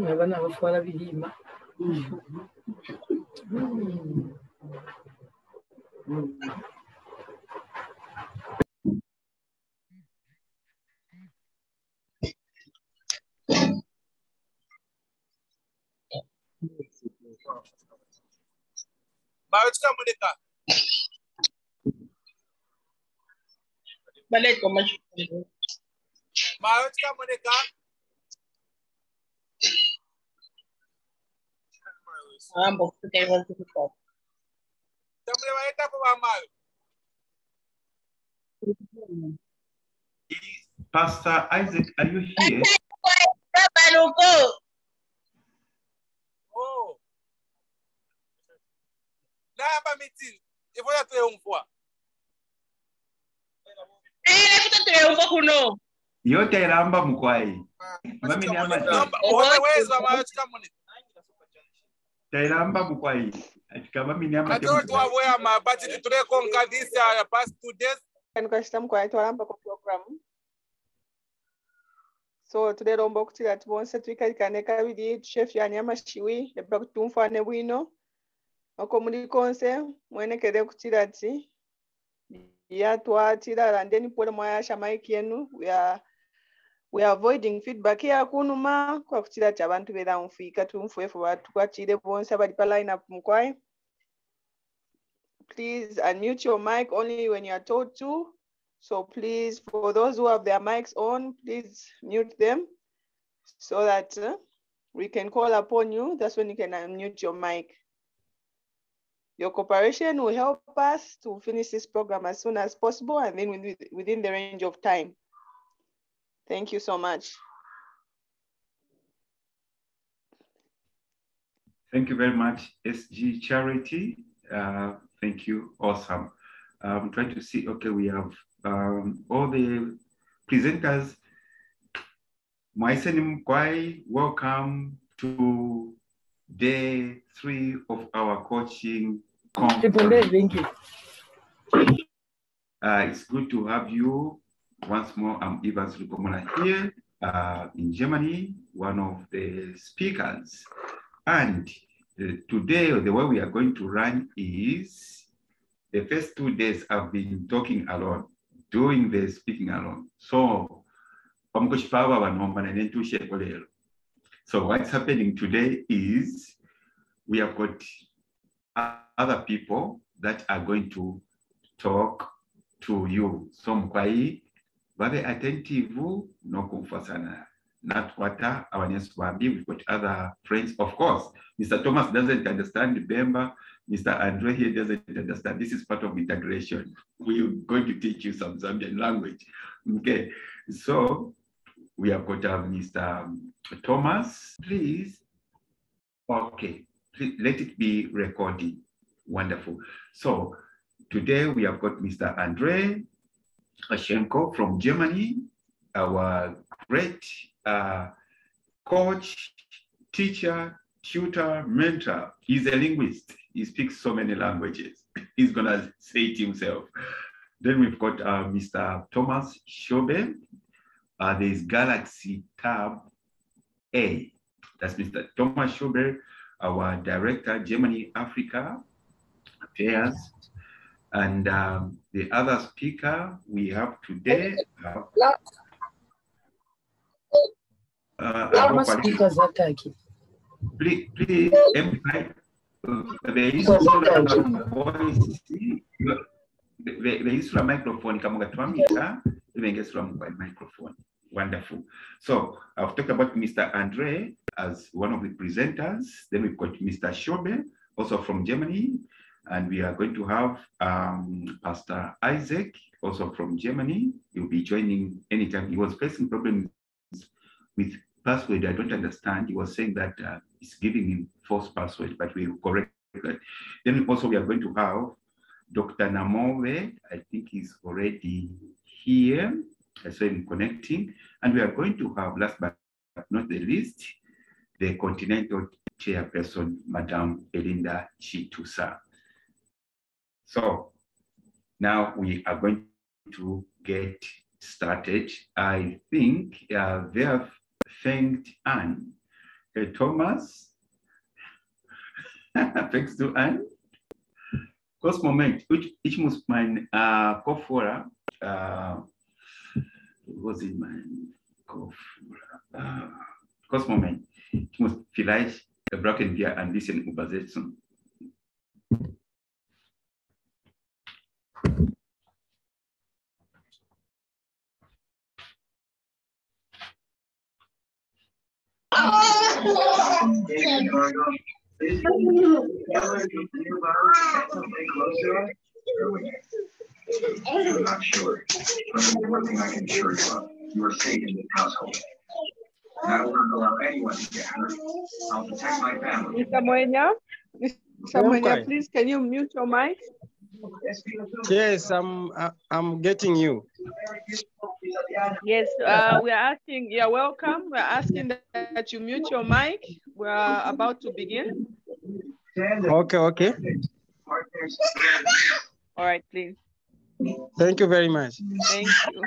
Abana bafora bihima. Mayotka Monica. Mayotka Monica. Pastor Isaac, are you here? Oh. Namba meeting. Il faut la faire une fois. Yote ramba mkwai. Mami nyama Weza Mayotka Monica. Tairamba mkwai. Atikaba mimi nyama. I don't know where my budget to conquer this past 2 days. Nkashita mkwai twaramba ku program. So today rombo kutira tubonse twikatane kabiri chef ya nyama shiwi eba kutumfane bwino. Oko muri konse mwenekere kutira ati ya twatira and then pole mwayasha mic yenu we are avoiding feedback ya kunuma kwa kutira ati abantu bera mfika tumfuefu watu kwachire bonse abali pa line up mkwai. Please unmute your mic only when you are told to. So please, for those who have their mics on, please mute them so that we can call upon you. That's when you can unmute your mic. Your cooperation will help us to finish this program as soon as possible and then within the range of time. Thank you so much. Thank you very much, SG Charity. Thank you. Awesome. I'm trying to see. Okay, we have all the presenters. Mwaisenim Kwai, welcome to day 3 of our coaching conference. Thank you. It's good to have you once more. I'm Evans Lukomona here in Germany, one of the speakers. And today, the way we are going to run is the first 2 days I've been talking alone, doing the speaking alone. So, so what's happening today is we have got other people that are going to talk to you. Some kwai very attentive, no kumfasana. Not what our next one be. We've got other friends. Of course, Mr. Thomas doesn't understand Bemba. Mr. Andre here doesn't understand. This is part of integration. We're going to teach you some Zambian language. Okay, so we have got Mr. Thomas. Please, okay, please, let it be recording. Wonderful. So today we have got Mr. Andre Ashenko from Germany, our great coach, teacher, tutor, mentor. He's a linguist. He speaks so many languages. He's gonna say it himself. Then we've got Mr. Thomas Shobe. There's Galaxy Tab A. That's Mr. Thomas Shobe, our director, Germany, Africa Affairs. And the other speaker we have today. Please, amplify. The use of microphone, microphone. Wonderful. So I've talked about Mr. Andre as one of the presenters. Then we've got Mr. Shobe, also from Germany. And we are going to have Pastor Isaac, also from Germany. He'll be joining anytime. He was facing problems with password. I don't understand. He was saying that it's giving him false password, but we will correct that. Then also we are going to have Dr. Namove. I think he's already here. I saw him connecting. And we are going to have, last but not the least, the Continental chairperson, Madame Belinda Chitusa. So now we are going to get started. I think they have thanked Anne. Thomas, thanks to Anne. Kos moment, ich muss mein Kopfhörer, wo sind mein Kopfhörer? Kos moment, ich muss vielleicht, brauchen wir ein bisschen übersetzen. I'm not sure, but the one thing I can assure you of, you are safe in this household. And I will not allow anyone to get hurt. I'll protect my family. Mr. Moenya, please, can you mute your mic? Yes, I'm getting you. Yes, we are asking, you're welcome. We're asking that you mute your mic. We're about to begin. Okay. All right, please. Thank you very much. Thank you.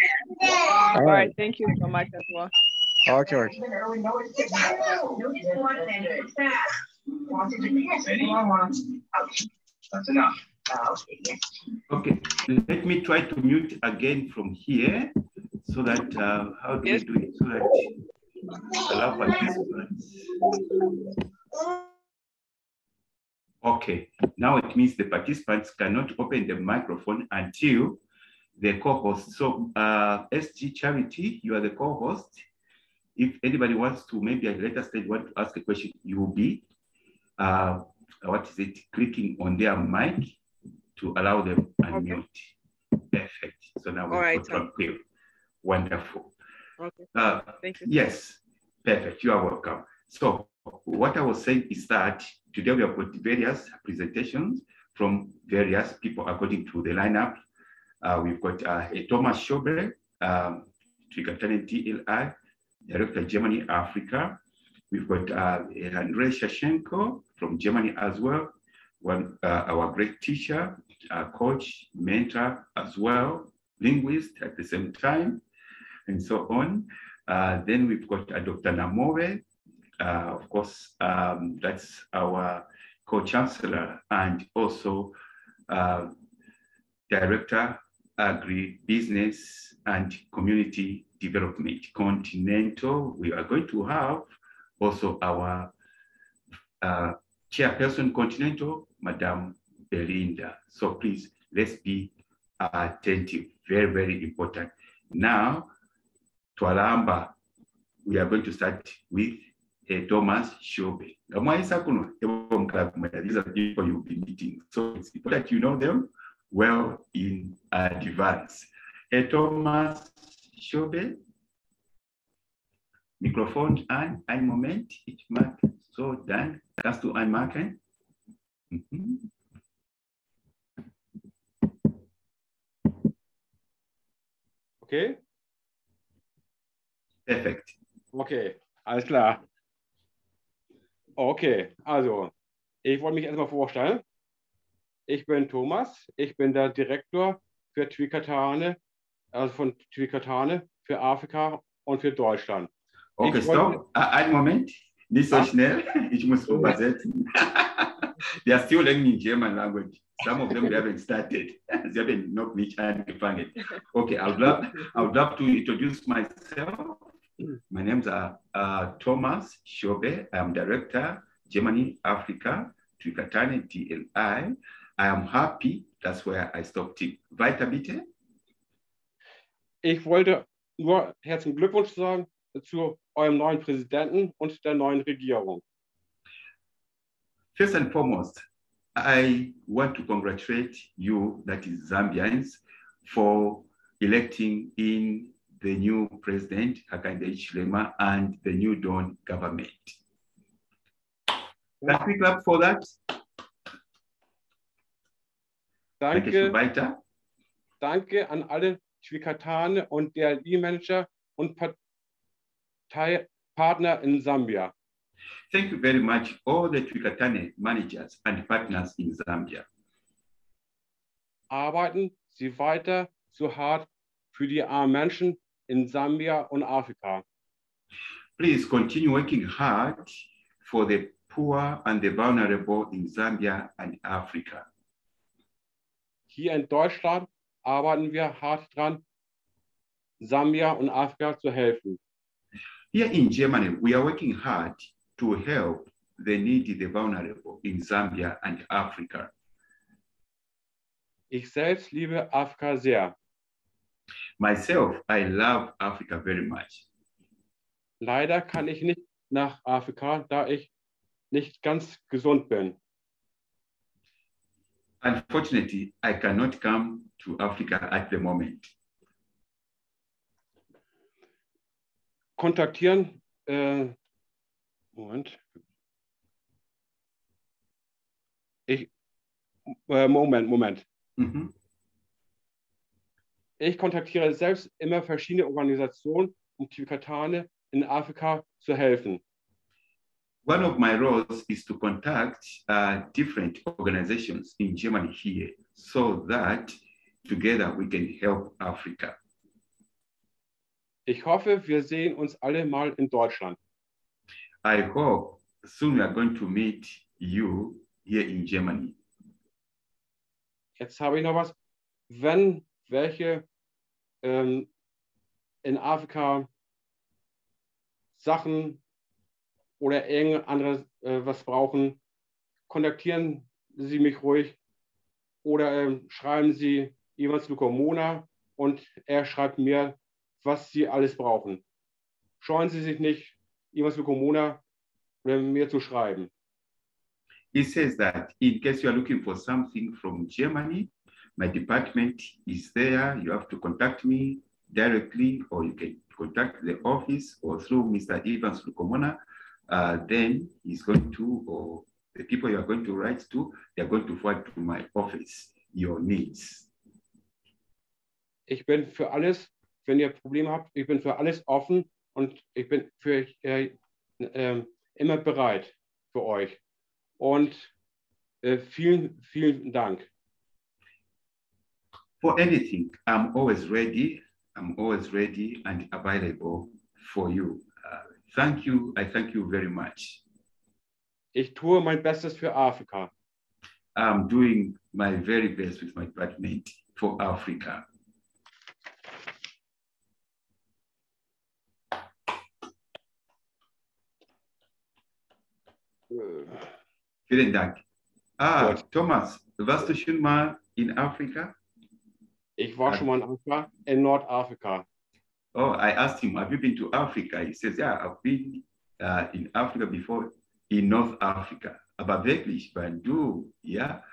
All right, thank you so much as well. Okay. That's enough. Okay, let me try to mute again from here so that, how do we do it? So that allow participants. Okay, now it means the participants cannot open the microphone until the co-host. So SG Charity, you are the co-host. If anybody wants to, maybe at a later stage want to ask a question, you will be, clicking on their mic to allow them unmute. Perfect. So now we've got clear. Wonderful. Okay. Thank you. Yes, perfect. You are welcome. So what I was saying is that today we have got various presentations from various people according to the lineup. We've got Thomas Schober, TWIKATANE DLI, Director Germany, Africa. We've got Andrei Shashenko from Germany as well. Our great teacher, coach, mentor as well, linguist at the same time, and so on. Then we've got Dr. Namore, of course, that's our co-chancellor and also Director, Agri-Business and Community Development, Continental. We are going to have also our chairperson, Continental, Madame Belinda. So please, let's be attentive. Very, very important. Now, Twalamba, we are going to start with Thomas Schober. These are people you'll be meeting. So it's important you know them well in advance. Thomas Schober, Mikrofon an, ein Moment, ich mag so, dann kannst du anmachen. Okay. Perfekt. Okay, alles klar. Okay, also, ich wollte mich erstmal vorstellen. Ich bin Thomas, ich bin der Direktor für TWIKATANE, also von TWIKATANE für Afrika und für Deutschland. Okay, stopp. Einen Moment. Nicht so schnell. Ich muss übersetzen. They are still learning German language. Some of them haven't started. Sie haben noch nicht angefangen. Okay, I would love to introduce myself. My name's Thomas Schober. I'm Director, Germany, Africa, TWIKATANE DLI. I am happy, that's where I stopped. Weiter bitte. Ich wollte nur herzlichen Glückwunsch sagen zu eurem neuen Präsidenten und der neuen Regierung. First and foremost, I want to congratulate you, that is Zambians, for electing in the new president, Hakainde Hichilema, and the new Dawn government. Can we clap for that? Danke, danke an alle TWIKATANE und DLI-Manager und Parteipartner in Sambia. Thank you very much, all the TWIKATANE managers and partners in Zambia. Arbeiten Sie weiter so hart für die armen Menschen in Sambia und Afrika. Please continue working hard for the poor and the vulnerable in Zambia and Africa. Hier in Deutschland arbeiten wir hart dran, Sambia und Afrika zu helfen. Here in Germany, we are working hard to help the needy, the vulnerable in Zambia and Africa. Ich selbst liebe Afrika sehr. Myself, I love Africa very much. Leider kann ich nicht nach Afrika, da ich nicht ganz gesund bin. Unfortunately, I cannot come to Africa at the moment. Kontaktieren, Moment. Moment. Mhm. Ich kontaktiere selbst immer verschiedene Organisationen, um TWIKATANE in Afrika zu helfen. One of my roles is to contact different organizations in Germany here so that together we can help Africa. Ich hoffe, wir sehen uns alle mal in Deutschland. I hope soon we are going to meet you here in Germany. Jetzt habe ich noch was. Wenn welche in Afrika Sachen oder irgend anderes was brauchen, kontaktieren Sie mich ruhig oder schreiben Sie Ivan Lukomona und er schreibt mir, was Sie alles brauchen. Scheuen Sie sich nicht, Ivan Lukomona mir zu schreiben. He says that in case you are looking for something from Germany, my department is there. You have to contact me directly, or you can contact the office or through Mr. Evans Lukomona. Then he's going to, or the people you are going to write to, they are going to forward to my office your needs. Ich bin für alles, wenn ihr Probleme habt, ich bin für alles offen und ich bin für immer bereit für euch. Und vielen, vielen Dank. For anything, I'm always ready. I'm always ready and available for you. Thank you. I thank you very much. Ich tue mein Bestes für Afrika. I'm doing my very best with my department for Africa. Vielen Dank. Gut. Thomas, warst du schon mal in Afrika? Ich war schon mal in Afrika, in Nordafrika. Oh, I asked him, have you been to Africa? He says, yeah, I've been in Africa before, in North Africa. Aber wirklich, wenn du, ja,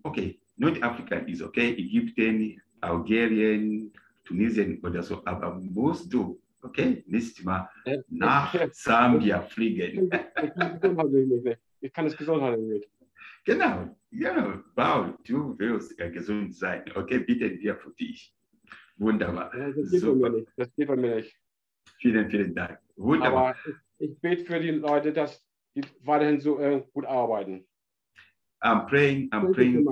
okay, North Africa is okay, Egyptian, Algerian, Tunisian oder so, aber musst du, okay, nächstes Mal nach Zambia fliegen. Ich kann es gesundheitlich nicht. Genau, ja, wow, du willst gesund sein. Okay, bitte dir für dich. Wunderbar. Das geht bei mir nicht. Das geht bei mir nicht. Vielen, vielen Dank. Wunderbar. Aber ich bete für die Leute, dass die weiterhin so gut arbeiten. I'm praying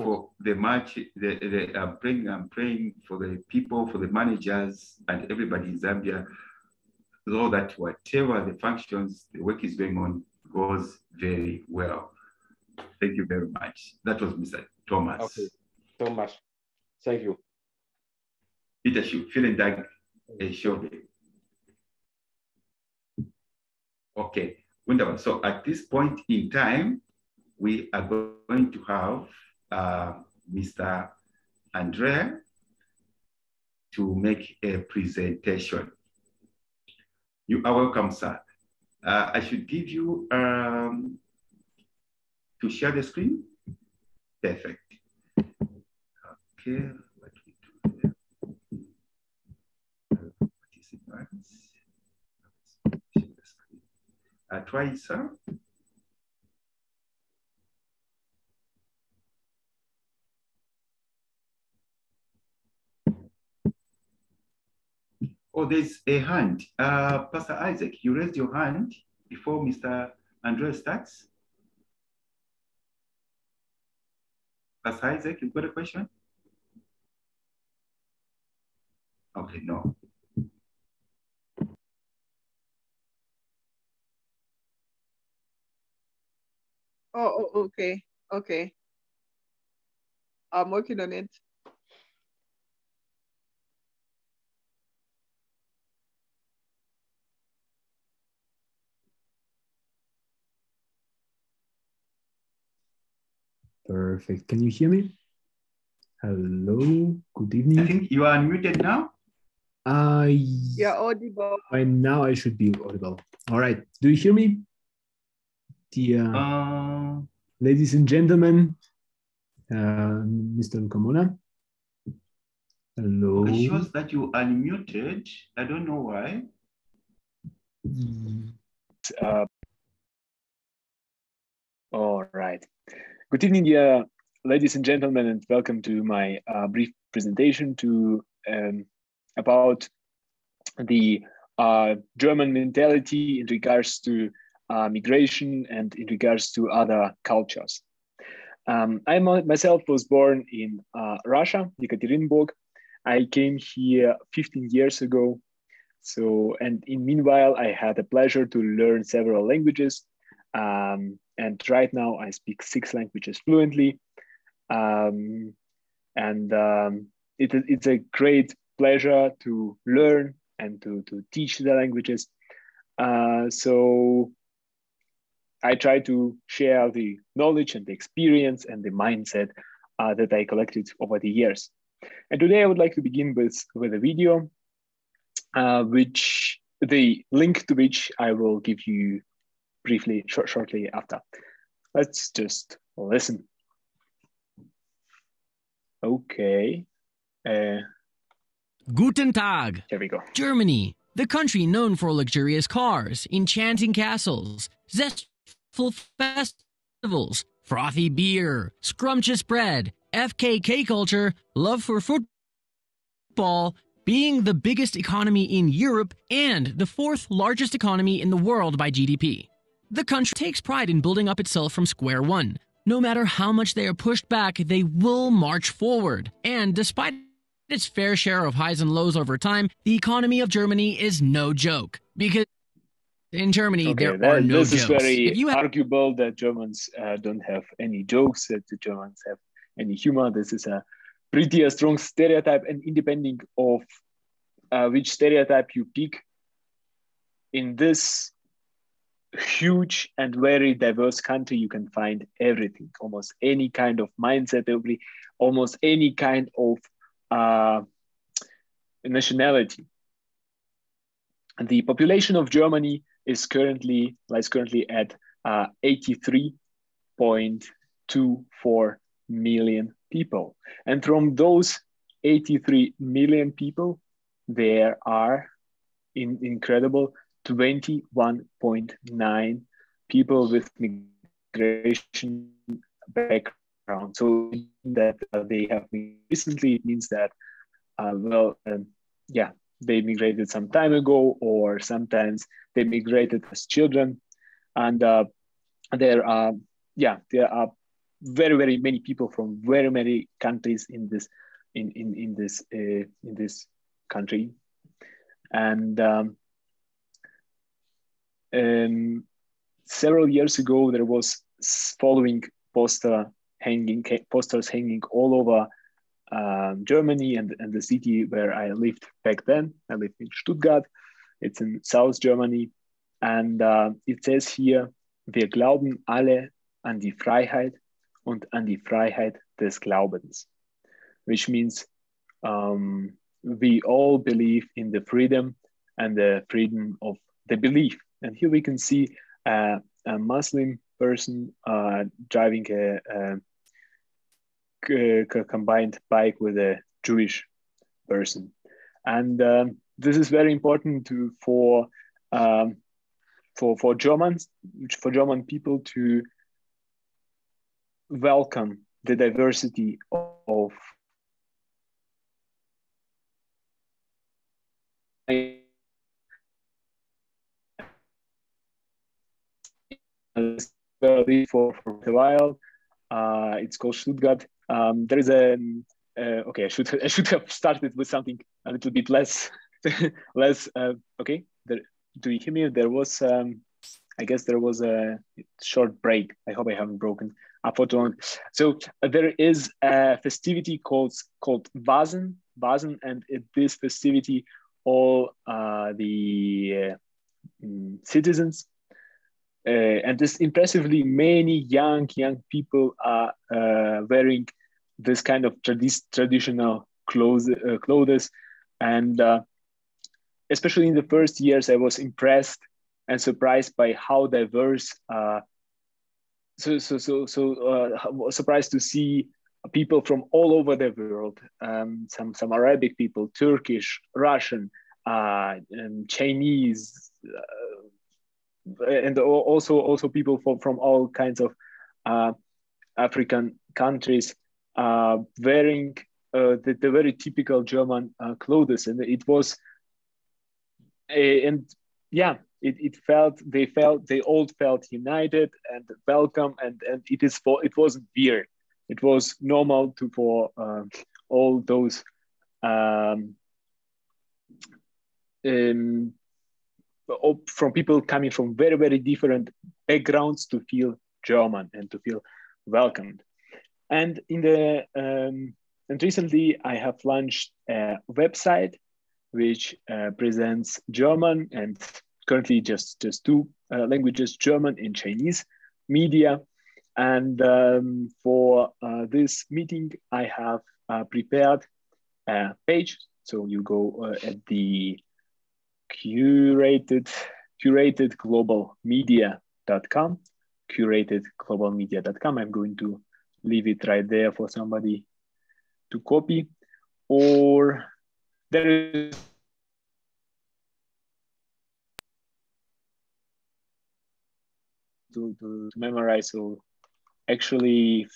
for the match. I'm praying for the people, for the managers, and everybody in Zambia, so that whatever the functions, the work is going on, goes very well. Thank you very much. That was Mr. Thomas. Okay, so much. Thank you. Peter Shu, vielen Dank, Shobe. Okay, wonderful. So at this point in time, we are going to have Mr. Andrea to make a presentation. You are welcome, sir. I should give you to share the screen. Perfect. Okay, what we do here. Participants. Share the screen. Try, sir. Oh, there's a hand. Pastor Isaac, you raised your hand. before Mr. Andreas starts? Pastor Isaac, you've got a question? Okay, no. Okay. Okay. I'm working on it. Perfect. Can you hear me? Hello. Good evening. I think you are unmuted now. You're audible. By now I should be audible. All right. Do you hear me? Dear ladies and gentlemen, Mr. Lukamona. Hello. It shows that you unmuted. I don't know why. All right. Good evening, dear ladies and gentlemen, and welcome to my brief presentation about the German mentality in regards to migration and in regards to other cultures. I myself was born in Russia, Yekaterinburg. I came here 15 years ago. So, and in meanwhile, I had the pleasure to learn several languages. And right now I speak 6 languages fluently. It's a great pleasure to learn and to teach the languages. So I try to share the knowledge and the experience and the mindset that I collected over the years. And today I would like to begin with a video, which the link to which I will give you briefly, shortly after. Let's just listen. Okay. Guten Tag. Here we go. Germany, the country known for luxurious cars, enchanting castles, zestful festivals, frothy beer, scrumptious bread, FKK culture, love for football, being the biggest economy in Europe and the 4th largest economy in the world by GDP. The country takes pride in building up itself from square one. No matter how much they are pushed back, they will march forward. And despite its fair share of highs and lows over time, the economy of Germany is no joke. Because in Germany, there are no jokes. This is very arguable that Germans don't have any jokes, that the Germans have any humor. This is a pretty strong stereotype, and independent of which stereotype you pick, in this huge and very diverse country, you can find everything, almost any kind of mindset, almost any kind of nationality. And the population of Germany lies currently at 83.24 million people. And from those 83 million people, there are incredible 21.9 people with migration background. So that they have recently, it means that they migrated some time ago, or sometimes they migrated as children. And there are very, very many people from very many countries in this country. And several years ago, there was following posters hanging all over Germany and the city where I lived back then. I lived in Stuttgart. It's in South Germany. And it says here, wir glauben alle an die Freiheit und an die Freiheit des Glaubens, which means we all believe in the freedom and the freedom of the belief. And here we can see a Muslim person driving a combined bike with a Jewish person. And this is very important for German people to welcome the diversity of for a while. It's called Stuttgart. There is a okay. I should have started with something a little bit less okay. Do you hear me? There was I guess there was a short break. I hope I haven't broken up for too long. So there is a festivity called Vasen, and at this festivity, all the citizens and this impressively many young people are wearing this kind of traditional clothes, and especially in the first years, I was impressed and surprised by how diverse. Surprised to see people from all over the world. Some Arabic people, Turkish, Russian, Chinese, and also people from all kinds of African countries wearing the very typical German clothes, and it was, and yeah, they all felt united and welcome, and it wasn't weird. It was normal for all those from people coming from very, very different backgrounds to feel German and to feel welcomed. And and recently I have launched a website which presents German and currently just two languages, German and Chinese media. And for this meeting, I have prepared a page. So you go at the curatedglobalmedia.com, curatedglobalmedia.com. I'm going to leave it right there for somebody to copy, or there is to memorize. So actually,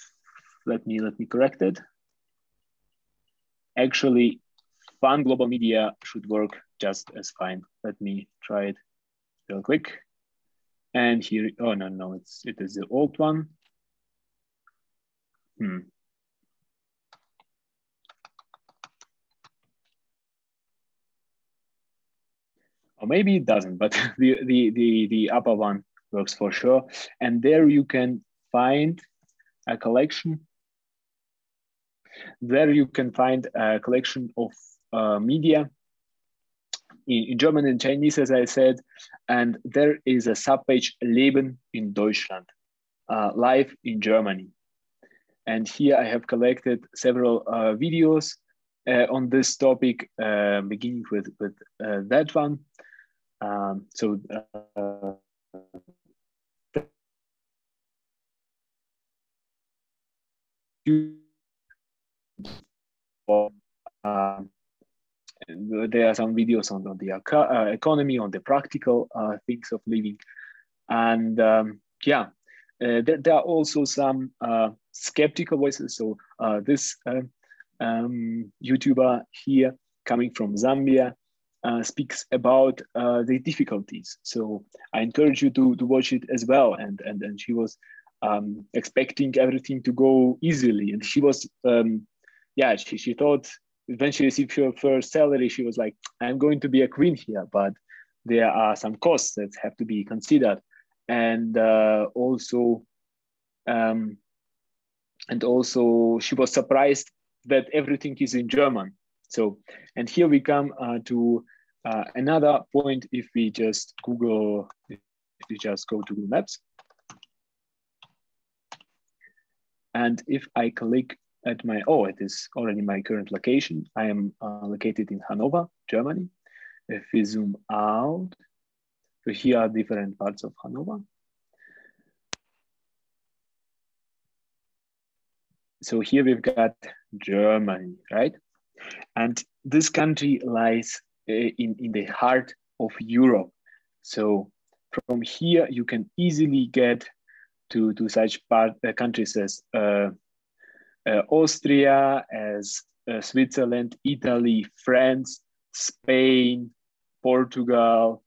let me correct it. Actually, Fun Global Media should work just as fine. Let me try it real quick. And here, oh no, it is the old one. Or maybe it doesn't, but the upper one works for sure. And there you can find a collection. There you can find a collection of media in German and Chinese, as I said. And there is a subpage Leben in Deutschland, live in Germany. And here I have collected several videos on this topic, beginning with that one. There are some videos on the economy, on the practical things of living. And there are also some skeptical voices. So this YouTuber here coming from Zambia speaks about the difficulties. So I encourage you to watch it as well. And she was expecting everything to go easily. And she was, she thought when she received her first salary, she was like, I'm going to be a queen here, but there are some costs that have to be considered. And also she was surprised that everything is in German. So, and here we come to another point. If we just go to Google Maps, and if I click at my, it is already my current location. I am located in Hanover, Germany. If we zoom out, so here are different parts of Hanover. So here we've got Germany, right? And this country lies in the heart of Europe. So from here, you can easily get to such countries as Austria, as Switzerland, Italy, France, Spain, Portugal,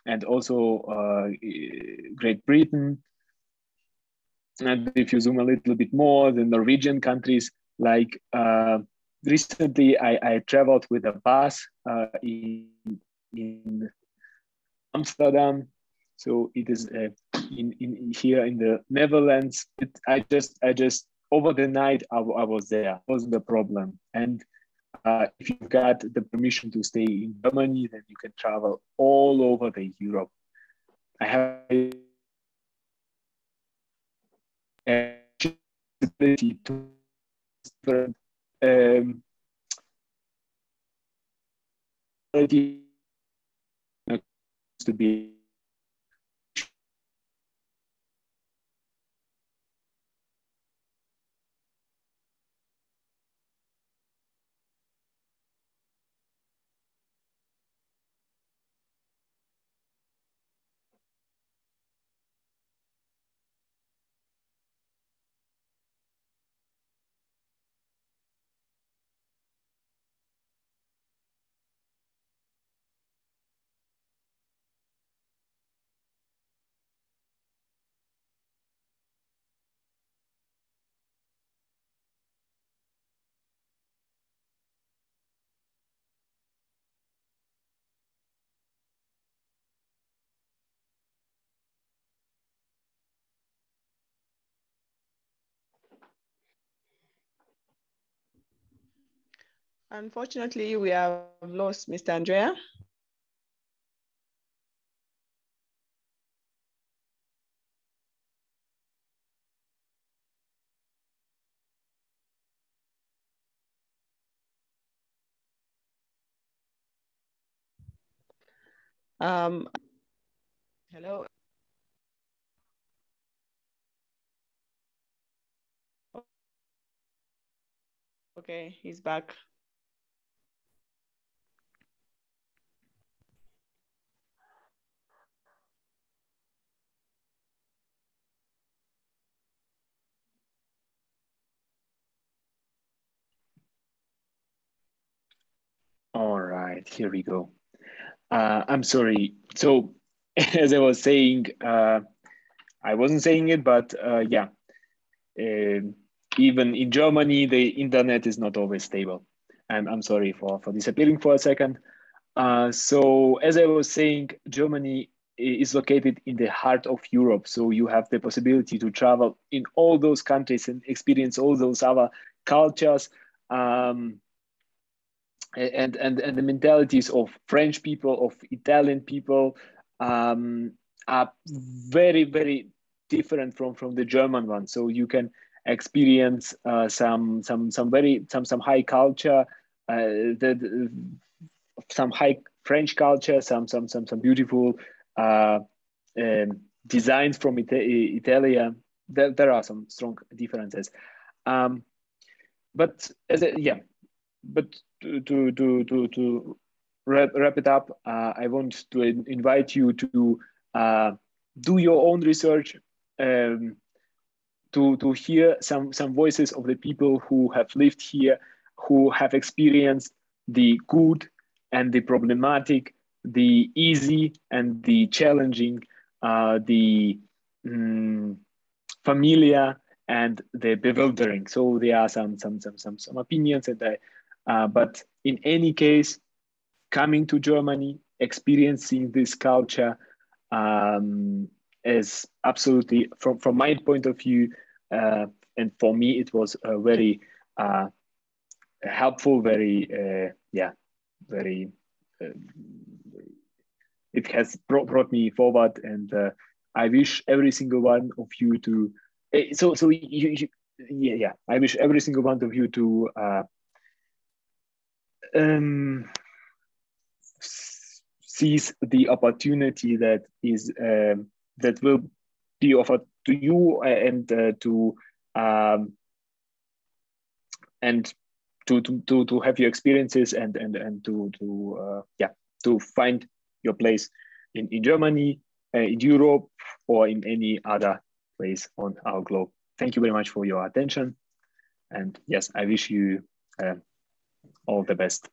and also Great Britain. And if you zoom a little bit more, the Norwegian countries, like recently I traveled with a bus in Amsterdam. So it is in here in the Netherlands. I just over the night I was there. It wasn't a problem. And if you've got the permission to stay in Germany, then you can travel all over the Europe. I have ability to to be Unfortunately, we have lost Mr. Andrea. Hello. Okay, he's back. all right. Here we go. I'm sorry. So, as I was saying, I wasn't saying it, but yeah, even in Germany, the internet is not always stable. I'm sorry for disappearing for a second. So, as I was saying, Germany is located in the heart of Europe. So you have the possibility to travel in all those countries and experience all those other cultures. And the mentalities of French people, of Italian people, are very, very different from the German one. So you can experience some high culture, some high French culture, some beautiful designs from Italia. There are some strong differences. But but to wrap it up, I want to invite you to do your own research, to hear some voices of the people who have lived here, who have experienced the good and the problematic, the easy and the challenging, the familiar and the bewildering. So there are some opinions, and but in any case, coming to Germany, experiencing this culture is absolutely, from my point of view, and for me, it was very helpful, very very. It has brought me forward, and I wish every single one of you to. I wish every single one of you to seize the opportunity that is that will be offered to you, and to have your experiences, and to find your place in Germany, in Europe, or in any other place on our globe. Thank you very much for your attention, and yes, I wish you all the best.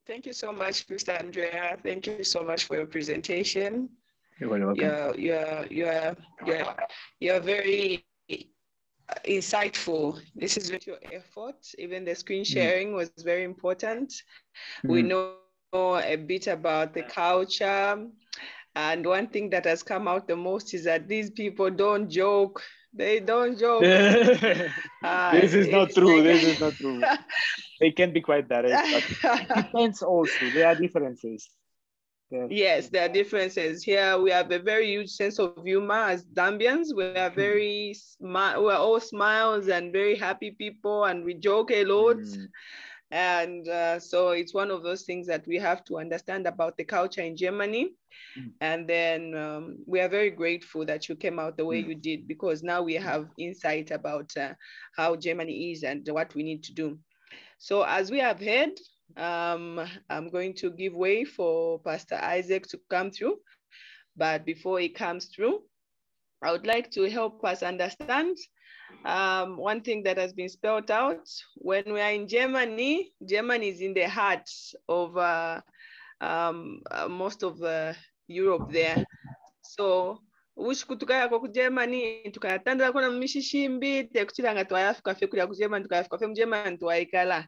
Thank you so much, Mr. Andrea. Thank you so much for your presentation. You're very welcome. You're very insightful. This is your effort. Even the screen sharing was very important. We know a bit about the culture. And one thing that has come out the most is that these people don't joke. They don't joke. This is not true. This is not true. They can be quite direct, but it depends also. There are differences. Yes, there are differences. Here we have a very huge sense of humor as Zambians. We are we're all smiles and very happy people, and we joke a lot. And so it's one of those things that we have to understand about the culture in Germany. And then we are very grateful that you came out the way you did, because now we have insight about how Germany is and what we need to do. So as we have heard, I'm going to give way for Pastor Isaac to come through. But before he comes through, I would like to help us understand one thing that has been spelled out. When we are in Germany, Germany is in the heart of most of Europe there. So ushiku tukayako ku Germany tukayatandala kona mumishishimbi tekuchilanga twayafika fe kulya ku Germany tukayafika fe mu Germany twayikala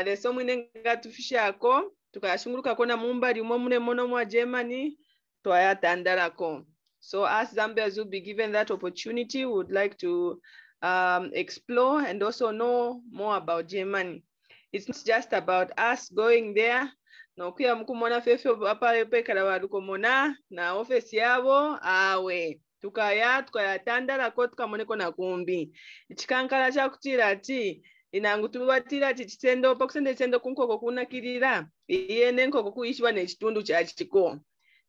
leso mwine ngatufishako tukayashunguluka kona mumbali umwe mune mono mwa Germany twayatandalako. So as Zambians will be given that opportunity, we would like to explore and also know more about Germany. It's not just about us going there. No kuya mkumona fefe apa pekala walukomona na office yabo awe tukayatandala ko tukamoneko na kumbi chikankala cha kutira ati inangu tubatira ati chitendo pakusende chitendo kunkoko kunakirira iyene nkoko kuishwa ne chitundu cha chiko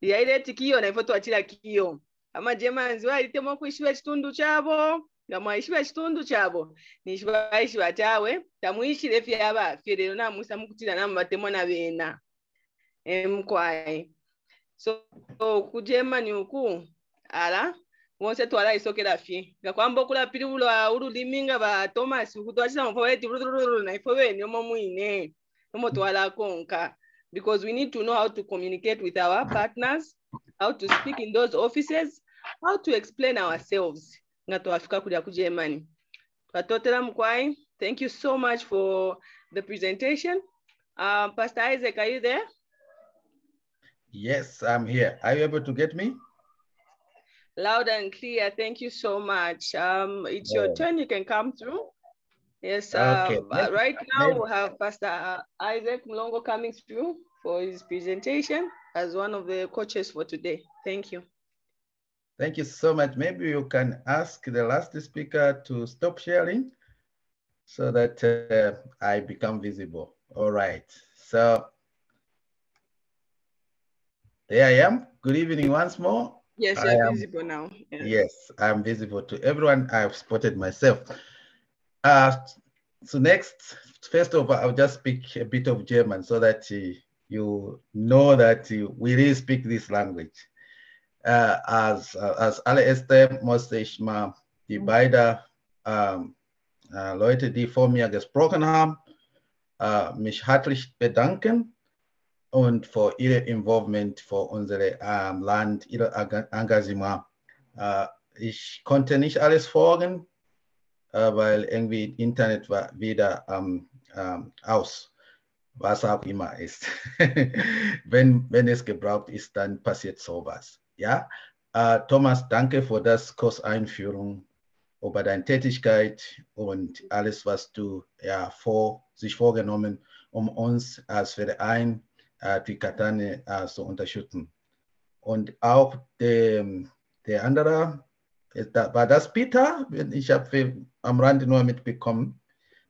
yaile tikiyo na ifoto atira kiyo ama Germans walitemo kuishwa chitundu chabo ngamwaishwa chitundu chabo nishwaishwa tawe tamuishire fyaba fyerero na musa mukutira na matemo na bena mkwai. So ku Germany uku ala wonse twala isokera fye ngakwamba okula pili ulu liminga ba Thomas ukutwachira mufaweti na ifowe ni omo mwine omo twala konka, because we need to know how to communicate with our partners, how to speak in those offices, how to explain ourselves nga twafika kulya ku Germany. Twatotera mkwai. Thank you so much for the presentation. Pastor Isaac, are you there? Yes, I'm here. Are you able to get me? Loud and clear. Thank you so much. It's your turn. You can come through. Yes. Okay. Right now we have Pastor Isaac Mlongo coming through for his presentation as one of the coaches for today. Thank you. Thank you so much. Maybe you can ask the last speaker to stop sharing so that I become visible. All right. So there I am. Good evening once more. Yes, you're visible now. Yeah. Yes, I'm visible to everyone. I've spotted myself. So next, first of all, I'll just speak a bit of German so that you know that we really speak this language. Als allererste muss ich mal die beiden Leute, die vor mir gesprochen haben, mich herzlich bedanken und für ihr Involvement für unser Land, ihr Engagement. Ich konnte nicht alles folgen, weil irgendwie Internet war wieder aus, was auch immer ist. wenn es gebraucht ist, dann passiert sowas. Ja, Thomas, danke für das Kurseinführung über deine Tätigkeit und alles, was du sich vorgenommen, um uns als Verein TWIKATANE zu unterstützen. Und auch der andere, war das Peter? Ich habe am Rande nur mitbekommen.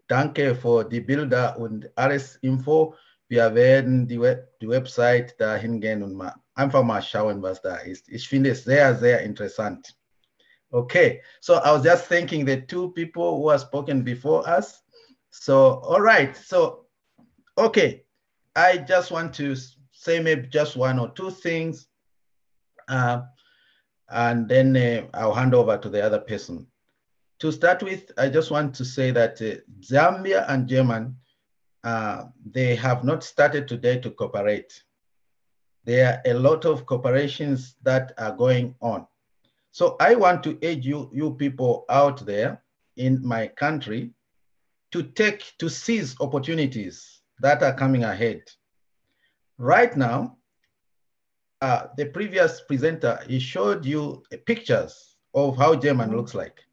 Danke für die Bilder und alles Info. Wir werden die Website da hingehen und einfach mal schauen, was da ist. Ich finde es sehr, sehr interessant. Okay, so I was just thanking the two people who have spoken before us. So, all right, so, okay. I just want to say maybe just one or two things, and then I'll hand over to the other person. To start with, I just want to say that Zambia and Germany they have not started today to cooperate. There are a lot of cooperations that are going on. So I want to urge you people out there in my country to seize opportunities that are coming ahead. Right now, the previous presenter, he showed you pictures of how German looks like.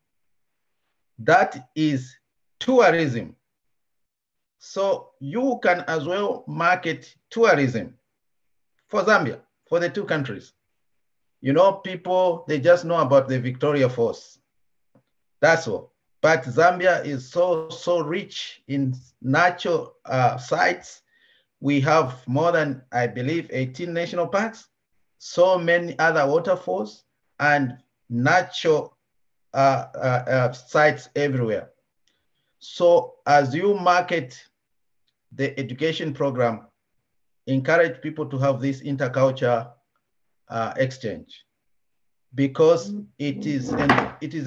That is tourism. So you can as well market tourism for Zambia, for the two countries. You know, people, they just know about the Victoria Falls. That's all. But Zambia is so rich in natural sites. We have more than, I believe, 18 national parks, so many other waterfalls, and natural sites everywhere. So as you market the education program, encourage people to have this intercultural exchange, because it is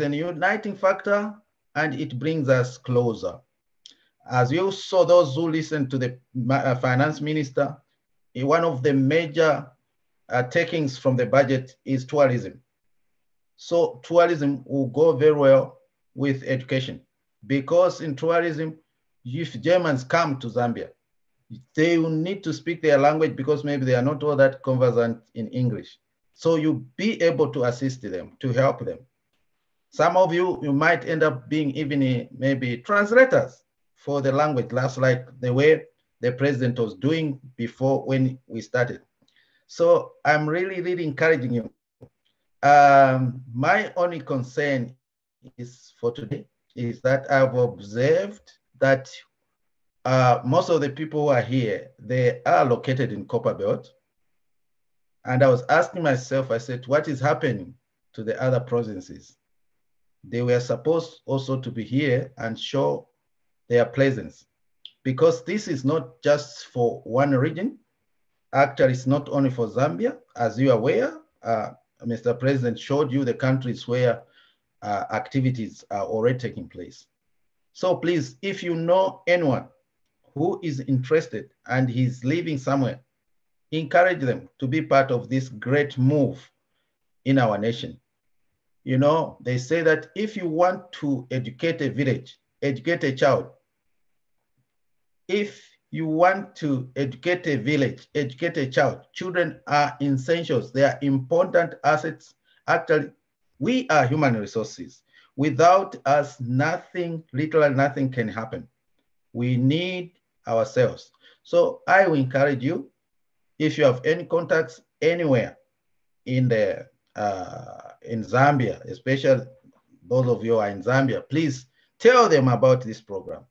an uniting factor and it brings us closer. As you saw, those who listened to the finance minister, one of the major takings from the budget is tourism. So tourism will go very well with education, because in tourism, if Germans come to Zambia, they will need to speak their language because maybe they are not all that conversant in English. So you'll be able to assist them, to help them. Some of you might end up being even maybe translators for the language, just like the way the president was doing before when we started. So I'm really encouraging you. My only concern is for today is that I've observed that most of the people who are here, they are located in Copperbelt. And I was asking myself, I said, what is happening to the other provinces? They were supposed also to be here and show their presence, because this is not just for one region. Actually, it's not only for Zambia. As you are aware, Mr. President showed you the countries where activities are already taking place. So please, if you know anyone who is interested and he's living somewhere, encourage them to be part of this great move in our nation. You know, they say that if you want to educate a village, educate a child. If you want to educate a village, educate a child. Children are essentials. They are important assets. Actually, we are human resources. Without us, nothing, literally nothing can happen. We need ourselves. So I will encourage you, if you have any contacts anywhere in the in Zambia, especially those of you who are in Zambia, please tell them about this program,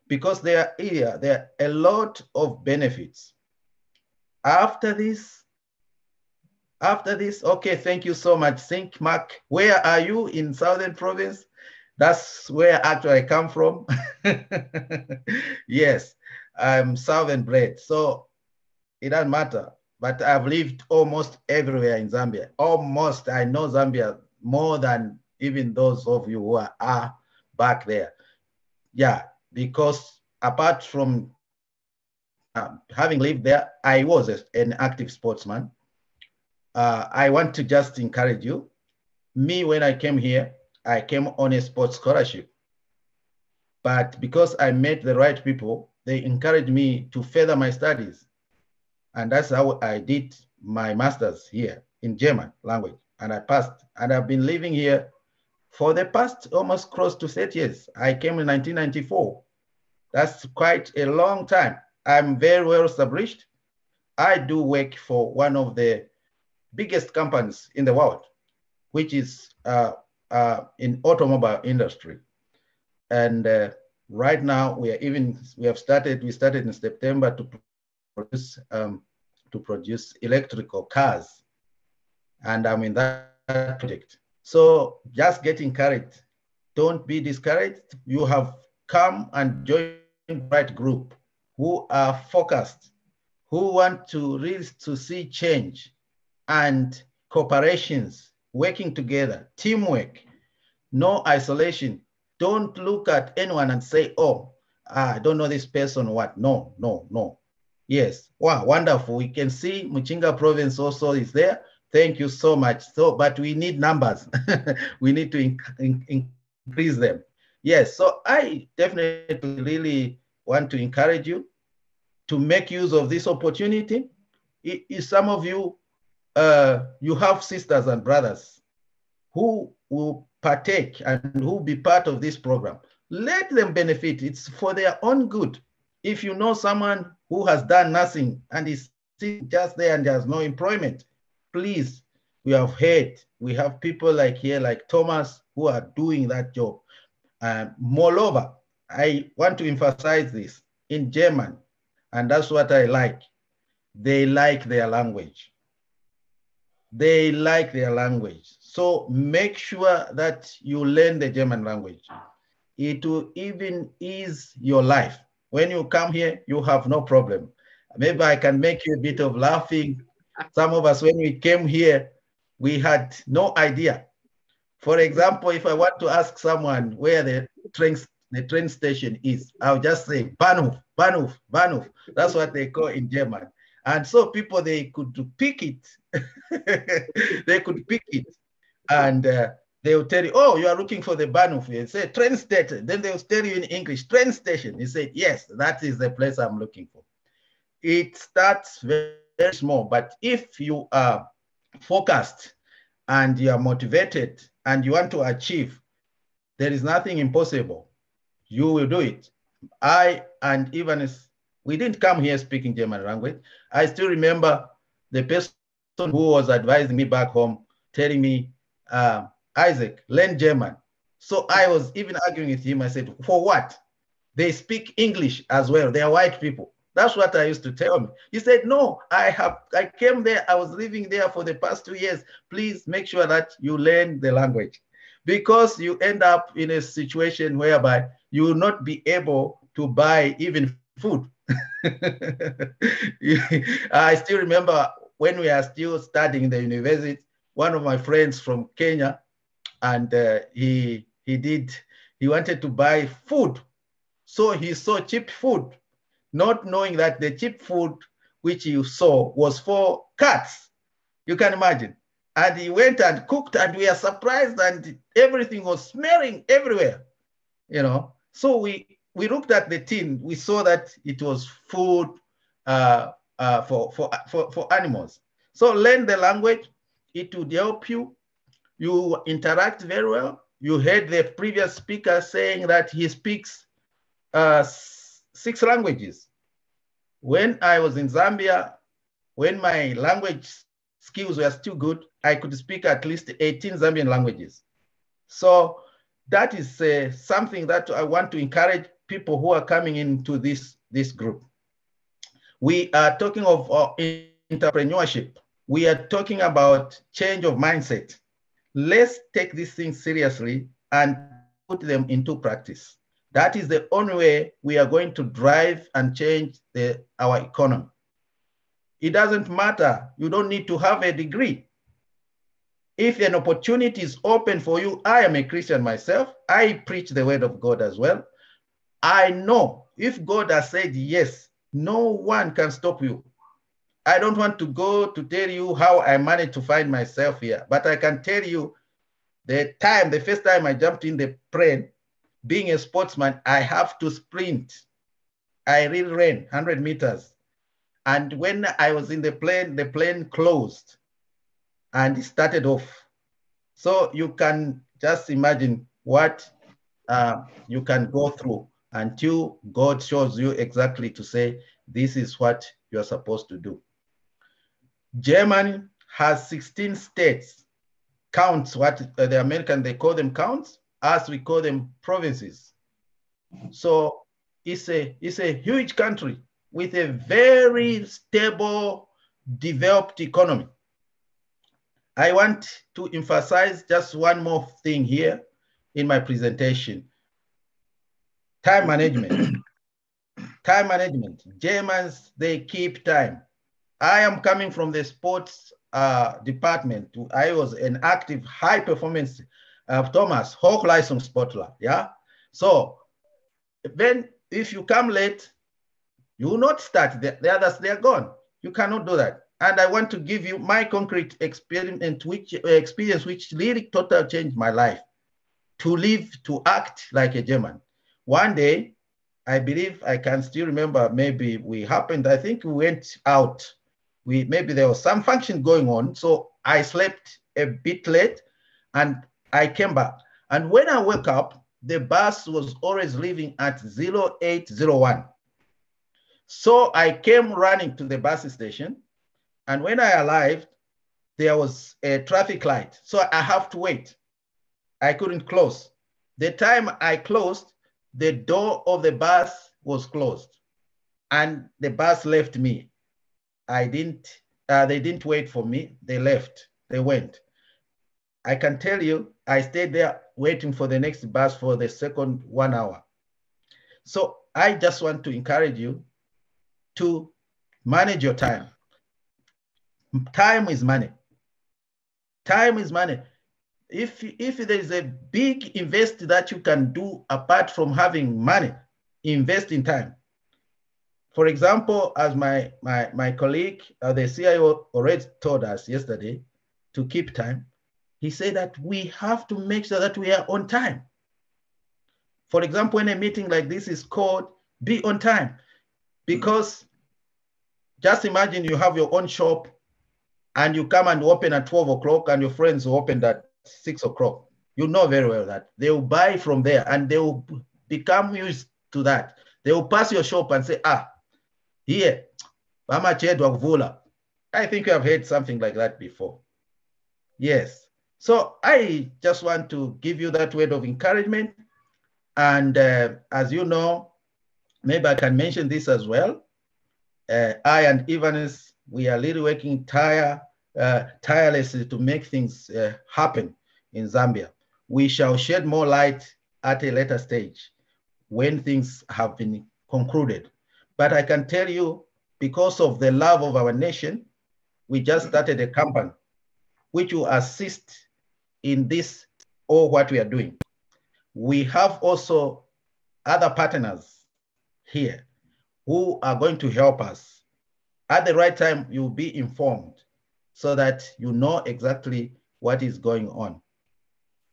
because there are a lot of benefits. After this, okay, thank you so much. Think, Mark, where are you in Southern Province? That's where actually I come from. Yes, I'm Southern bred, so it doesn't matter. But I've lived almost everywhere in Zambia. Almost, I know Zambia more than even those of you who are back there. Yeah, because apart from having lived there, I was an active sportsman. I want to just encourage you. Me, when I came here, I came on a sports scholarship. But because I met the right people, they encouraged me to further my studies. And that's how I did my master's here in German language. And I passed. And I've been living here for the past almost close to 30 years. I came in 1994. That's quite a long time. I'm very well established. I do work for one of the biggest companies in the world, which is in automobile industry. And right now we started in September to produce electrical cars. And I'm in that project. So just get encouraged. Don't be discouraged. You have come and joined the right group who are focused, who want to really to see change and cooperations, working together, teamwork, no isolation. Don't look at anyone and say, oh, I don't know this person, what? No, no, no. Yes, wow, wonderful. We can see Muchinga province also is there. Thank you so much. So, but we need numbers. We need to increase them. Yes, so I definitely really want to encourage you to make use of this opportunity. Some of you, you have sisters and brothers who will partake and who will be part of this program. Let them benefit. It's for their own good. If you know someone who has done nothing and is sitting just there and has no employment, please, we have heard, we have people like here, like Thomas, who are doing that job. Moreover, I want to emphasize this in German, and that's what I like. They like their language. They like their language. So make sure that you learn the German language. It will even ease your life. When you come here, you have no problem. Maybe I can make you a bit of laughing. Some of us, when we came here, we had no idea. For example, if I want to ask someone where the train station is, I'll just say Bahnhof, Bahnhof, Bahnhof. That's what they call in German. And so people, they could pick it. They could pick it. And they will tell you, oh, you are looking for the Bahnhof. You say train station. Then they will tell you in English, train station. You say, yes, that is the place I'm looking for. It starts very, very small, but if you are focused and you are motivated and you want to achieve, there is nothing impossible. You will do it. And even if we didn't come here speaking German language, I still remember the person who was advising me back home, telling me, Isaac, learn German. So I was even arguing with him. I said, for what? They speak English as well. They are white people. That's what I used to tell him. He said, no, I came there. I was living there for the past 2 years. Please make sure that you learn the language, because you end up in a situation whereby you will not be able to buy even food. I still remember when we are still studying in the university, one of my friends from Kenya, and he wanted to buy food. So he saw cheap food, not knowing that the cheap food which he saw was for cats. You can imagine. And he went and cooked, and we are surprised, and everything was smelling everywhere, you know. So we looked at the tin, we saw that it was food for animals. So learn the language, it would help you. You interact very well. You heard the previous speaker saying that he speaks 6 languages. When I was in Zambia, when my language skills were still good, I could speak at least 18 Zambian languages. So that is something that I want to encourage people who are coming into this group. We are talking of entrepreneurship. We are talking about change of mindset. Let's take these things seriously and put them into practice. That is the only way we are going to drive and change our economy. It doesn't matter. You don't need to have a degree. If an opportunity is open for you, I am a Christian myself. I preach the word of God as well. I know if God has said yes, no one can stop you. I don't want to go to tell you how I managed to find myself here, but I can tell you the first time I jumped in the plane, being a sportsman, I have to sprint. I really ran 100 meters. And when I was in the plane closed and it started off. So you can just imagine what you can go through until God shows you exactly to say, this is what you're supposed to do. Germany has 16 states, counts, what the American, they call them counts, as we call them provinces. So it's a huge country with a very stable, developed economy. I want to emphasize just one more thing here in my presentation. Time management. Time management. Germans, they keep time. I am coming from the sports department. I was an active high performance Thomas Hochleistungssportler. Yeah. So when if you come late, you will not start. The others, they are gone. You cannot do that. And I want to give you my concrete experience, which really totally changed my life. To live, to act like a German. One day, I believe I can still remember, maybe I think we went out. Maybe there was some function going on. So I slept a bit late and I came back. And when I woke up, the bus was always leaving at 0801. So I came running to the bus station. And when I arrived, there was a traffic light. So I have to wait. I couldn't close. The time I closed, the door of the bus was closed and the bus left me. They didn't wait for me. They left, they went. I can tell you, I stayed there waiting for the next bus for the second 1 hour. So I just want to encourage you to manage your time. Time is money. Time is money. If there is a big invest that you can do apart from having money, invest in time. For example, as my colleague, the CIO already told us yesterday to keep time, he said that we have to make sure that we are on time. For example, when a meeting like this is called, be on time. Because just imagine you have your own shop and you come and open at 12 o'clock and your friends will open at 6 o'clock. You know very well that they will buy from there and they will become used to that. They will pass your shop and say, here, I think you have heard something like that before. Yes. So I just want to give you that word of encouragement. And as you know, maybe I can mention this as well. I and Ivanis, we are really working tirelessly to make things happen in Zambia. We shall shed more light at a later stage when things have been concluded. But I can tell you, because of the love of our nation, we just started a company which will assist in this or what we are doing. We have also other partners here who are going to help us. At the right time, you'll be informed so that you know exactly what is going on.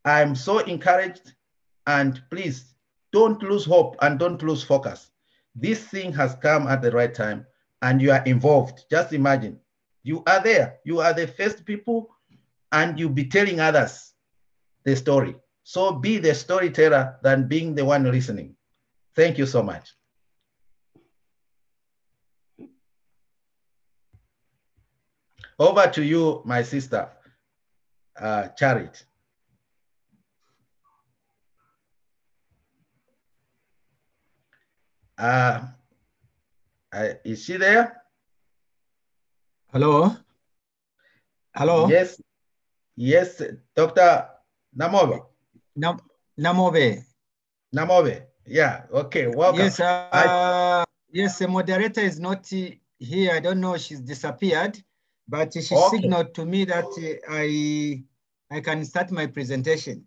I'm so encouraged, and please don't lose hope and don't lose focus. This thing has come at the right time and you are involved. Just imagine, you are there. You are the first people and you'll be telling others the story. So be the storyteller than being the one listening. Thank you so much. Over to you, my sister, Charit. Is she there? Hello? Hello? Yes, yes, Dr. Namobe. Namobe. Namobe, yeah, okay, welcome. Yes, yes, the moderator is not here. I don't know, she's disappeared, but she signaled to me that I can start my presentation.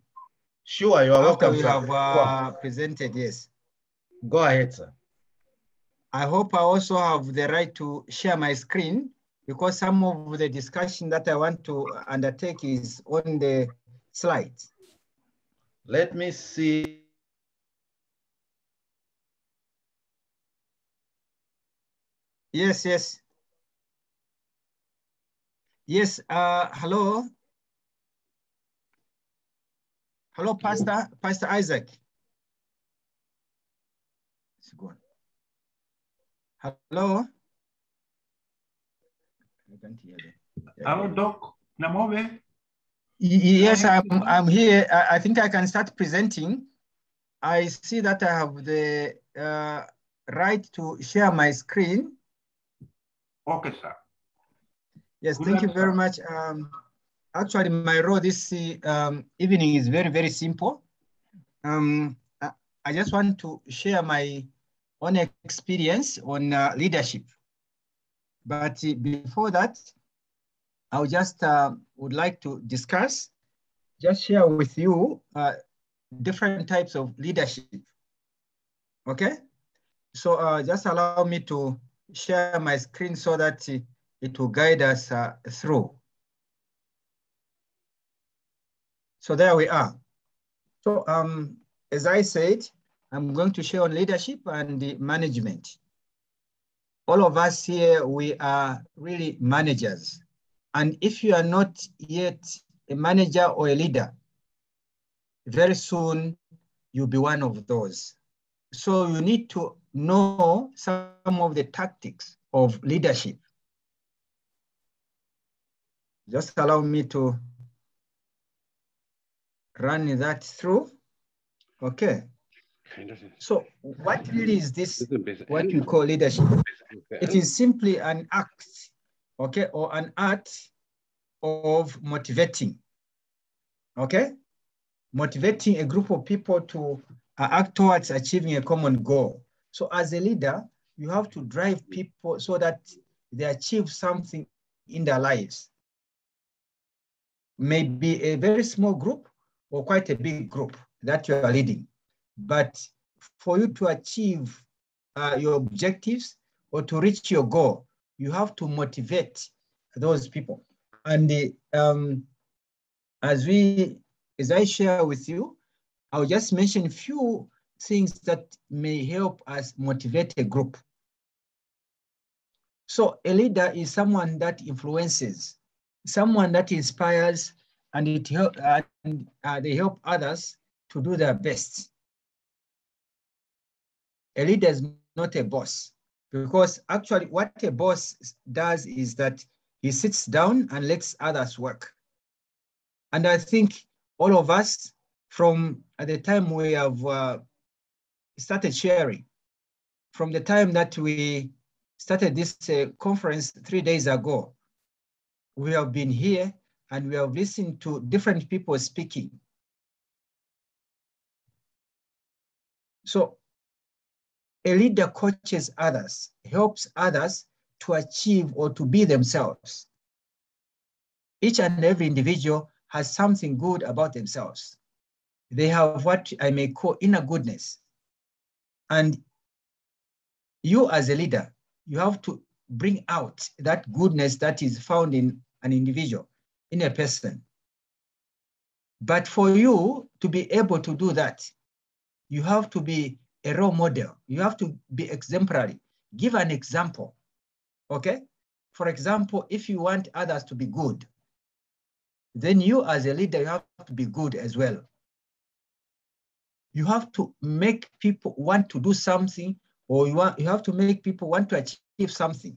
Sure, you are welcome, we sir. have presented, yes. Go ahead, sir. I hope I also have the right to share my screen because some of the discussion that I want to undertake is on the slides. Let me see. Yes, yes. Yes, hello. Hello, Pastor Isaac. Hello. I can't hear them. Hello, Doc Namobe. Yes, I'm here. I think I can start presenting. I see that I have the right to share my screen. Okay, sir. Yes, thank you very much. Actually, my role this evening is very, very simple. I just want to share my own experience on leadership. But before that, I just would like to discuss, just share with you different types of leadership, okay? So just allow me to share my screen so that it will guide us through. So there we are. So as I said, I'm going to share on leadership and the management. All of us here, we are really managers. And if you are not yet a manager or a leader, very soon you'll be one of those. So you need to know some of the tactics of leadership. Just allow me to run that through. Okay. So what really is this, what we call leadership? It is simply an act, okay, or an art of motivating, okay? Motivating a group of people to act towards achieving a common goal. So as a leader, you have to drive people so that they achieve something in their lives. Maybe a very small group or quite a big group that you are leading. But for you to achieve your objectives or to reach your goal, you have to motivate those people. And as I share with you, I'll just mention a few things that may help us motivate a group. So a leader is someone that influences, someone that inspires, and they help others to do their best. A leader is not a boss, because actually what a boss does is that he sits down and lets others work. And I think all of us, from at the time we have started sharing, from the time that we started this conference 3 days ago, we have been here and we have listened to different people speaking. So a leader coaches others, helps others to achieve or to be themselves. Each and every individual has something good about themselves. They have what I may call inner goodness. And you as a leader, you have to bring out that goodness that is found in an individual, in a person. But for you to be able to do that, you have to be a role model. You have to be exemplary. Give an example, okay? For example, if you want others to be good, then you as a leader, you have to be good as well. You have to make people want to do something, or you have to make people want to achieve something.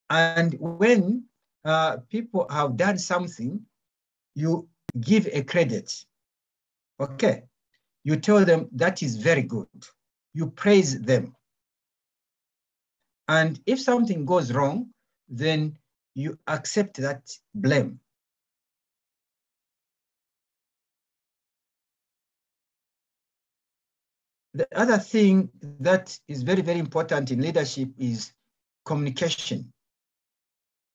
And when people have done something, you give a credit, okay? You tell them that is very good. You praise them. And if something goes wrong, then you accept that blame. The other thing that is very, very important in leadership is communication.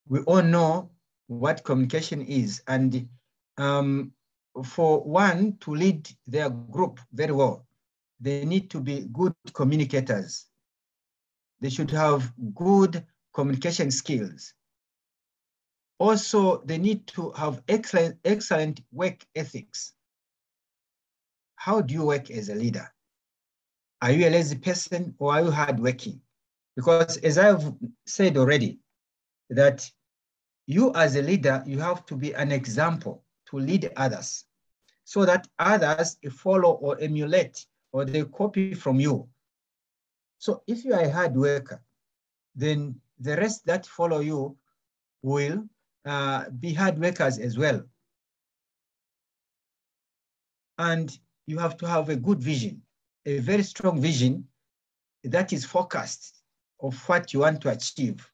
We all know what communication is. And for one to lead their group very well, they need to be good communicators. They should have good communication skills. Also, they need to have excellent work ethics. How do you work as a leader? Are you a lazy person or are you hardworking? Because as I've said already, that you as a leader, you have to be an example to lead others so that others follow or emulate or they copy from you. So if you are a hard worker, then the rest that follow you will be hard workers as well. And you have to have a good vision, a very strong vision that is focused of what you want to achieve.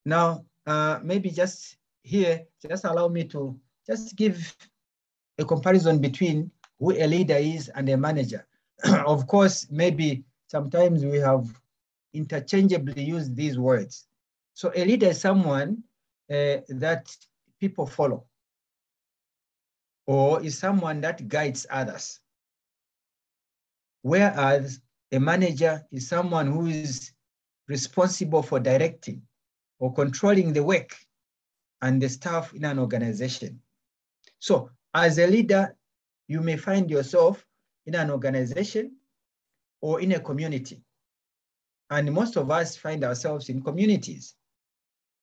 Now, maybe just here, just allow me to just give a comparison between who a leader is and a manager. Of course, maybe sometimes we have interchangeably used these words. So a leader is someone that people follow. or is someone that guides others. Whereas a manager is someone who is responsible for directing or controlling the work and the staff in an organization. So as a leader, you may find yourself in an organization or in a community. And most of us find ourselves in communities,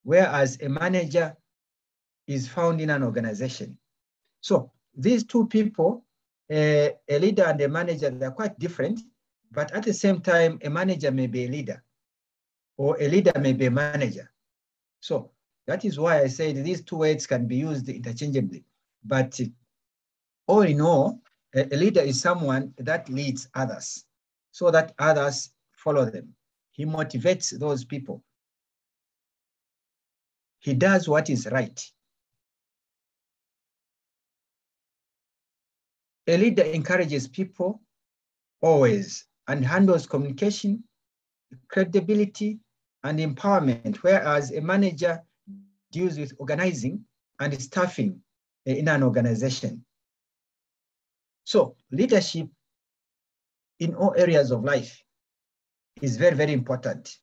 whereas a manager is found in an organization. So these two people, a leader and a manager, they're quite different, but at the same time, a manager may be a leader or a leader may be a manager. So that is why I said these two words can be used interchangeably. But all in all, a leader is someone that leads others so that others follow them. He motivates those people. He does what is right. A leader encourages people always and handles communication, credibility, and empowerment, whereas a manager deals with organizing and staffing in an organization. So leadership in all areas of life is very, very important.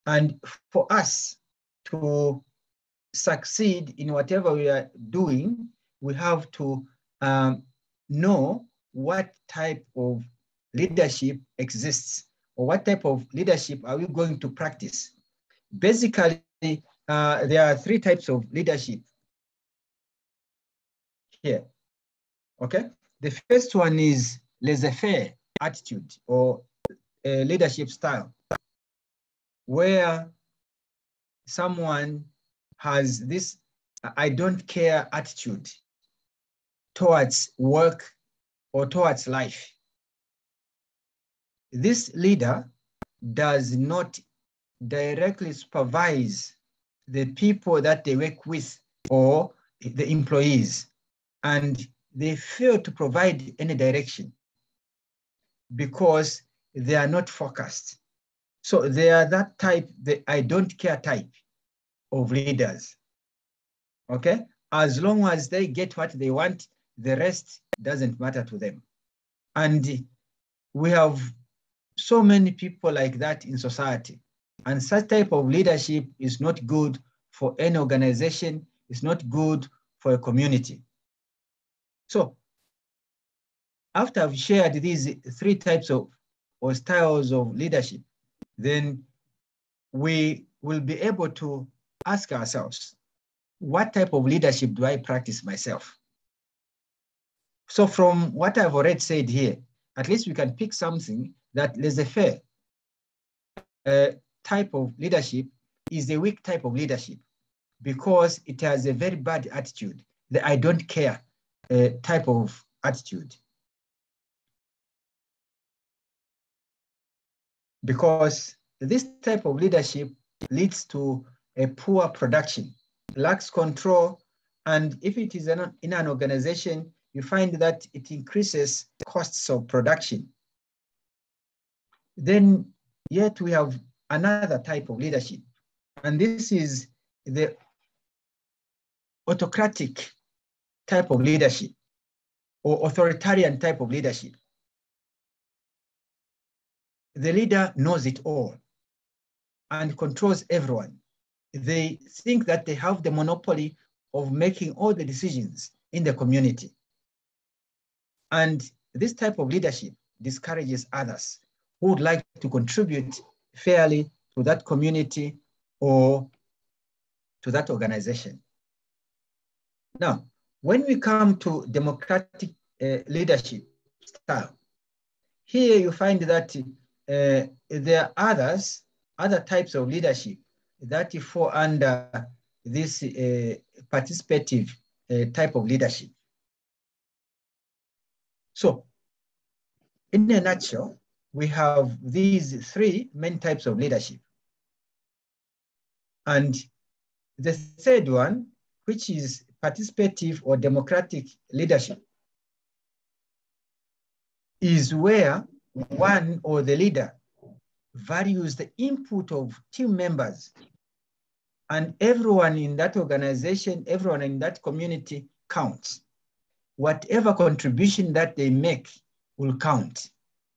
And for us to succeed in whatever we are doing, we have to know what type of leadership exists or what type of leadership are we going to practice. Basically, there are three types of leadership here, okay? The first one is laissez-faire attitude or leadership style, where someone has this I don't care attitude towards work or towards life. This leader does not directly supervise the people that they work with or the employees, and they fail to provide any direction because they are not focused. So they are that type, the I don't care type of leaders, okay? As long as they get what they want, the rest doesn't matter to them. And we have so many people like that in society. And such type of leadership is not good for any organization, it's not good for a community. So after I've shared these three types of or styles of leadership, then we will be able to ask ourselves, what type of leadership do I practice myself? So from what I've already said here, at least we can pick something that laissez-faire type of leadership is a weak type of leadership because it has a very bad attitude, the I don't care type of attitude. Because this type of leadership leads to a poor production, lacks control, and if it is in an organization, you find that it increases costs of production. Then yet we have another type of leadership, and this is the autocratic type of leadership or authoritarian type of leadership. The leader knows it all and controls everyone. They think that they have the monopoly of making all the decisions in the community. And this type of leadership discourages others who would like to contribute fairly to that community or to that organization. Now, when we come to democratic leadership style, here you find that there are other types of leadership that fall under this participative type of leadership. So, in a nutshell, we have these three main types of leadership. And the third one, which is participative or democratic leadership, is where one or the leader values the input of team members, and everyone in that organization, everyone in that community counts. whatever contribution that they make will count.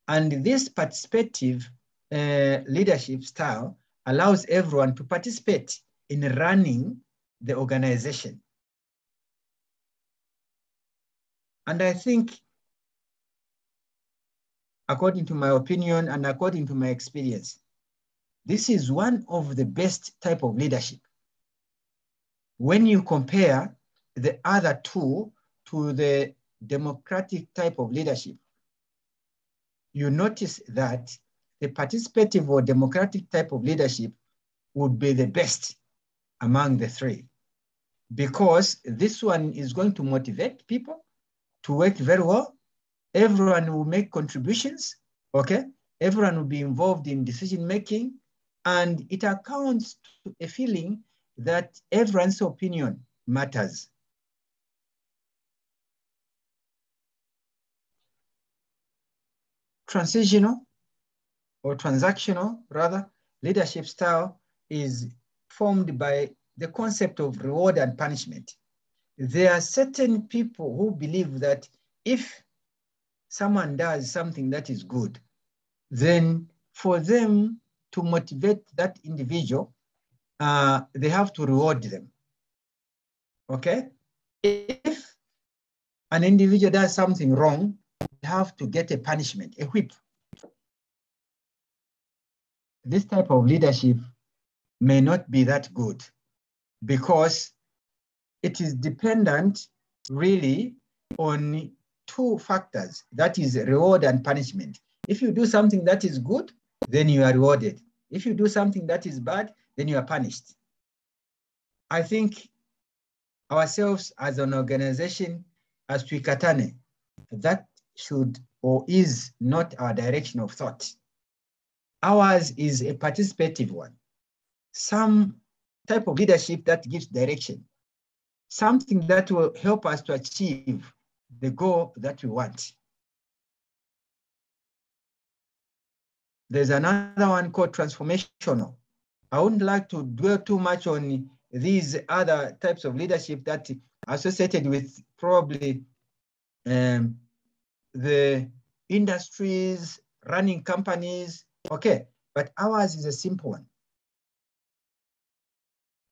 And this participative leadership style allows everyone to participate in running the organization. And I think, according to my opinion and according to my experience, this is one of the best type of leadership. When you compare the other two to the democratic type of leadership, you notice that the participative or democratic type of leadership would be the best among the three, because this one is going to motivate people to work very well. Everyone will make contributions, okay? Everyone will be involved in decision-making, and it accounts to a feeling that everyone's opinion matters. Transitional or transactional, rather, leadership style is formed by the concept of reward and punishment. There are certain people who believe that if someone does something that is good, then for them to motivate that individual, they have to reward them, okay? If an individual does something wrong, they have to get a punishment, a whip. This type of leadership may not be that good because it is dependent really on two factors, that is reward and punishment. If you do something that is good, then you are rewarded. If you do something that is bad, then you are punished. I think ourselves as an organization, as TWIKATANE, that should or is not our direction of thought. Ours is a participative one. Some type of leadership that gives direction, something that will help us to achieve the goal that we want. There's another one called transformational. I wouldn't like to dwell too much on these other types of leadership that are associated with probably the industries, running companies, okay, but ours is a simple one.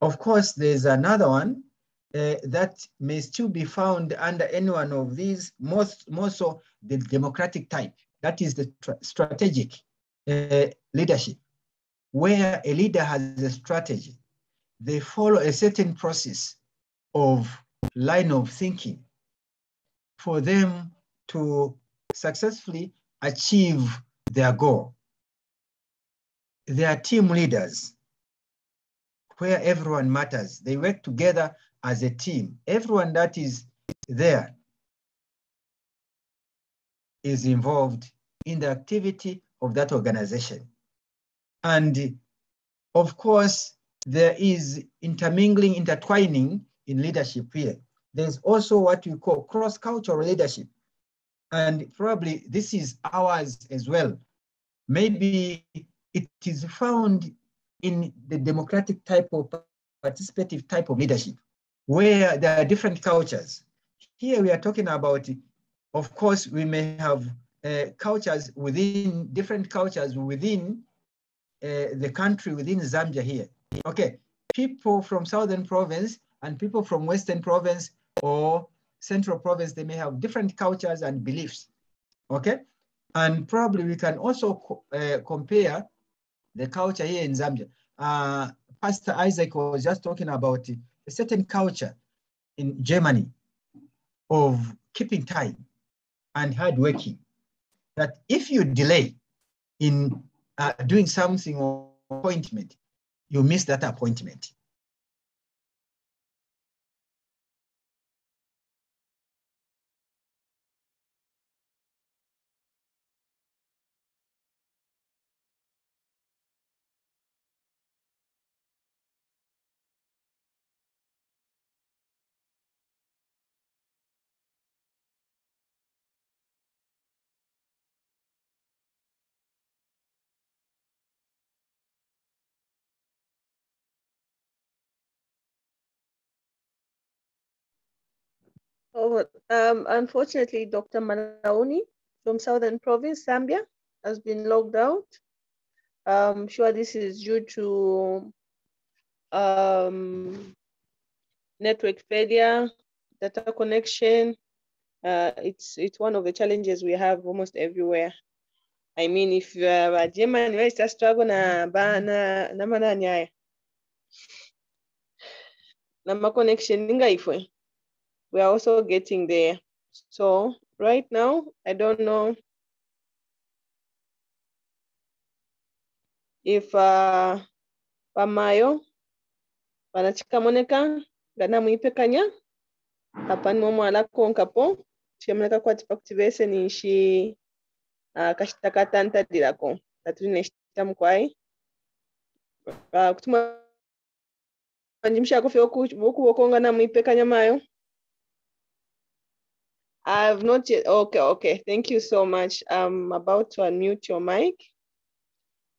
Of course, there's another one that may still be found under any one of these, more so the democratic type. That is the strategic leadership, where a leader has a strategy. They follow a certain process of line of thinking for them to successfully achieve their goal. They are team leaders where everyone matters. They work together as a team. Everyone that is there is involved in the activity of that organization. And of course, there is intermingling, intertwining in leadership here. There's also what we call cross-cultural leadership. And probably this is ours as well. Maybe it is found in the democratic type of participative type of leadership, where there are different cultures. Here we are talking about, of course, we may have cultures within, different cultures within the country, within Zambia here. Okay, people from Southern Province and people from Western Province or Central Province, they may have different cultures and beliefs, okay? And probably we can also compare the culture here in Zambia. Pastor Isaac was just talking about a certain culture in Germany of keeping time and hardworking, that if you delay in doing something or appointment, you miss that appointment. Oh, unfortunately, Dr. Malaoni from Southern Province, Zambia, has been logged out. I'm sure this is due to network failure, data connection. It's one of the challenges we have almost everywhere. I mean, if you are a German, where is a struggle na mananya na connection ifwe. We are also getting there. So right now, I don't know if pamayo panachikamoneka gana muipekanya hapani momo alako nkapo chiamoneka kwa activation nishi kashitakatanta dirako tatune shitamkwai kutuma njimsha kofi woku wokonga na muipekanya mayo. I have not yet. Okay. Thank you so much. I'm about to unmute your mic.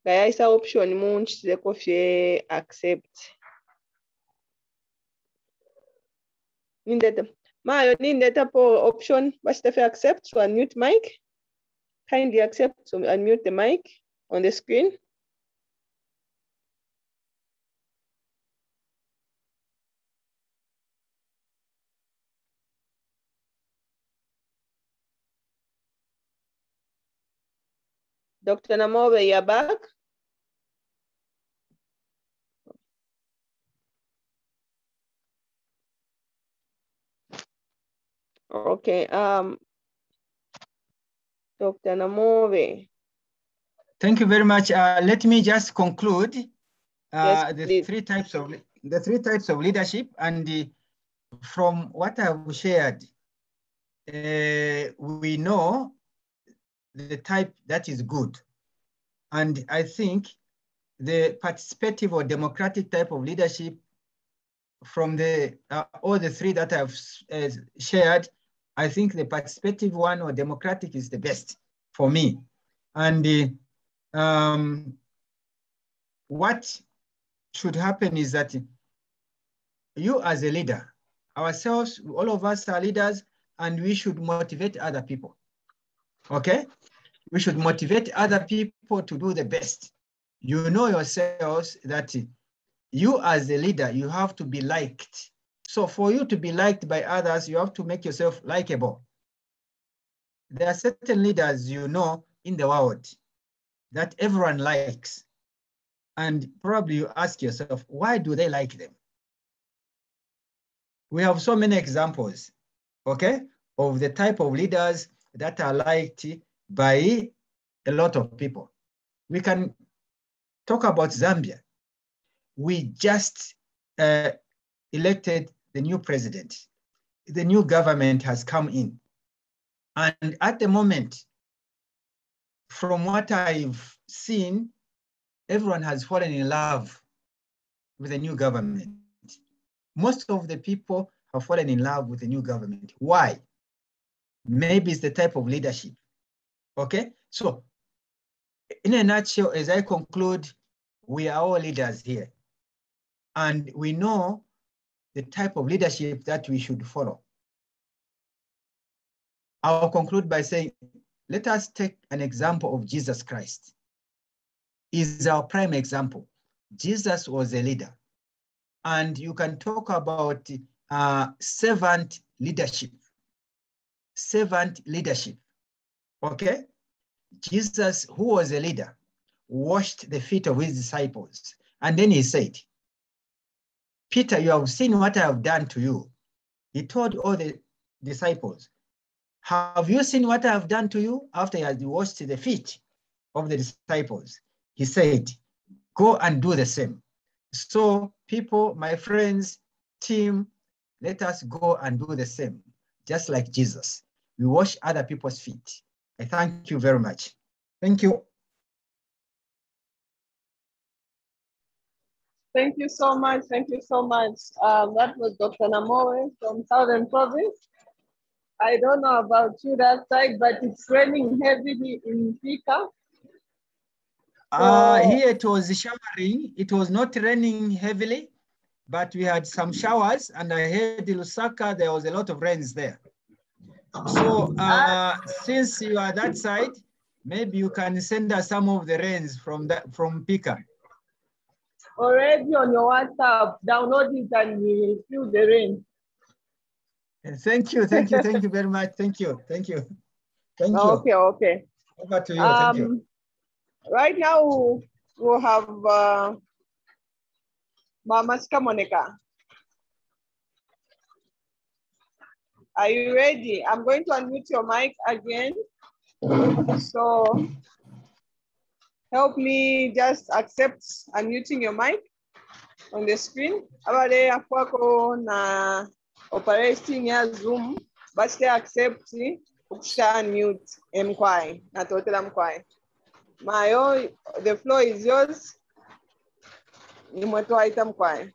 Gaya isa option munch the coffee accept. Nindeta. Mayo nindeta po option what's the accept to unmute mic? Kindly accept to unmute the mic on the screen. Dr. Namobe, you're back. Okay. Dr. Namobe. Thank you very much. Let me just conclude Yes, the three types of leadership, and from what I've shared, we know the type that is good. And I think the participative or democratic type of leadership from the all the three that I've shared, I think the participative one or democratic is the best for me. And what should happen is that you as a leader, ourselves, all of us are leaders, and we should motivate other people, okay? We should motivate other people to do the best. You know yourselves that you as a leader, you have to be liked. So for you to be liked by others, you have to make yourself likable. There are certain leaders you know in the world that everyone likes. And probably you ask yourself, why do they like them? We have so many examples, okay, of the type of leaders that are liked by a lot of people. We can talk about Zambia. We just elected the new president. The new government has come in. And at the moment, from what I've seen, everyone has fallen in love with the new government. Most of the people have fallen in love with the new government. Why? Maybe it's the type of leadership, okay? So in a nutshell, as I conclude, we are all leaders here. And we know the type of leadership that we should follow. I'll conclude by saying, let us take an example of Jesus Christ. He's our prime example. Jesus was a leader. And you can talk about servant leadership. Servant leadership, okay? Jesus, who was a leader, washed the feet of his disciples. And then he said, Peter, you have seen what I have done to you. He told all the disciples, have you seen what I have done to you? After he had washed the feet of the disciples, he said, go and do the same. So people, my friends, team, let us go and do the same, just like Jesus. We wash other people's feet. I thank you very much. Thank you. Thank you so much. Thank you so much. That was Dr. Namoe from Southern Province. I don't know about you that side, but it's raining heavily in Thika. Here it was showering. It was not raining heavily, but we had some showers, and I heard in Lusaka there was a lot of rains there. So since you are that side, maybe you can send us some of the rains from Pika. Already on your WhatsApp, download it and we feel the rain. Thank you very much. Thank you. Okay. Over to you. Thank you. Right now we'll have Mama Monica. Are you ready? I'm going to unmute your mic again. So help me just accept unmuting your mic on the screen. Abale akwako na operating ya Zoom, but they accept unmute mkwai na totela mkwai. Mayo, the floor is yours. Ni mwetu waita mkwai.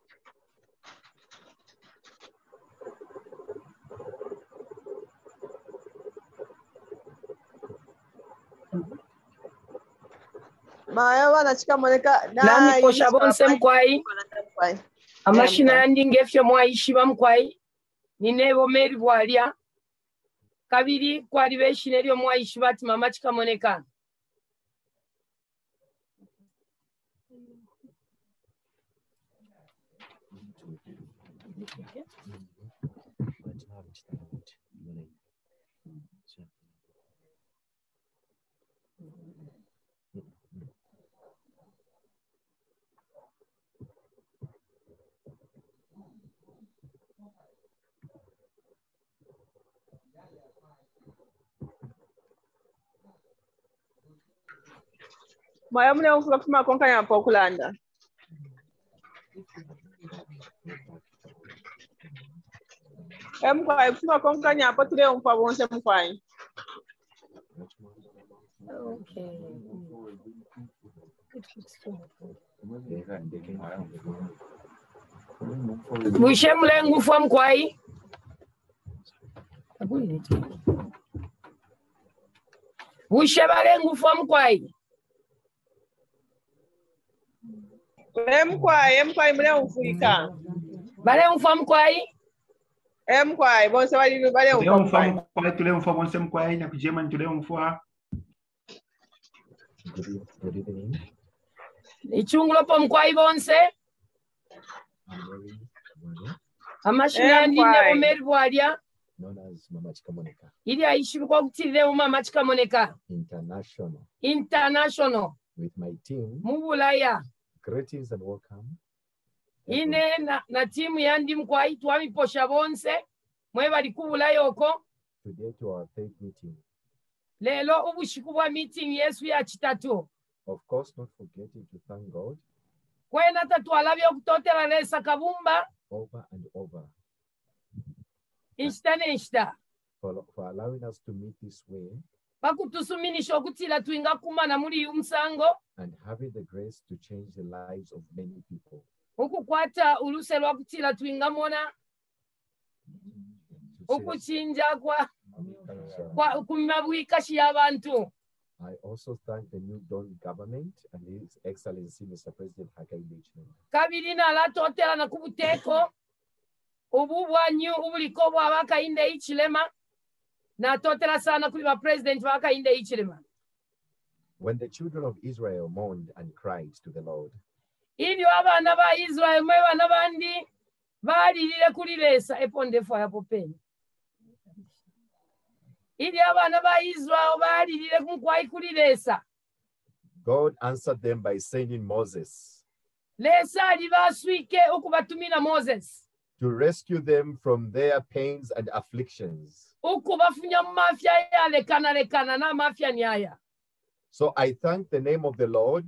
Mayo wanachika moneka nami posha bonse mkwai amashina yandinge fyo mwayishiba mkwai ninebo meri bwalya kabiri kwali beshine lyo mwayishiba ati mama chikamoneka Maya mune ufula kufuma konka ya pokulanda. Mkwai kufuma konka ya potule umfa bonse mkwai. Okay. Mwishe mlengu fwa mkwai. Mwishe balengu fwa mkwai. Mkwai mle ufika. Bale mfwa mkwai. Mkwai bonse wali bale mfwa mkwai. Tule mfwa bonse mkwai na kujema tule mfwa. Ichungulo po mkwai bonse. Amashina ndine omeri bwalya. Known as Mama Chikamoneka. Ili aishibwa kutilile Mama Chikamoneka. International. With my team. Mubulaya. Greetings and welcome. Ine na timu yandi mkwai tuwami posha bonse. Mwe bali kubulaya oko. Today to our third meeting. Lelo ubushikubwa meeting yesu ya chitatu. Of course, not forgetting to thank God. Kwena tatualabya kutotela lesa kabumba. Over and over. Insta. For allowing us to meet this way. Bakutusuminisha okutila tuinga kumana muri umsango. And having the grace to change the lives of many people. Ukukwata uluse lwa kutila tuinga mona. Ukuchinja kwa kumabwikashi y'abantu. I also thank the new Don government and His Excellency Mr. President Hakainde Hichilema. Kabiri na latotela na kubuteko. Ubu bwanyu ubuliko bwa Hakainde Hichilema. Na totela sana kuli ba president wa Hakainde Hichilema. When the children of Israel mourned and cried to the Lord. Ilyo abana ba Israel mwe bana bandi balilile kulilesa epondefu yapo peni. Ilyo abana ba Israel balilile kumkwai kulilesa. God answered them by sending Moses. Lesa libaswike ukubatumina Moses. To rescue them from their pains and afflictions. Ukubafunya mafia ya lekana na mafia nyaya. So I thank the name of the Lord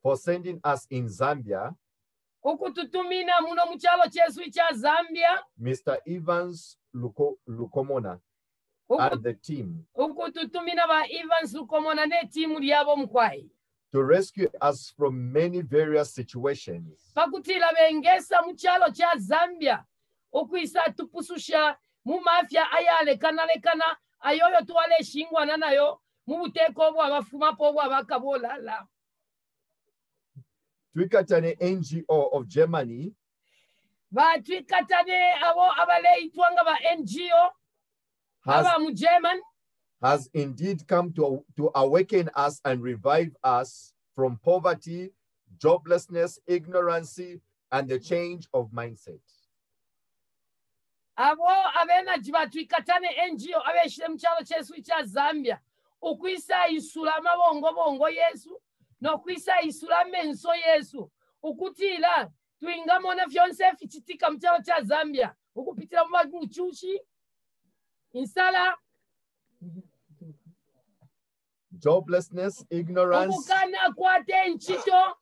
for sending us in Zambia Zambia, Mr. Evans Lukomona and the team to rescue us from many various situations. Ayoyo tuwale shingwa na nayo mubuteko bwa bafuma po bwa bakabola la. TWIKATANE NGO of Germany TWIKATANE abo abaleitwa nga ba NGO aba mu German has indeed come to awaken us and revive us from poverty, joblessness, ignorance, and the change of mindset. Abo abena jiba TWIKATANE NGO abeshire mu kyalo kyesu kya Zambia ukwisa isula mabongo Yesu no kwisa isula menso Yesu ukutila tuingamona vyonse fichitika mu kyalo kya Zambia ukupitira mu baguchushi insala joblessness, ignorance, ukukana kwate nchito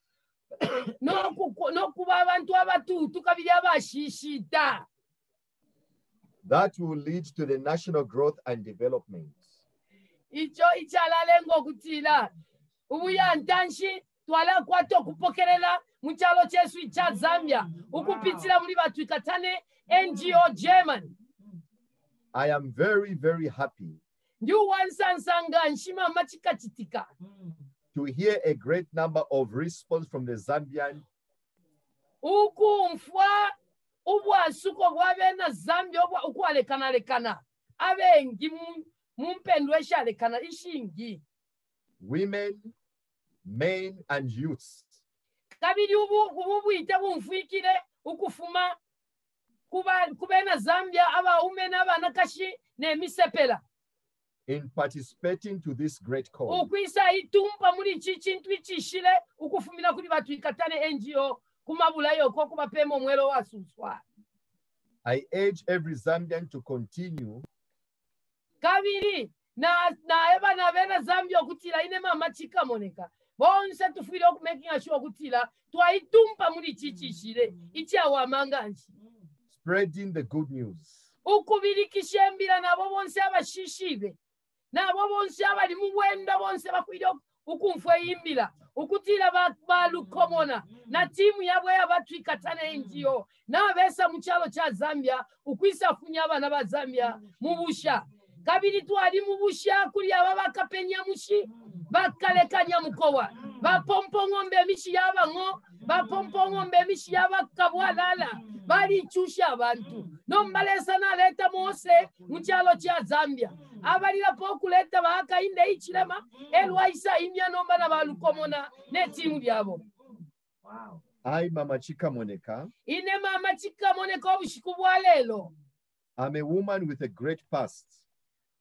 no kuba abantu abatutu kabiri abashishita. That will lead to the national growth and development. Icho ichala kutila ubuya ntanshi twala kwato kupokerela mu kyalo kyesu kya Zambia ukupitira muri ba TWIKATANE NGO German. I am very, very happy to hear a great number of response from the Zambian women, men, and youths. In participating to this great cause. I urge every Zambian to continue spreading the good news. Ukutila balukomona na timu yabwe yabatwikatane NGO na besa mu kyalo kya Zambia ukwisa funya abana ba Zambia mubusha kabiri twali mubusha kuli abakapenya mushi bakalekanya mukowa bapompo ngombe mishi yabango bapompo ngombe mishi yabakabwalala bali chusha abantu no mbalesa na leta Mose mu kyalo kya Zambia abalira pokuleta baka inde ichilema elwaisa imya nomba na balukomona ne timu byabo. Wow. I Mama Chika Moneka. Ine Mama Chika Moneka obushiku bwa lelo. I'm a woman with a great past.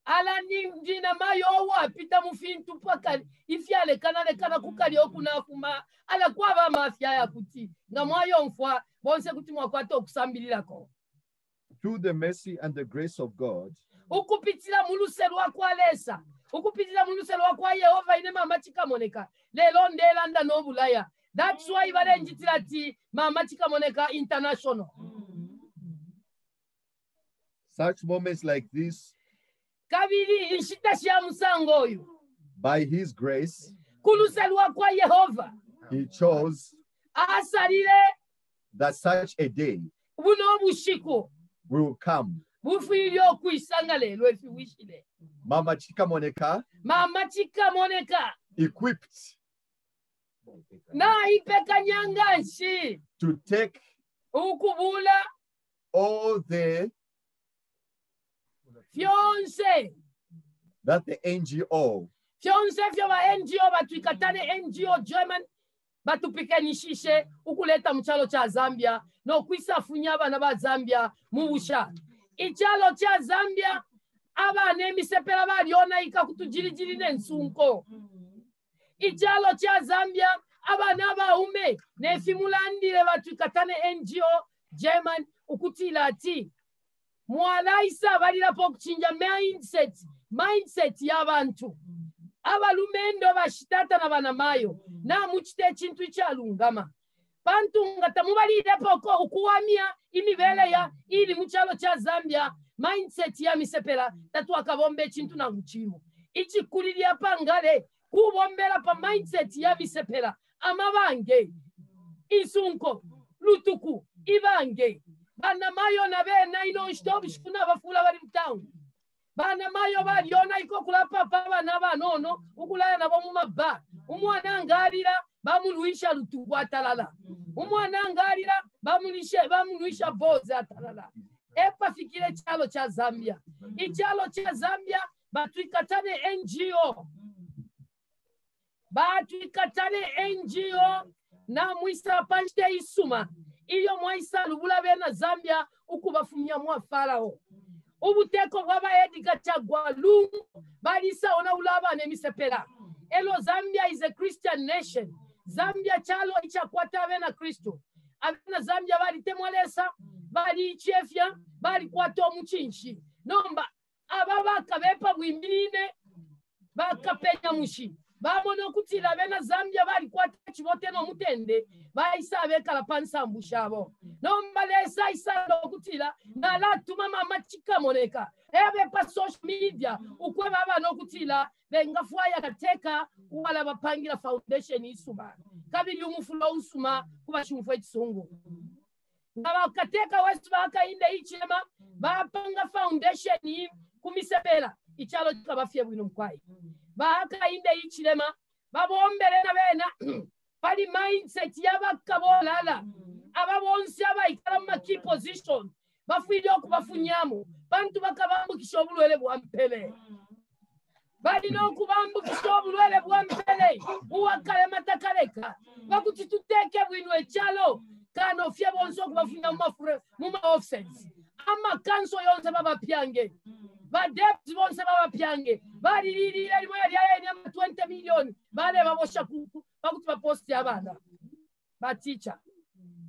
Ala ndina mayo wapita mufintu paka ifyale kana kukali okunafuma ala kwaba mafya ya kuti ngamwayo mfwa bonse kuti mwakwato okusambilirako. Through the mercy and the grace of God, ukupitira muluselwa kwa lesa ukupitira muluselwa kwa Yehova ine Mama Chika Moneka lelo ndelanda no bulaya. That's why balenjitira ti Mama Chika Moneka International. Such moments like this, kabiri ishita sha musango yu, by his grace, kuluselwa kwa Yehova, he chose asalile that such a day buno bushiko will come. Mama Chika Moneka, Mama Chika Moneka, equipped na ipekanyanganshi to take ukubula all the fiance that the NGO fiance vya NGO batwikatane NGO German batupikanishishe ukuleta mchalo cha Zambia no kwisa funyaba na ba Zambia mubusha ichalo cha Zambia abane misepela baliona ikakutujirijiri nensunko ichalo cha Zambia abana baume nefimulandire batwikatane NGO German ukutila ati mwalaisa balira pokuchinja mindset y'abantu abalumendo bashitata na banamayo na muchite chintu chalungama bantu ngata mubalire poko ukuwamia imibele ya ili muchalo cha Zambia mindset ya misepela tatu akabombe chintu na nguchimo ichi kulilia pangale kubombela pa mindset ya misepela amabange isunko lutuku ibange banamayo na bena ino shtobi shkuna bafula bali mtown bana mayo baliona iko kula papa bana banono ukulaya nabo mu mabba umwana ngalira bamuluisha lutugu atalala. Umwana angalira bamuluisha bozi atalala. Epa fikire chalo cha Zambia. Ichalo cha Zambia batwikatane NGO. Batwikatane NGO na mwisa panchite isuma. Iyo mwaisa lubula bena Zambia ukubafumia mwa farao. Ubuteko bwaba edika chagwa lungu balisa ona ulaba nemisepela. Elo Zambia is a Christian nation. Zambia chalo ichakwata abena Kristo. Abena Zambia bali temwalesa, bali chefya, bali kwato muchinchi. Nomba ababa kabepa bwimbine bakapenya mushi. Bamono kutila bena Zambia bali kwata chibote no mutende. Baisa abekala pansambu shabo. Nomba lesa isa no kutila na la tuma mama chika moneka. Ebe pa social media ukwe baba no kutila benga fuaya kateka wala bapangira foundation isuma. Kabili umufula usuma kuba shumfwe chisungu. Baba kateka wesu baka inde ichema bapanga foundation yi kumisebela ichalo kabafye bwino mkwai. Baka inde ichilema babombere na bena pali mindset yabakabolala ababonsi abayikala mu key position bafwile okubafunyamu bantu bakabambukisha obulwele bwa mpele balina okubambukisha obulwele bwa mpele uwakale matakaleka bakuti tuteke bwino echalo kano fye bonso okubafunya mu ma offsets ama kanso yonse babapyange badepti bonse babapyange balililira limwe lyayenya 20 million bale babosha kuku bakuti baposti abana baticha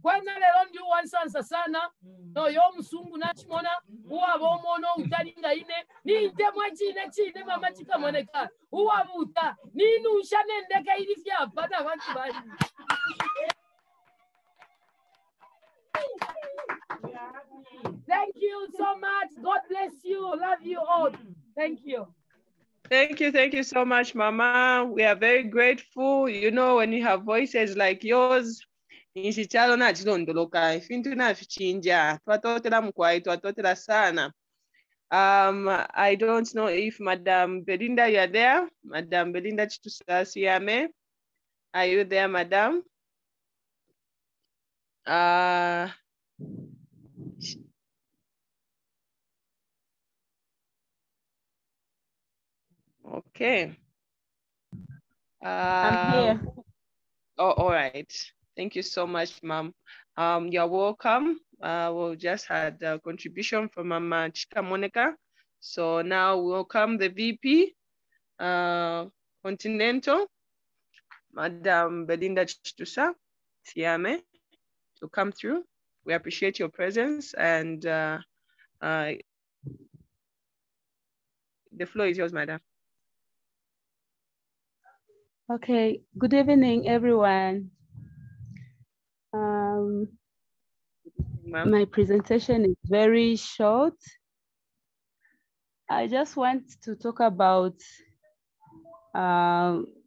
kwena lero ndi wansansa sana no yo msungu nachimona uwa bomono utalinga ine ni temwe chine mama chikamoneka uwa buta ninu ushanendeka ili fya bada bantu bali. Thank you so much. God bless you. Love you all. Thank you. Thank you so much, Mama. We are very grateful. You know, when you have voices like yours, Nishichalo na chilondoloka. Ifintu na fichinja. Twatotela mkwai, twatotela sana. I don't know if Madam Belinda, you are there. Madam Belinda Chitusasiame. Are you there, Madam? Okay. I'm here. Oh, all right. Thank you so much, Ma'am. You're welcome. We just had a contribution from Mama Chika Monica. So now we welcome the VP, Continental, Madam Belinda Chitusa Siame, to come through. We appreciate your presence, and the floor is yours, Madam. Okay, good evening, everyone. My presentation is very short. I just want to talk about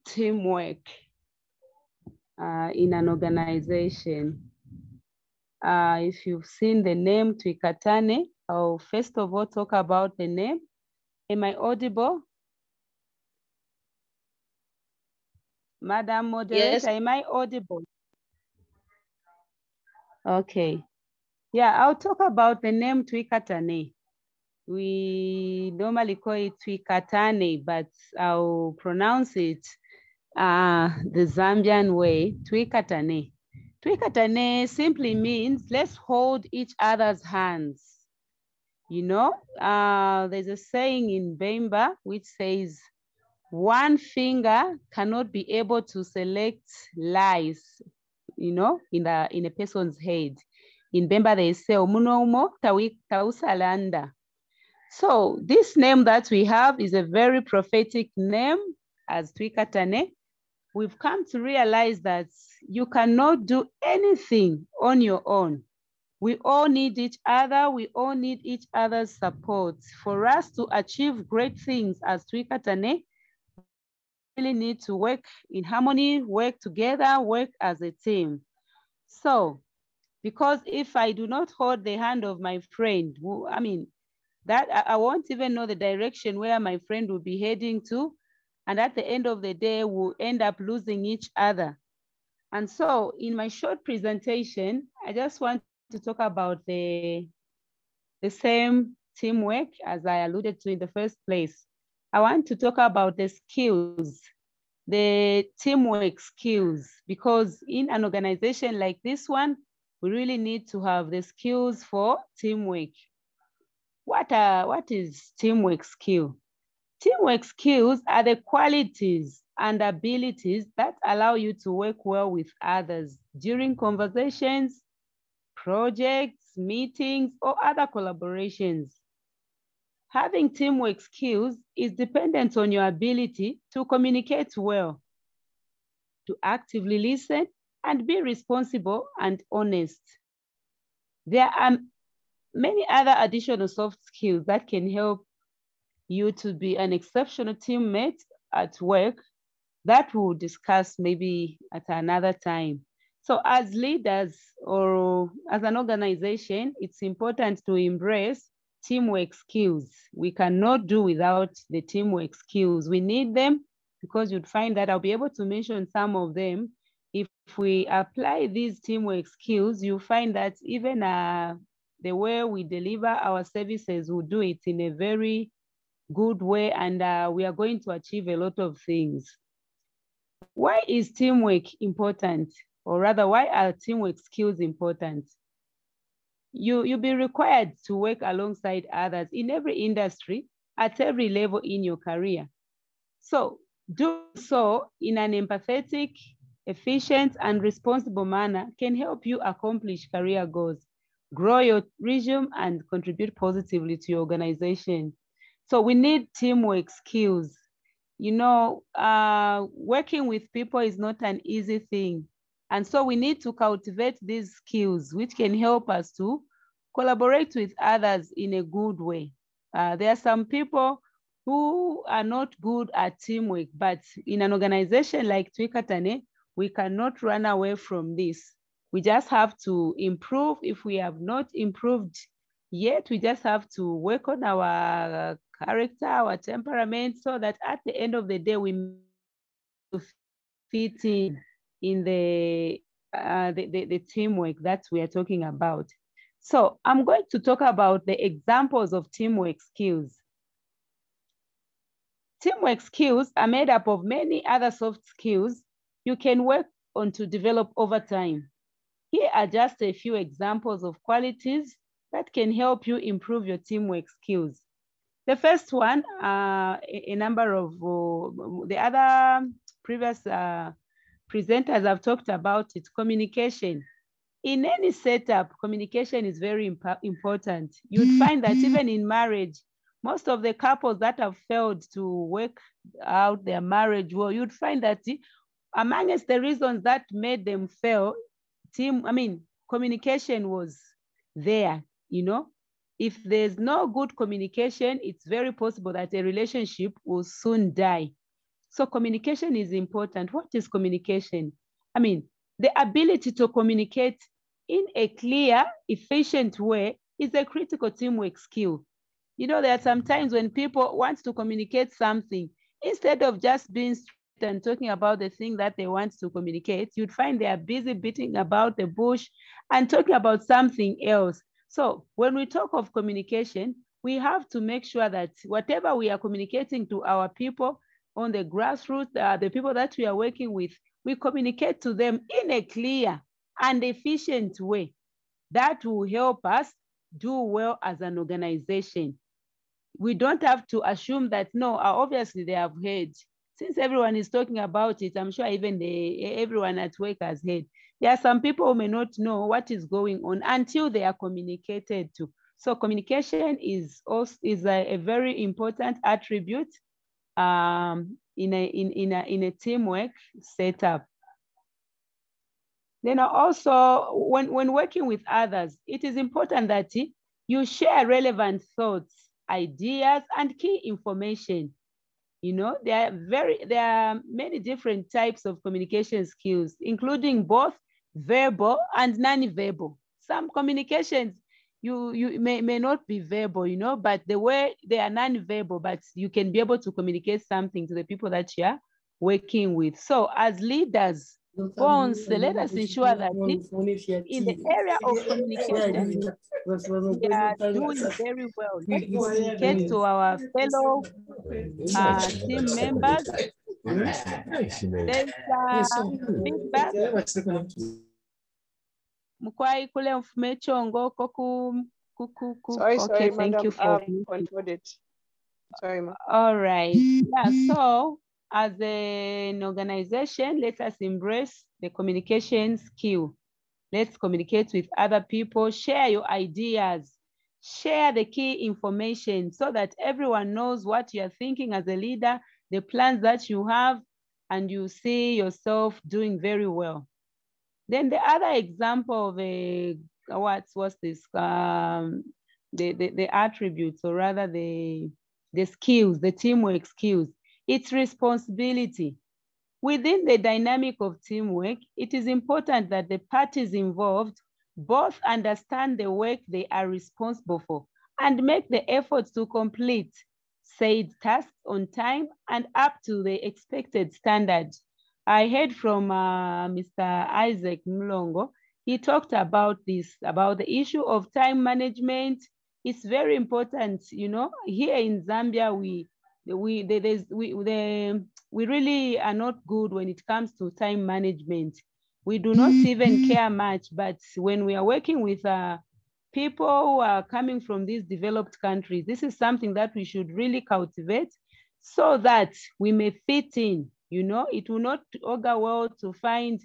teamwork in an organization. If you've seen the name TWIKATANE, I'll first of all talk about the name. Am I audible? Madam Moderator, yes. Am I audible? Okay. Yeah, I'll talk about the name TWIKATANE. We normally call it TWIKATANE, but I'll pronounce it the Zambian way, TWIKATANE. TWIKATANE simply means let's hold each other's hands. You know, there's a saying in Bemba which says, one finger cannot be able to select lies, you know, in a person's head. In Bemba, they say, Omuno umo tausalanda. So this name that we have is a very prophetic name as TWIKATANE. We've come to realize that you cannot do anything on your own. We all need each other. We all need each other's support. For us to achieve great things as TWIKATANE, we really need to work in harmony, work together, work as a team. So, because if I do not hold the hand of my friend, I mean, that I won't even know the direction where my friend will be heading to. And at the end of the day, we'll end up losing each other. And so in my short presentation, I just want to talk about the same teamwork as I alluded to in the first place. I want to talk about the skills, the teamwork skills, because in an organization like this one, we really need to have the skills for teamwork. What is teamwork skill? Teamwork skills are the qualities and abilities that allow you to work well with others during conversations, projects, meetings, or other collaborations. Having teamwork skills is dependent on your ability to communicate well, to actively listen, and be responsible and honest. There are many other additional soft skills that can help you to be an exceptional teammate at work that we'll discuss maybe at another time. So as leaders or as an organization, it's important to embrace teamwork skills. We cannot do without the teamwork skills. We need them because you'd find that I'll be able to mention some of them. If we apply these teamwork skills, you'll find that even the way we deliver our services, we'll do it in a very good way, and we are going to achieve a lot of things. Why is teamwork important? Or rather, why are teamwork skills important? You'll be required to work alongside others in every industry, at every level in your career. So do so in an empathetic, efficient, and responsible manner can help you accomplish career goals, grow your resume, and contribute positively to your organization. So we need teamwork skills. You know, working with people is not an easy thing. And so we need to cultivate these skills, which can help us to collaborate with others in a good way. There are some people who are not good at teamwork, but in an organization like TWIKATANE, we cannot run away from this. We just have to improve. If we have not improved yet, we just have to work on our character, our temperament, so that at the end of the day, we fit in the teamwork that we are talking about. So I'm going to talk about the examples of teamwork skills. Teamwork skills are made up of many other soft skills you can work on to develop over time. Here are just a few examples of qualities that can help you improve your teamwork skills. The first one, a number of the other previous presenters have talked about it, communication. In any setup, communication is very important. You'd find that even in marriage, most of the couples that have failed to work out their marriage, well, you'd find that amongst the reasons that made them fail, communication was there, you know. If there's no good communication, it's very possible that a relationship will soon die. So communication is important. What is communication? The ability to communicate in a clear, efficient way is a critical teamwork skill. You know, there are some times when people want to communicate something, instead of just being straight and talking about the thing that they want to communicate, you'd find they are busy beating about the bush and talking about something else. So when we talk of communication, we have to make sure that whatever we are communicating to our people on the grassroots, the people that we are working with, we communicate to them in a clear and efficient way that will help us do well as an organization. We don't have to assume that, no, obviously they have heard. Since everyone is talking about it, I'm sure even everyone at work has heard. There are some people who may not know what is going on until they are communicated to. So communication is a very important attribute in a teamwork setup. Then also, when working with others, it is important that you share relevant thoughts, ideas, and key information. You know, there are many different types of communication skills, including both verbal and non-verbal. Some communications you may not be verbal, you know, but the way they are non-verbal, but you can be able to communicate something to the people that you're working with. So as leaders, Bonse, let us ensure that in the area of communication, we are doing very well. Let's communicate to our fellow team members. There's feedback. Mukwai kule mfumechongo koku. Sorry, thank madam, you for controlled it. Sorry, ma'am. All right. Yeah, so as an organization, let us embrace the communication skill. Let's communicate with other people, share your ideas, share the key information so that everyone knows what you're thinking as a leader, the plans that you have, and you see yourself doing very well. Then the other example of a, what's this? The attributes, or rather the skills, the teamwork skills, it's responsibility. Within the dynamic of teamwork, it is important that the parties involved both understand the work they are responsible for and make the efforts to complete said tasks on time and up to the expected standard. I heard from Mr. Isaac Mlongo. He talked about this, about the issue of time management. It's very important, you know, here in Zambia, we really are not good when it comes to time management. We do not even care much, but when we are working with people who are coming from these developed countries, this is something that we should really cultivate so that we may fit in. You know, it will not augur well to find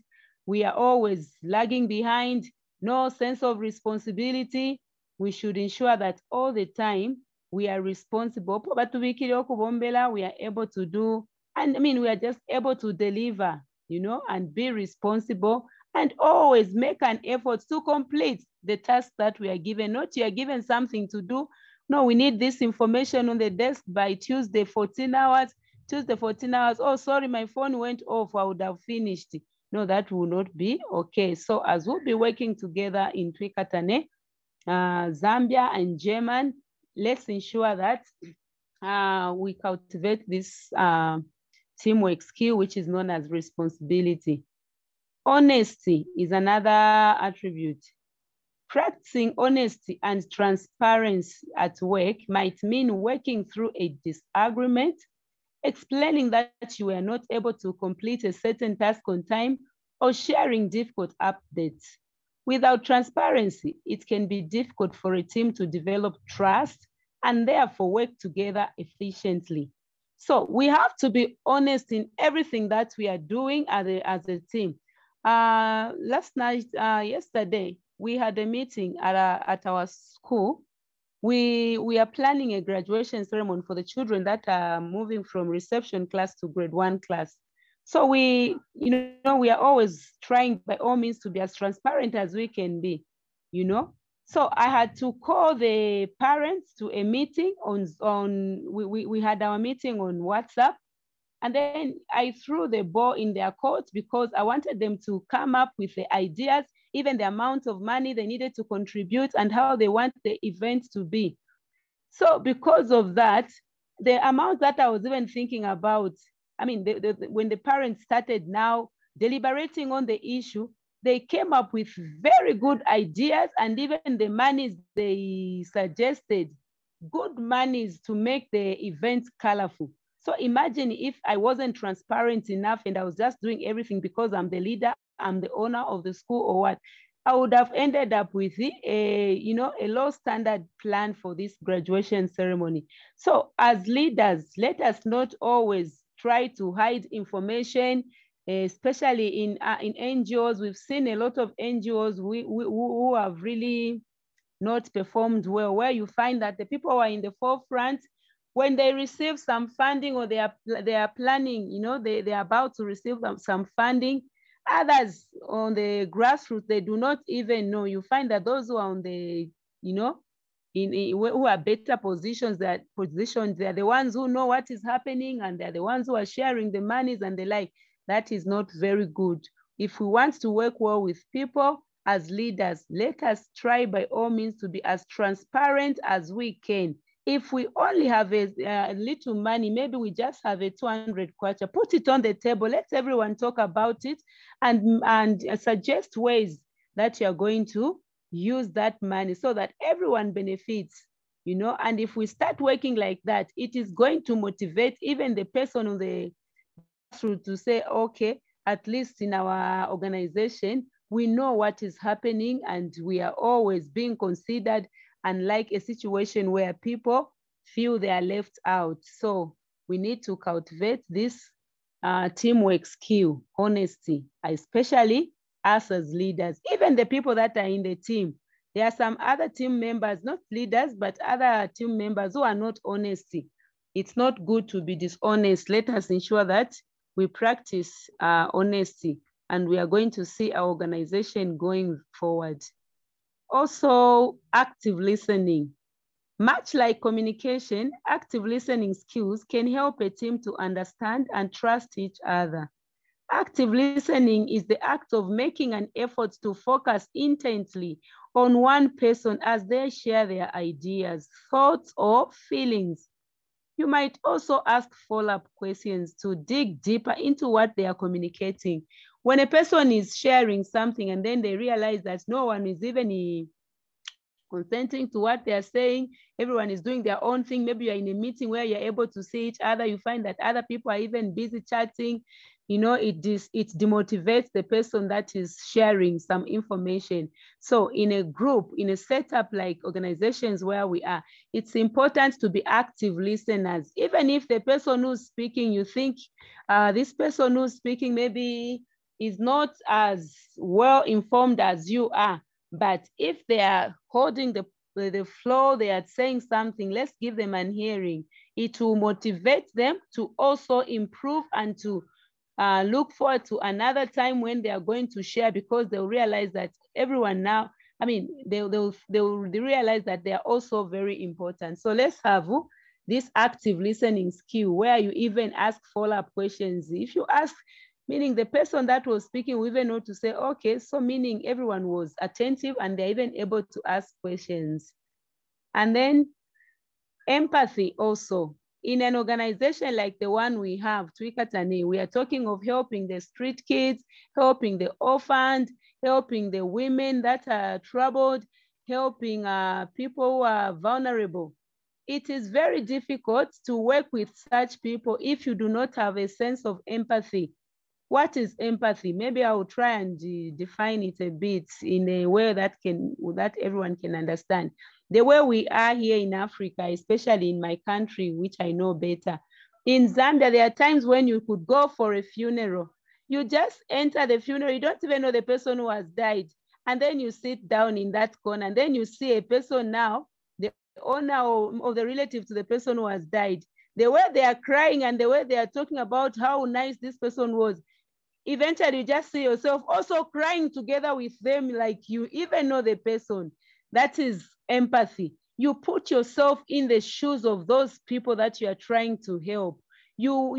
we are always lagging behind, no sense of responsibility. We should ensure that all the time we are responsible, but we are able to do, and I mean, we are just able to deliver, you know, and be responsible and always make an effort to complete the task that we are given. Not you are given something to do. No, we need this information on the desk by Tuesday, 14 hours. Tuesday, 14 hours. Oh, sorry, my phone went off. I would have finished. No, that will not be okay. So as we'll be working together in TWIKATANE, Zambia and German, let's ensure that we cultivate this teamwork skill, which is known as responsibility. Honesty is another attribute. Practicing honesty and transparency at work might mean working through a disagreement, explaining that you were not able to complete a certain task on time, or sharing difficult updates. Without transparency, it can be difficult for a team to develop trust and therefore work together efficiently. So we have to be honest in everything that we are doing as a team. Yesterday, we had a meeting at our school. We are planning a graduation ceremony for the children that are moving from reception class to grade 1 class. So we are always trying by all means to be as transparent as we can be, you know. So I had to call the parents to a meeting we had our meeting on WhatsApp, and then I threw the ball in their court because I wanted them to come up with the ideas, even the amount of money they needed to contribute and how they want the event to be. So because of that, the amount that I was even thinking about, I mean, when the parents started now deliberating on the issue, they came up with very good ideas, and even the monies they suggested, good monies to make the event colorful. So imagine if I wasn't transparent enough and I was just doing everything because I'm the leader, I'm the owner of the school or what, I would have ended up with a low standard plan for this graduation ceremony. So as leaders, let us not always try to hide information, especially in NGOs. We've seen a lot of NGOs who have really not performed well, where you find that the people who are in the forefront, when they receive some funding or they are planning, you know, they're about to receive some funding, others on the grassroots, they do not even know. You find that those who are on the, you know, who are better positions, they're the ones who know what is happening, and they're the ones who are sharing the monies and the like. That is not very good. If we want to work well with people as leaders, let us try by all means to be as transparent as we can. If we only have a little money, maybe we just have a 200 kwacha, put it on the table, let everyone talk about it and suggest ways that you're going to use that money so that everyone benefits, you know. And if we start working like that, it is going to motivate even the person on the grassroots to say, okay, at least in our organization, we know what is happening and we are always being considered, unlike a situation where people feel they are left out. So we need to cultivate this teamwork skill, honesty, especially us as leaders, even the people that are in the team. There are some other team members, not leaders, but other team members who are not honest. It's not good to be dishonest. Let us ensure that we practice honesty, and we are going to see our organization going forward. Also, active listening. Much like communication, active listening skills can help a team to understand and trust each other. Active listening is the act of making an effort to focus intently on one person as they share their ideas, thoughts, or feelings. You might also ask follow-up questions to dig deeper into what they are communicating. When a person is sharing something and then they realize that no one is even consenting to what they are saying, everyone is doing their own thing. Maybe you're in a meeting where you're able to see each other. You find that other people are even busy chatting. You know, it demotivates the person that is sharing some information. So in a group, in a setup like organizations where we are, it's important to be active listeners. Even if the person who's speaking, you think this person who's speaking maybe is not as well informed as you are, but if they are holding the flow, they are saying something, let's give them an hearing. It will motivate them to also improve and to look forward to another time when they are going to share, because they'll realize that everyone now, I mean, they'll realize that they are also very important. So let's have this active listening skill where you even ask follow-up questions. If you ask, meaning the person that was speaking will even know to say, okay, so meaning everyone was attentive and they're even able to ask questions. And then empathy also. In an organization like the one we have, TWIKATANE, we are talking of helping the street kids, helping the orphaned, helping the women that are troubled, helping people who are vulnerable. It is very difficult to work with such people if you do not have a sense of empathy. What is empathy? Maybe I will try and define it a bit in a way that everyone can understand. The way we are here in Africa, especially in my country, which I know better. In Zambia, there are times when you could go for a funeral. You just enter the funeral, you don't even know the person who has died. And then you sit down in that corner, and then you see a person now, the owner or the relative to the person who has died. The way they are crying and the way they are talking about how nice this person was, eventually you just see yourself also crying together with them, like you even know the person. That is empathy. You put yourself in the shoes of those people that you are trying to help. You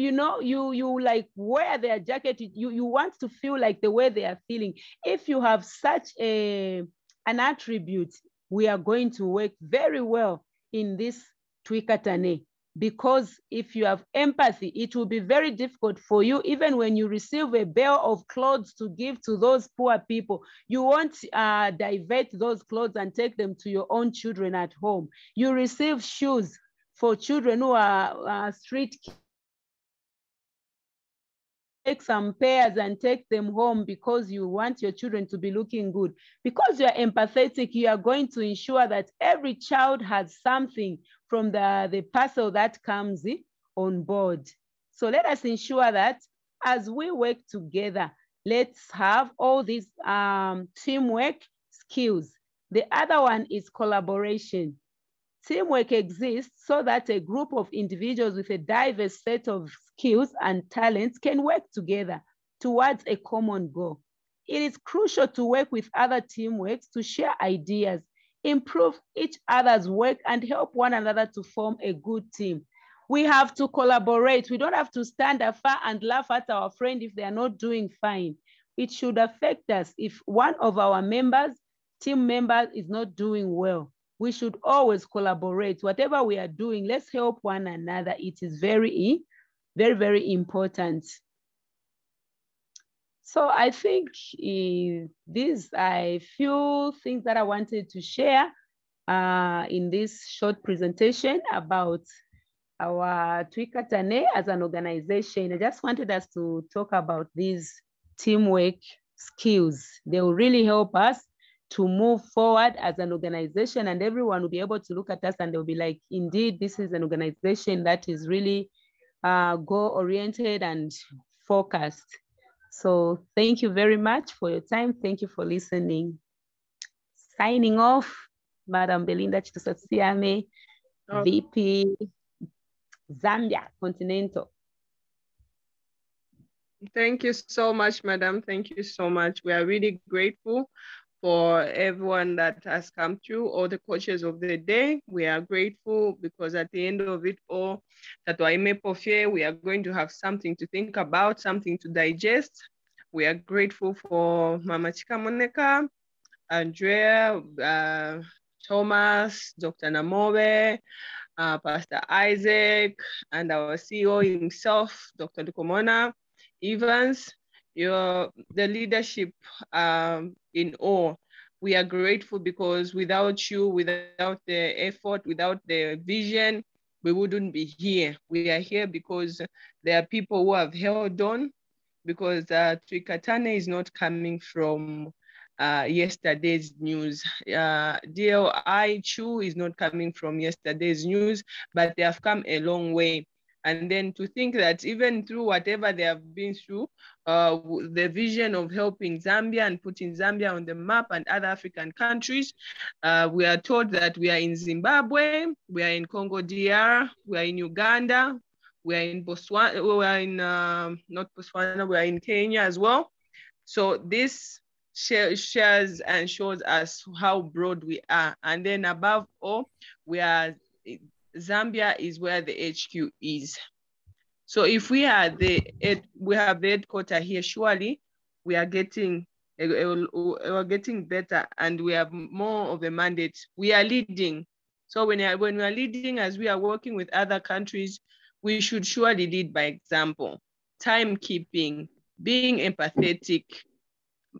like wear their jacket. You want to feel like the way they are feeling. If you have such an attribute, we are going to work very well in this TWIKATANE. Because if you have empathy, it will be very difficult for you, even when you receive a bale of clothes to give to those poor people. You won't divert those clothes and take them to your own children at home. You receive shoes for children who are street kids. Take some pairs and take them home because you want your children to be looking good. Because you are empathetic, you are going to ensure that every child has something from the parcel that comes on board. So let us ensure that as we work together, let's have all these teamwork skills. The other one is collaboration. Teamwork exists so that a group of individuals with a diverse set of skills and talents can work together towards a common goal. It is crucial to work with other teamworks to share ideas, improve each other's work, and help one another to form a good team. We have to collaborate. We don't have to stand afar and laugh at our friend if they are not doing fine. It should affect us if one of our team members is not doing well. we should always collaborate. Whatever we are doing, let's help one another. It is very, very, very important. So I think these are a few things that I wanted to share in this short presentation about our TWIKATANE as an organization. I just wanted us to talk about these teamwork skills. They will really help us to move forward as an organization, and everyone will be able to look at us and they'll be like, indeed, this is an organization that is really goal-oriented and focused. So thank you very much for your time. Thank you for listening. Signing off, Madam Belinda Chitusatsiame, VP, Zambia Continental. Thank you so much, Madam. Thank you so much. We are really grateful for everyone that has come through, all the coaches of the day. We are grateful because at the end of it all, we are going to have something to think about, something to digest. We are grateful for Mama Chikamoneka, Andrea, Thomas, Dr. Namobe, Pastor Isaac, and our CEO himself, Dr. Dukomona Evans, the leadership in all. We are grateful because without you, without the effort, without the vision, we wouldn't be here. We are here because there are people who have held on, because TWIKATANE is not coming from yesterday's news. DLI Chu is not coming from yesterday's news, but they have come a long way. And then to think that even through whatever they have been through, the vision of helping Zambia and putting Zambia on the map and other African countries, we are told that we are in Zimbabwe, we are in Congo DR, we are in Uganda, we are in Botswana, we are in, not Botswana, we are in Kenya as well. So this shares and shows us how broad we are. And then above all, Zambia is where the HQ is. So if we have the headquarters here, surely we are getting better and we have more of a mandate. We are leading. So when we are leading, as we are working with other countries, we should surely lead by example. Timekeeping, being empathetic.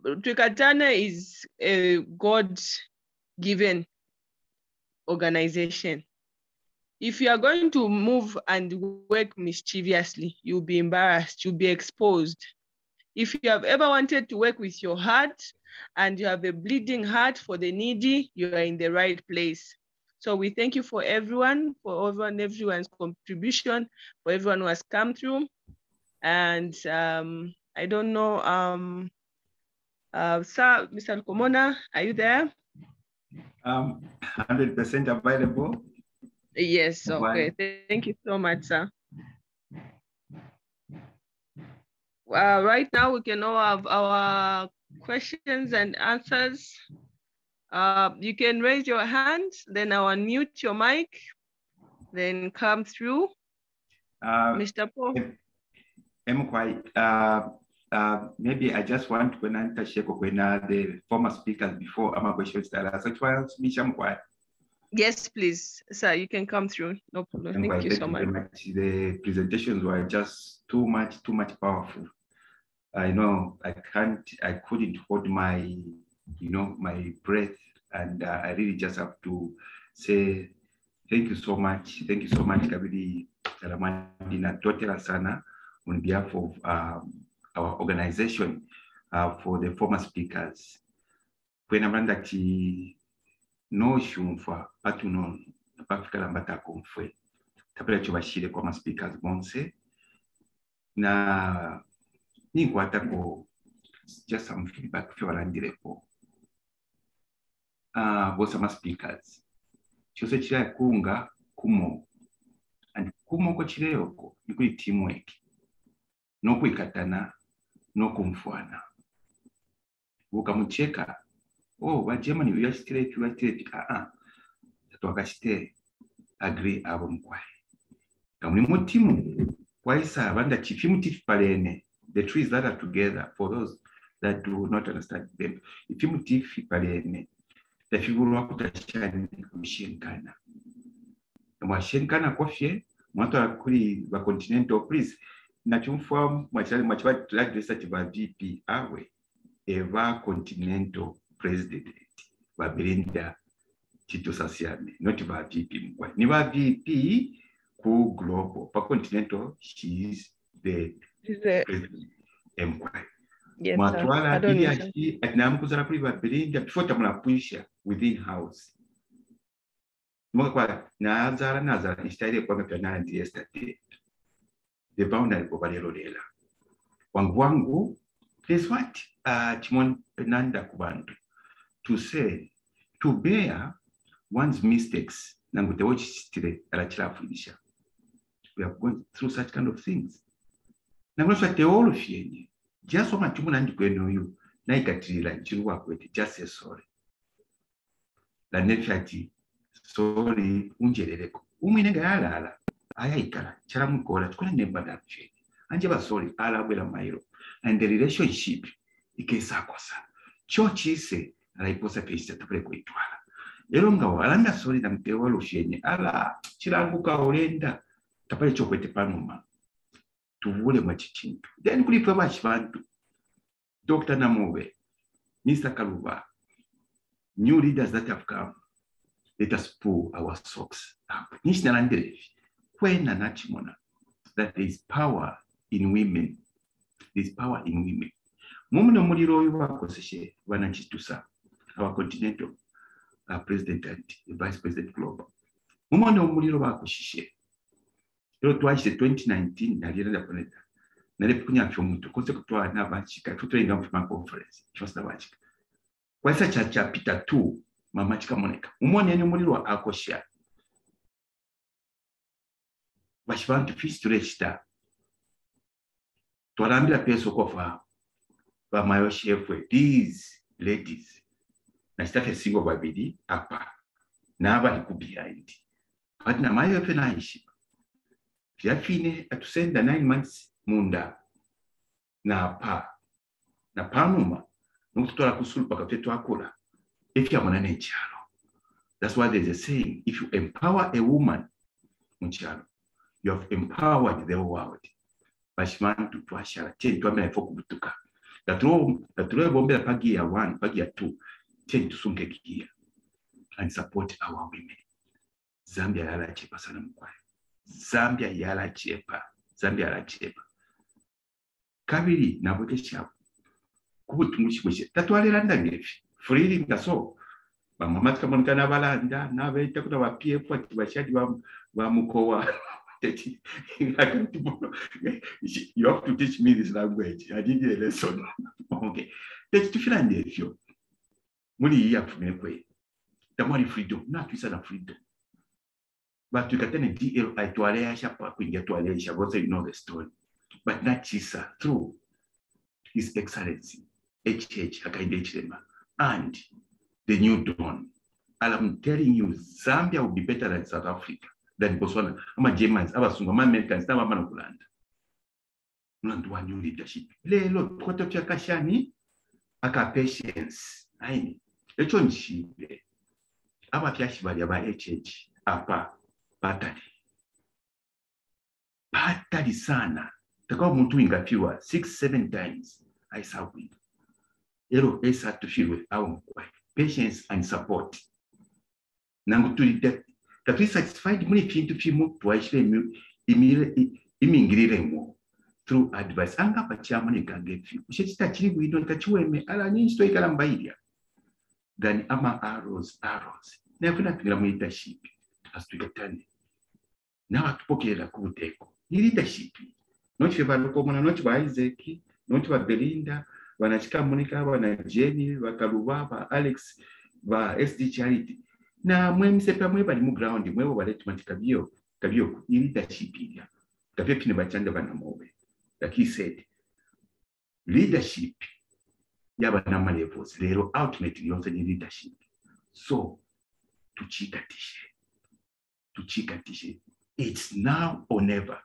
TWIKATANE is a God-given organization. If you are going to move and work mischievously, you'll be embarrassed, you'll be exposed. If you have ever wanted to work with your heart and you have a bleeding heart for the needy, you are in the right place. So we thank you for everyone's contribution, for everyone who has come through. And I don't know, Sir, Mr. Komona, are you there? 100% available. Yes, okay. Thank you so much, sir. Right now, we can all have our questions and answers. You can raise your hand, then I'll unmute your mic, then come through. Mr. Paul. Maybe I just want to check when the former speakers before I'm going to start. Yes, please, sir, you can come through. No problem. Thank you so much. The presentations were just too much powerful. I know I couldn't hold my, my breath, and I really just have to say thank you so much. Thank you so much, Kabidi Salamandina Totela Sana, on behalf of our organization for the former speakers. When I'm no shumfa patunon pafikala mbata konfwe tapela chobashire kwa speakers bonse na ningwata ko just some feedback for landire ko bosa speakers chose chira kunga kumo and kumo ko chireo ko ikuri teamwork no kwikatana no kumfwana ukamucheka. Oh, what Germany, we are straight. Twakashite agree abo mkwai. Kamuni mutimu kwaisa banda chifimu tifipalene. The trees that are together, for those that do not understand them. Ifimu tifipalene. tafigurwa kutashani kushinkana mwashinkana kofye mwatwala kuri ba continental please nachumfwa mwachwa research ba VP awe eva continental president ba Belinda Tito Sasiane not ba VP mkwa ni ba VP ku global pa continental she is the president mkwa. Yes, Matwala ili atinamkuzala kuli ba Belinda before tamulapwisha within house. Mwakwa nazara instaile kwa mepana ndi yesterday. The boundary kwa balero lela. Wangu is what Timon Penanda kubantu to say to bear one's mistakes nangu te watch stile alachila fundisha. We are going through such kind of things. Nangu sa te all of yenye. Just so much and you you na ikatirila nchiruwa kwete just say sorry. La nefati sorry unjerereko. Umwinega ala aya ikala chala mkola tukona nemba na mcheni. Anje ba sorry ala wela mairo. And the relationship ikesa kosa. Church ise ala iposa pesa tupele kuitwala. Elonga walanda sorry na mtewa lushenye ala chilangu kaolenda tapale chokwete panuma. Tuvule mwachichintu. Then kulipa bachibantu. Dr. Namobe, Mr. Kaluba, new leaders that have come, let us pull our socks up. When that there is power in women. There is power in women. Mumuna muliro yuwa koseshe wanachitusa, our continental president and vice president global. Mumuna muliro wa koseshe. Twice 2019 nalienda planeta nalikunya chomuto kose kutwa na bachika tutoinga mfuma conference chosta bachika kwa isa chapita 2 mama chika moneka umone ni muliro akosha bashibantu fisturechita twarambira peso kofa ba mayo chefwe these ladies na staff single babidi apa na aba behind but na mayo pena ishi Fiafine atusenda 9 months munda na panuma nukutola kusulupa katetu akula if you are chalo. That's why there's a saying, if you empower a woman mchalo you have empowered the world. Bashman to twashala change to amena foku butuka that bombe pagi ya 1 pagi ya 2 change to sunke kia and support our women. Zambia yala chepa sana mkwai. Zambia yala chepa. Kabiri na bote shabu. Kubutu mwishe. Tatualera ndangefi. Freely ndaso. Ba mamatika monikana balanda. Na veta kuna wapie kwa tibashadi wa mukowa. You have to teach me this language. I did a lesson. Okay. Teach to feel ndefyo. Muli ya kumekwe. Tamari freedom. Na tuisa na freedom. But TWIKATANE DLI tualea shapa kuingia tualea shapa you know the story. But not Chisa through His Excellency HH Hakainde Hichilema and the new dawn. And I'm telling you, Zambia will be better than South Africa, than Botswana. I'm a Germans, I'm a Sunga, I'm Americans, I'm a Manokulanda. Unanduwa new leadership. Lelo tukoto kia kashani aka patience. Aini. Echo nchibe. Aba kiashibali aba HH apa. Patali sana. Takao muntu ingafiwa 6-7 times. I saw it. Ero esa tufiwe au mkwai. Patience and support. Nangu tulite. Tatu satisfied muni pintu fimu tuwaishile imingirire mo. Through advice. Anga pachama gagefi. Ushechita chiribu ido nikachuweme. Ala ninjito ikalambaidia. Gani ama arrows. Nefuna pingila mu leadership. As TWIKATANE. Now atupokela kubuteko. Ni leadership. Noti valuko mwana noti ba Isaac, noti ba Belinda, wanachika Monica, wana Jenny, wa Kaluba, ba Alex, ba SD Charity. Na msepa mwe bali mu ground mwe waleti matikabio ni leadership ya. Kafye pine bachanda bana mobe. Like he said, leadership yaba na levels. Lero ultimately yonse ni leadership. So tuchikatishe. It's now or never.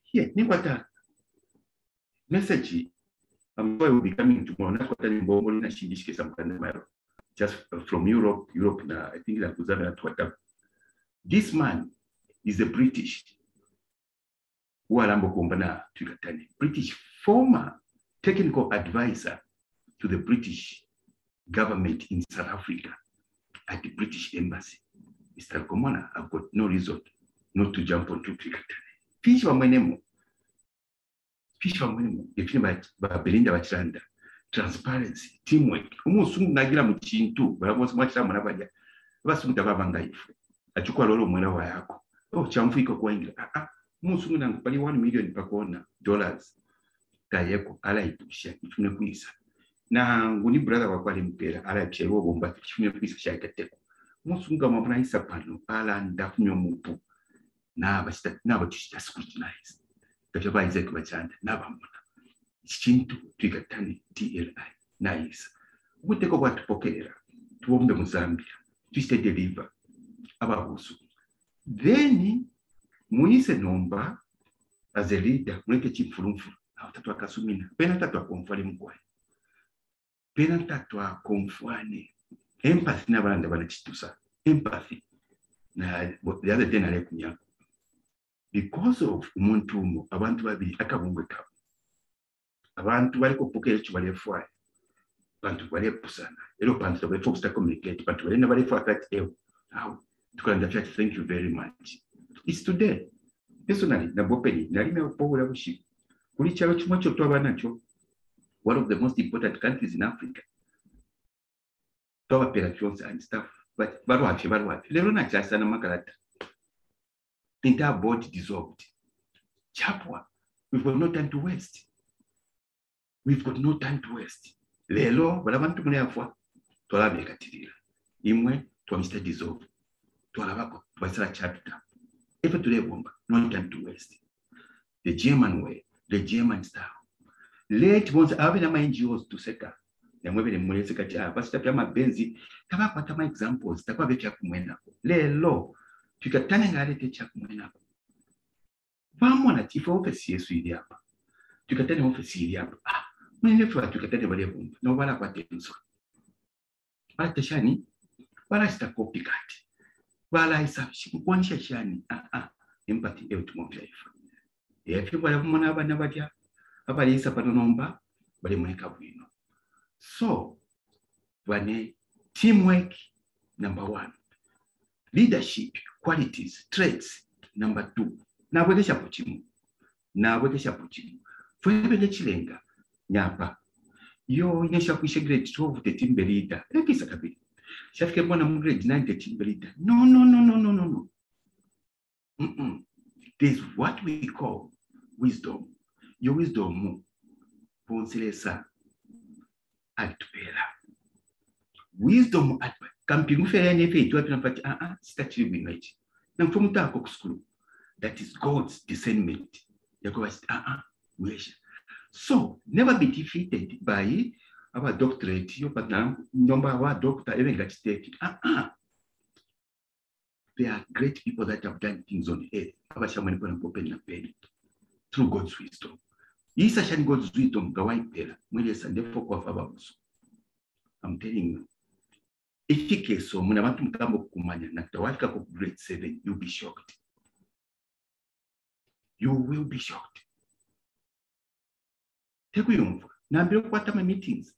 Here, nikwata message I'm going to be coming tomorrow. Nakwata ni mbongo na shindishike samkanda mayo. just from Europe now, I think that was whatever. This man is a British TWIKATANE, British former technical advisor to the British government in South Africa at the British Embassy. Mr. Komona, I've got no reason not to jump onto TWIKATANE. Fish wa mwenemo. Belinda Bachanda. Transparency, teamwork. Umusungu nagira mu kintu baraboze mwachira murabaja. Basungu tababanga ifu. Achukua lolo mwana wa yako. Oh, chamfuiko kwa ingira. Umusungu nangu pali $1 million pakona dollars. Tayeko ala itusha ifune kuisa. Na nguni brother wa kwali mpera ala ipshero bomba ifune kuisa shaikateko. Umusungu amabuna isa pano ala ndafunyo mupu. Na batushita scrutinize. Kachaba izeki bachanda nabamuna. Chintu TWIKATANE TLI nice. Guteko kwatupokera tuombe mu Zambia twiste deliver ababusu. Then muise nomba as a leader muleke chifurumfu abatatu akasumina pena tatu akomfale mkwai pena tatu akomfwane empathy n'abandi banachitusa empathy na the other day nale kunya because of umuntu umo abantu babiri akabungwe kabo abantu bali kupokera cyo bali fwa abantu bali pusana ero abantu bali focus to communicate abantu bali na bali fwa that how tukanda chat. Thank you very much. It's today personally na bopeni nali me opola bushi kuli cyaro kimwe cyo twaba nacho one of the most important countries in Africa toba operations and stuff but barwafi lero na chasa na makarata entire board dissolved chapwa. We've got no time to waste. Lelo balabantu mune afwa tolabe katirira imwe twamista dissolve tolabako basala chapter efe tule bomba no time to waste. The German way, the German style. Let once avena ma NGOs to seka namwebele mulese kati basi tapya mabenzi tabakwata ma examples takwa bekya kumwenako lelo TWIKATANE ngalete kya kumwenako bamona tifo office yesu ili hapa TWIKATANE office ili hapa mwenye fwa TWIKATANE bale bomba no bala kwa tenso bala tashani bala sta copycat bala isa shikukonisha shani empathy ewe tumopya ifa yefi bala mona abana batya abali isa panonomba bale mweka bwino. So bane teamwork number 1, leadership qualities traits number 2 nabwekesha pochimu fwebele chilenga nyapa yo inesha kuisha grade 12 the team leader ekisa kabili shafike mbona mu grade 9 the team leader no. There's what we call wisdom. Your wisdom ponselesa atupela wisdom at kampimu fere ne fe to apina statue winage na mfumuta ko school. That is God's discernment. So never be defeated by our doctorate. You but now number our doctor even got state. There are great people that have done things on earth. Through God's wisdom. Isa shani God's wisdom gawai pela. Mwele sande foko of ababusu. I'm telling you. If so muna bantu mkambo kumanya na tawafika ko grade 7, you'll be shocked. You will be shocked. Tekuyumva. Nambiro kwata my meetings.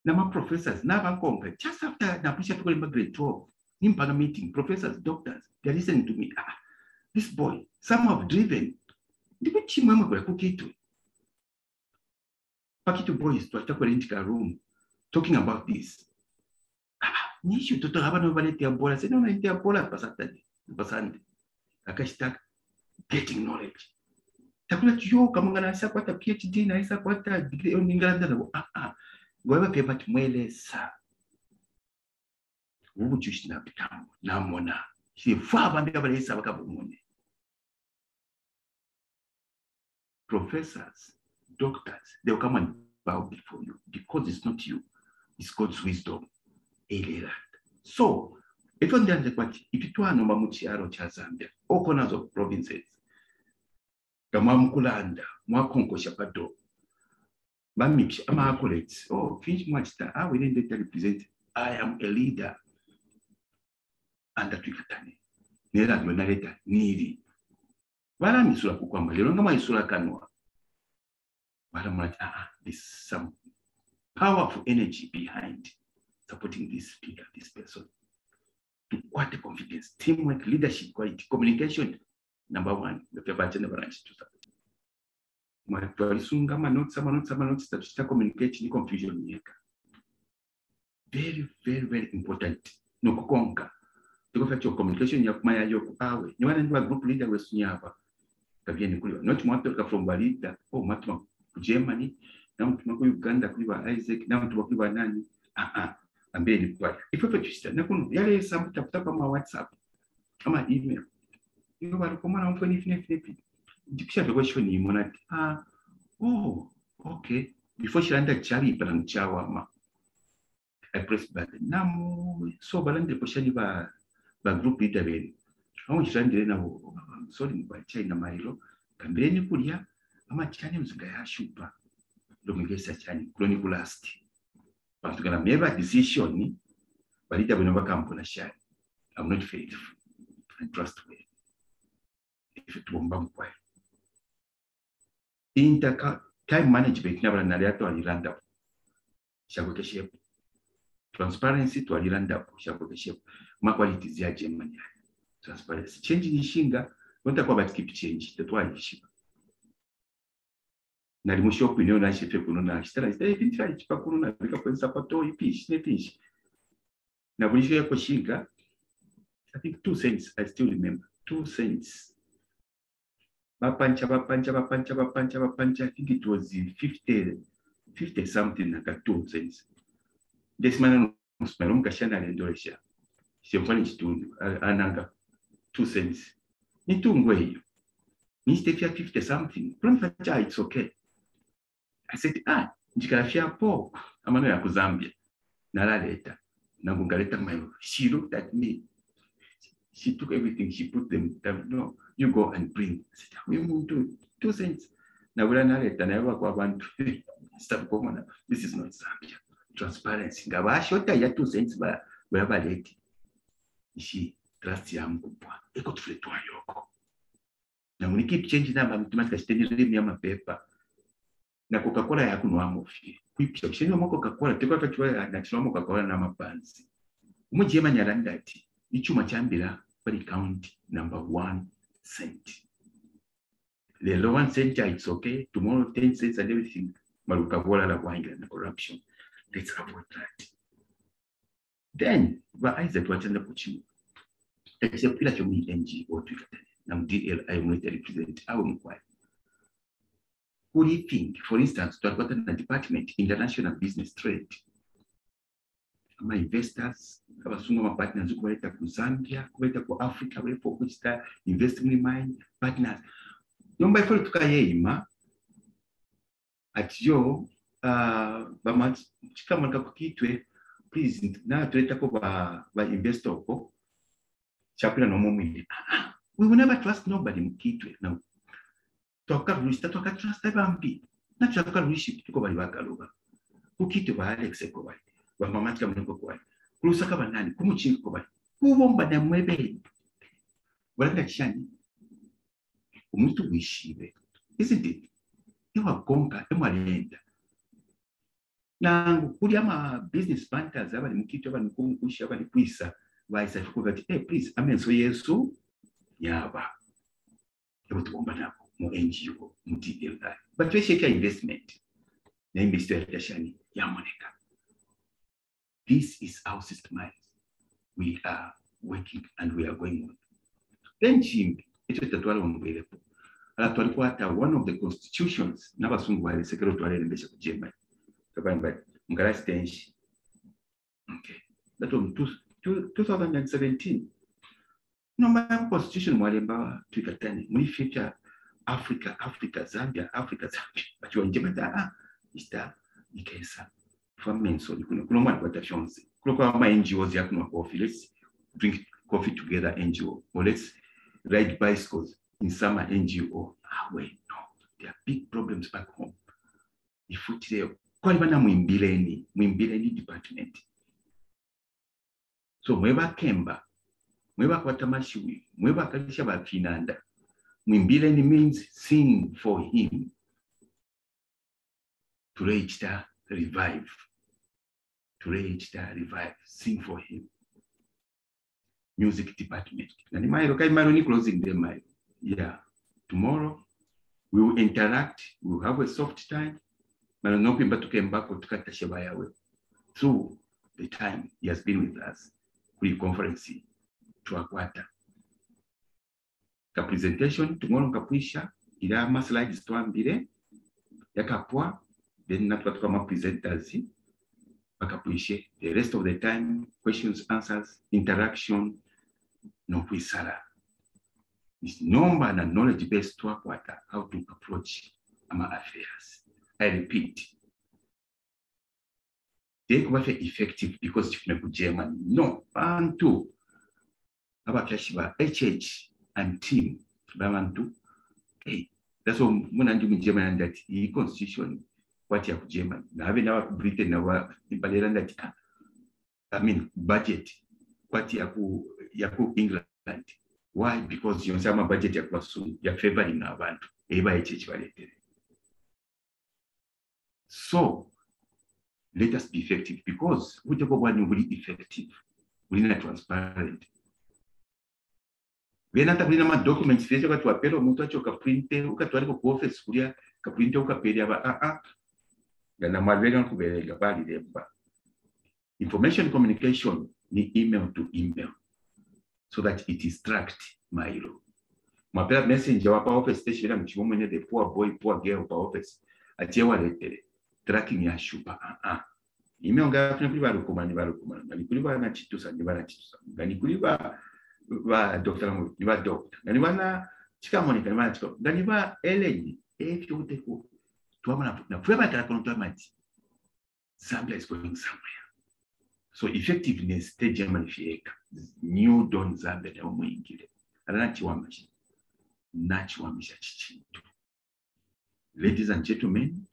Nama professors, na bankonga. Just after na pusha to grade 12. Nimpanga meeting, professors, doctors, they're listening to me. This boy, some have driven. Pakitu boys to attack a room talking about this. Nishu to have no vanity and bola. Say no, I bola pasande. Akashtak getting knowledge. Takula yo kamangana isa kwata PhD na isa kwata degree on England. Goewa pepa tumwele sa. Ubuchushina bitamu na mona. She far bambia bale isa wakabumone. Professors, doctors, they will come and bow before you because it's not you, it's God's wisdom. So, if you understand, if you are number muchiaro cha Zambia, all corners of provinces, Gamamkulanda, Mwakonko Shapado, Mamish, Ama accolades, oh, finish much that I will then represent I am a leader under TWIKATANE. Nera naleta nili. Wala misula kukwamba lero nga mwisula kanwa. Wala mwana there's some powerful energy behind supporting this speaker, this person. To what the confidence, teamwork, leadership, quality, communication. Number one, the paper never runs to support. Notes that communicate in confusion. Very, very, very important. No kukonka. To go your communication, you have my yoke. You want to group leader with Sunyava. Not Matoka from Balita, oh, Matma, Germany, now to Uganda, Isaac, now to Wakiba Nani. I'm very quiet. If you register, there is some tap on my WhatsApp, on my email. You are common on 2050. The question you want. Oh, okay. Before she landed Charlie, but I'm Chawama. I pressed button. Now, so Balanda Poshani by group leader. How much landed now? Sorry, by China Milo. Cambeni Puria, I'm a Chinese guy, Shupa. Domingesa Chani, chronicle last. But to make a decision, but it will never come from a shine. I'm not faithful and trustworthy. If it won't bump well. Time management never narrated to Alilanda. Shall shape. Transparency to Alilanda, shall shape. My quality is Germany. Transparency. Changing Shinga, not about keep change. That's why she. Na limusho opinion na shefe kununa ashitara itintra ichipa kununa bika kwenza pato ipish nepish na bulisho yako shinga. I think 2 cents. I still remember 2 cents. Bapancha. I think it was 50 something like 2 cents. This man was my own Kashana and Dorisha. She managed to ananga 2 cents. Ni tungwe. Ni stay 50 something. It's okay. I said, Jikarafia po, amano ya kuzambia. Nalaleta. Nagungaleta mayo. She looked at me. She took everything, she put them down. No, you go and bring. I said, we move to 2 cents. Now we're not let and stop going. This is not Zambia. Transparency. Gabashota ya 2 cents by wherever lady. She trust yam kupwa. Eko tufletwa yoko. Now when you keep changing them, I'm automatically steady me paper. Na Coca-Cola ya kunwa mofi. Kuipia kisheni wa Coca-Cola. Teko kachua na chinwa Coca-Cola na mapanzi. Umujema nyarandati. Ichuma chambira bali count number 1 cent. The low 1 cent, it's okay. Tomorrow 10 cents and everything. Marukabola la wine and corruption. Let's avoid that. Then, what is that what's in the pushing? Except that you need NGO to I'm DL, I will represent our inquiry. Who do you think, for instance, to have gotten a department, international business trade? My investors, my partners who are to Zambia, who are to Africa, who are for which investment in mine, partners. No, by for Tukayema, at your Bamat, Chikamaka, please, now to take over by investor. Chapter no more. We will never trust nobody in Kitwe. Now, talk about trust the Bambi. Not talk about to go by Wakaloba. Who Kitwe by Alex Ekowai. Wamamatika mnoko kulusaka banani kumuchinga kwa kubomba na mwebe wala chani umuntu wishibe isn't it ewa konka emalenda nangu kuli ama business partners abali mukito abali mukusha abali kwisa waisa fuko hey please amenso yesu yaba ebo tubomba nako mu NGO mu TLI but we shake investment na investor ya shani ya moneka. This is our system. We are working and we are going on. Then Jim, it was one of the constitutions. Never soon while the secretary in Bishop Germany. Okay, that was 2017. No, my constitution was about TWIKATANE. We feature Africa, Zambia. But you are in Germany. Is that the case? So you can my NGOs let's drink coffee together NGO or let's ride bicycles in summer NGO. Wait, no, there are big problems back home. If you say Mwimbeleni department. So mweba kemba, mweba kwatamashiwi, mweba kalisha bafinanda. Mwimbileni means sing for him. To reach the revive. To reach the revive. Sing for him. Music department. And my closing them. Yeah. Tomorrow we will interact. We will have a soft time. Through the time he has been with us. Pre-conference to Akwata. Ka presentation tomorrow kapuisha ila ma slides tuambire yakapwa then natwatuka ma presenters bakapuishe the rest of the time questions answers interaction no kwisala this number and knowledge based to Akwata how to approach our affairs. I repeat, they could be effective because if you German no bantu abakashiba HH and team babantu hey that's what munandi mu German that the constitution what you German na have na Britain na wa ibalera that I mean budget what you England. Why? Because you have a budget ya favoring abantu eba HH baletere. So let us be effective because we talk about really effective, we not transparent. We not have any documents. Face ka tuapelo mtu acho ka printe ukatwali ko office kulia ka printe ukapelia ba na malvega kubelega bali demba. Information communication ni email to email so that it is tracked mailo. Mapela messenger wa office station na mchimu mwenye the poor boy poor girl pa office achewa letere tracking ya shupa email nga tuna kuli balukomani ngani kuli bana chitusa ni bana chitusa ngani kuli ba doctor ni ba doctor ngani bana chikamonika ni bana chikamonika ngani ba eleni efyoteko tuamana na fuema kala kono mati Zambia is going somewhere. So effectiveness stage Germany fieka new don Zambia na umuingile anachiwamisha nachiwamisha chichintu. Ladies and gentlemen,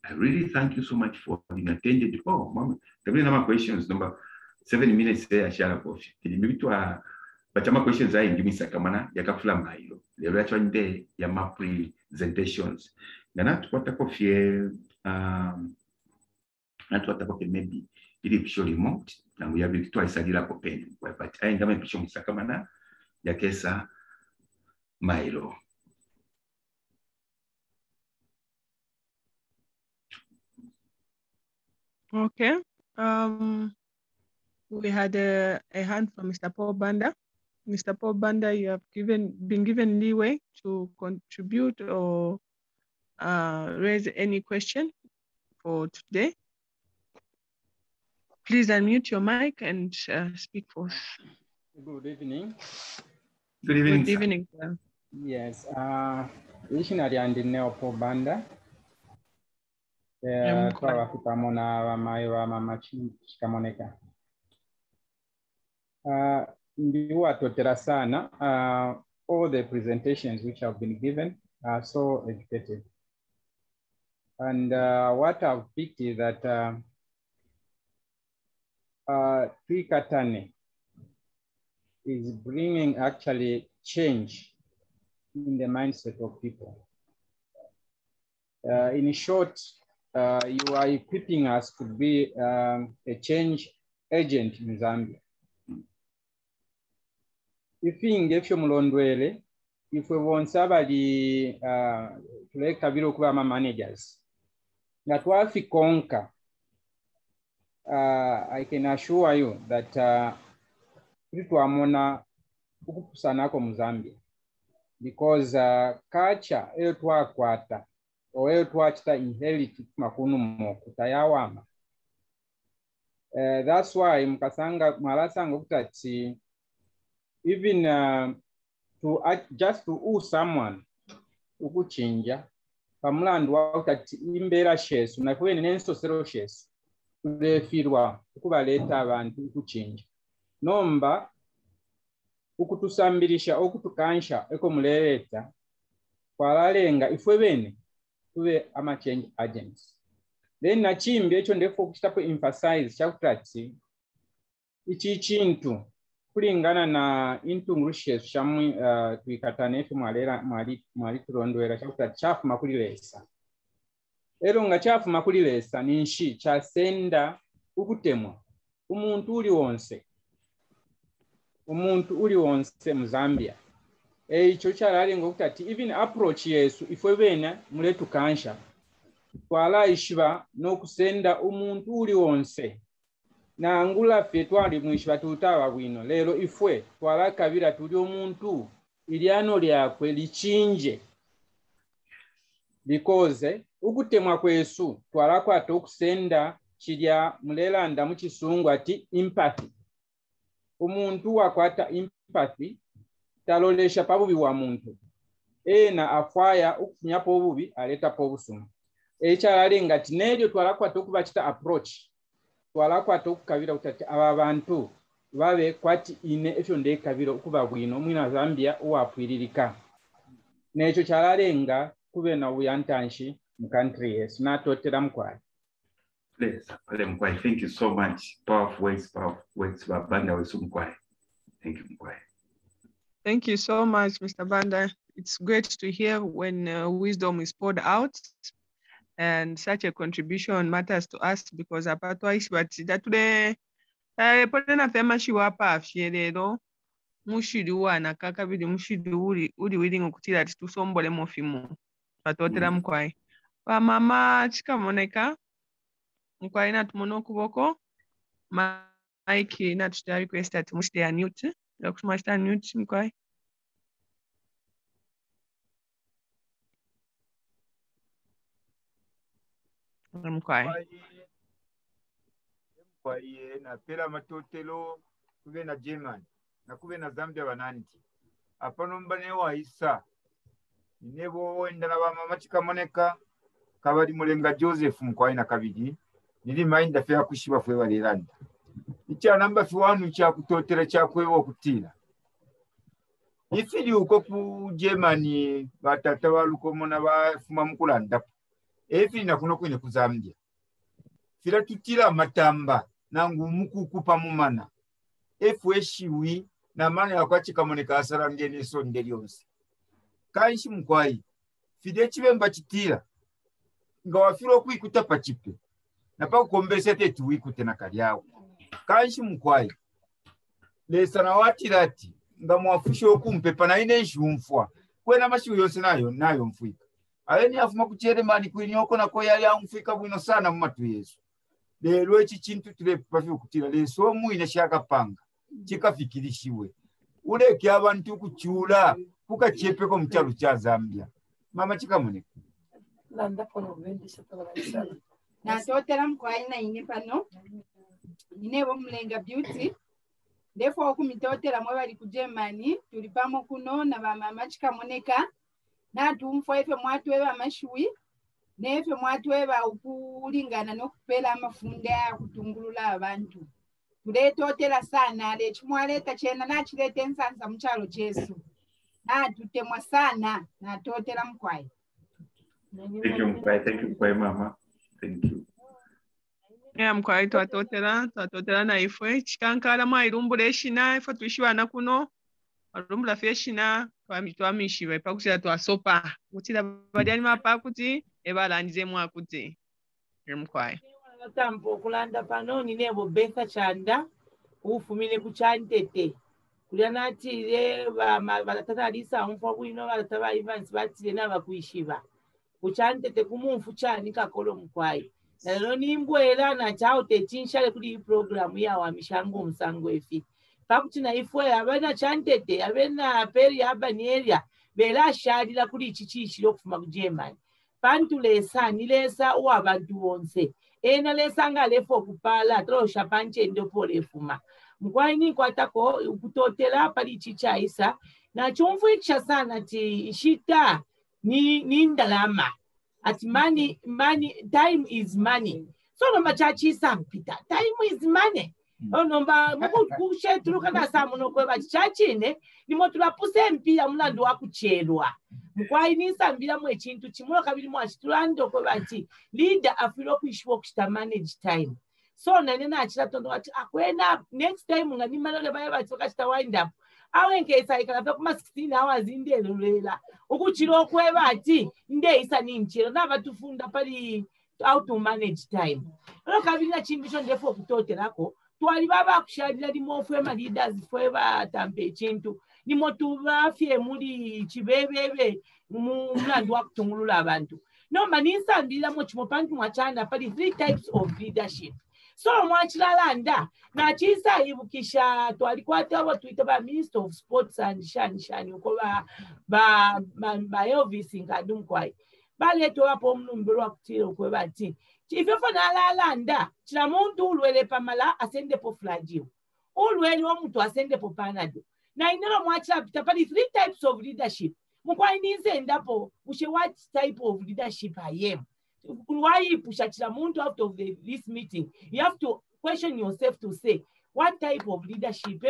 I really thank you so much for having attended. Oh, mama, there are no questions. Number 7 minutes there, I share a coffee. Maybe to but my questions are in Gimisa Kamana, Yakafla Mailo. The actually there, Yama presentations. Not what a coffee, not what a coffee maybe. It is purely remote, and we have it twice a year. But I am going to show Sakamana, Yakesa Mailo. Okay. We had a hand from Mr. Paul Banda. Mr. Paul Banda, you have been given leeway to contribute or raise any question for today. Please unmute your mic and speak for us. Good evening. Good evening. Good evening, sir. Yes. Missionary and Paul Banda. All the presentations which have been given are so educative. And what I've picked is that TWIKATANE is bringing actually change in the mindset of people. In short, you are equipping us to be a change agent in Zambia. If we want somebody like Kabilo Kubama managers, that was the conquer. I can assure you that because culture or inherit that's why Mkasanga Malasanga even just to someone who change Pamland walk at Imbera shares, when I put an enso shares, they feel one, Kubaleta and who change. Number Ukutusambirisha, Okutukansha, Ekomuleta, Kwalalenga, if we win, we are change agents. Then Nachim, they focused up emphasize Chautrati ichi chintu kulingana na intungurushe shamu twikatane efe mwali tulondwera chakuta chafuma kulilesa. Ero nga chafuma kulilesa ninshi chasenda ukutemwa umuntu uli wonse mu Zambia. Icho charali ngokutati even approach yesu ifwe bena muletu kansha twala ishiba nokusenda umuntu uli wonse na angula fe twali mwishiba tutawa bwino lero ifwe twala kabira tuli omuntu iliano lyakwe lichinje because ukutemwa kwesu twala kwata okusenda chilya mulelanda mu kisungu ati empathy. Umuntu wakwata empathy talolesha pabubi wa muntu na afaya okufunyapo obubi aletapo obusumu. Ekyalali ngati neryo twalakwata okubachita approach twalakwata okukabira utati aba bantu babe kwati ine efyo ndekabira okuba bwino mwina Zambia uwapwiririka nekyo kyalalenga kube na buyantanshi mu country yesu natotera mkwali. Please, Mkwai, thank you so much. Powerful words, Banda Mkwai. Thank you, Mkwai. Thank you so much, Mr. Banda. It's great to hear when wisdom is poured out, and such a contribution matters to us because apatwise but that today potena fema shiwapa afyerero mushiduwa na kaka bidi mushidu uli willing okutira ati tusombole mofimu patotera Mkwai. Wa mama chikamoneka Mkwai na tumono kuboko Mike na tuta request ati mushite ya mute yakusumashita mute Mkwai. Mkwai na pera matotelo kube na German na kube na Zambia bananti apano mbane wa isa nebo wenda na mama chikamoneka kabali mulenga Joseph Mkwai na kabidi nili mainda fya kushiba fwe waliranda icha namba fiwanu cha kutotera cha kwewo kutira ifili uko ku Germany batata baluko mona bafuma mukulanda efi na kuno kwine ku Zambia fira tutira matamba nangu mukukupa mumana efweshiwi na mana yakwachikamoneka asara ngene so ndelionse kanshi Mkwai fide chibemba chitira nga wafiro kuikuta pachipe na pa kukombesa tetu wikute na kalyawo kanshi Mkwai lesa na watirati nga mwafusho okumpepa na ine nshumfwa kwena mashiwe yonse nayo mfuika aleni afuma kuchere mani kwinyoko na ko yali amfuika bwino sana mu matu Yesu lero echi chintu tule pafyo kutira leso muine shaka panga chikafikirishiwe uleke abantu kuchula kukachepeko mu kyalo kya Zambia mama chikamoneka landa kono bendisha tabala na totera Mkwai na ine pano ine bo mulenga beauty defo okumitotera mwe bali ku Germany tulipamo kuno na mama chikamoneka na tumfo efe mwatweba amashui nefe mwatweba ukulingana nokupela amafunda kutungulula abantu tuletotera sana lechimwaleta chena nachileta ensansa mchalo chesu na tutemwa sana na totera Mkwai. Thank you, Mkwai. Thank you, Mkwai, mama. Thank you. Mkwai twatotera na ifwe chikankala mwa irumbule shina ifwe tuishiwana kuno arumbula feshina twamishiwe pakusira twasopa kutira badiani mapa kuti ebalandize mwa kuti Mkwai. Tambo okulanda pano ninebo Betha Chanda ufumile kuchantete kulianatire batatalisa umfo bwino batataba Evans batire nabakuishiba kuchantete kumumfu chani kakolo Mkwai. Lero nimbwela na chao techinshale kuli program ya wa mishango msango efi pakutina ifwe abana chantete abena peri abanieria bela shadila kuli chichichiro kufuma ku Germany pantu lesa nilesa wa bantu bonse ena lesa ngalefo kupala trosha panche ndo pole fuma Mkwai ni kwatako ukutotela pali chichaisa na chumfu ikisha sana ti shita ni ndalama ati money time is money so nomba chachi sampita time is money nomba mukushe turuka na samuno kweba chachine nimo tulapuse mpia mulando wakuchelwa Mkwai ni sambira mwe chintu chimulo kabili mwa chitulando kweba ati leader afiro kuishwa kushita manage time so nane nachira tondo ati akwena next time ngandimalo baye batsoka chita wind up awenkesa ikala kuma 16 hours indelela ukuchiro okweba ati ndeisa ninchero navatufunda pali how to manage time lokabina chimbisho ndefo kutoterako twali baba kushadira limofwe ma leaders fwe tambe chintu nimotubafye muri chibebebe mumlandu wakutungulula abantu no manisambira mu chimopangi mwachana pali 3 types of leadership so mwachilanda na chisa ibukisha twalikwata abo tuita ba Minister of Sports and shani uko ba Elvis ngadu mkwai bale to apo mnumbero akutira uko bati chifefa na lalanda chila muntu ulwele pamala asende po flagio ulwele wa mtu asende po panado na inelo mwachila pita pali 3 types of leadership mkwai nize ndapo ushe what type of leadership I am. Why you push muntu out of this meeting? You have to question yourself to say, what type of leadership?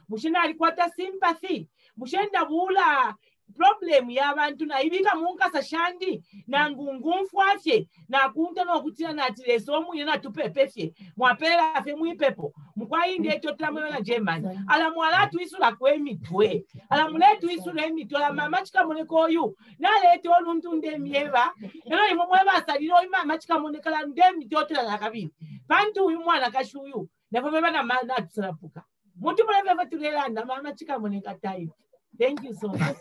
Mushenda alikwata sympathy. Mushenda bula problem y'abantu na ibika munka sashandi na ngungumfwache na kunta no kutina na tileso mu yena tupepefye mwapela afe muipepo mkwai ndeto tramwe na German ala mwala tuisula kwemitwe ala muletu isula emitwe ala mama chikamuleko yu na leto oluntu ndemieva ero imomweba saliro imama chikamulekala ndemi totela na kabili bantu uyu mwana kashuyu nabo beba na mana tsarapuka mutu mulebe tulelanda mama chikamuleka time. Thank you so much.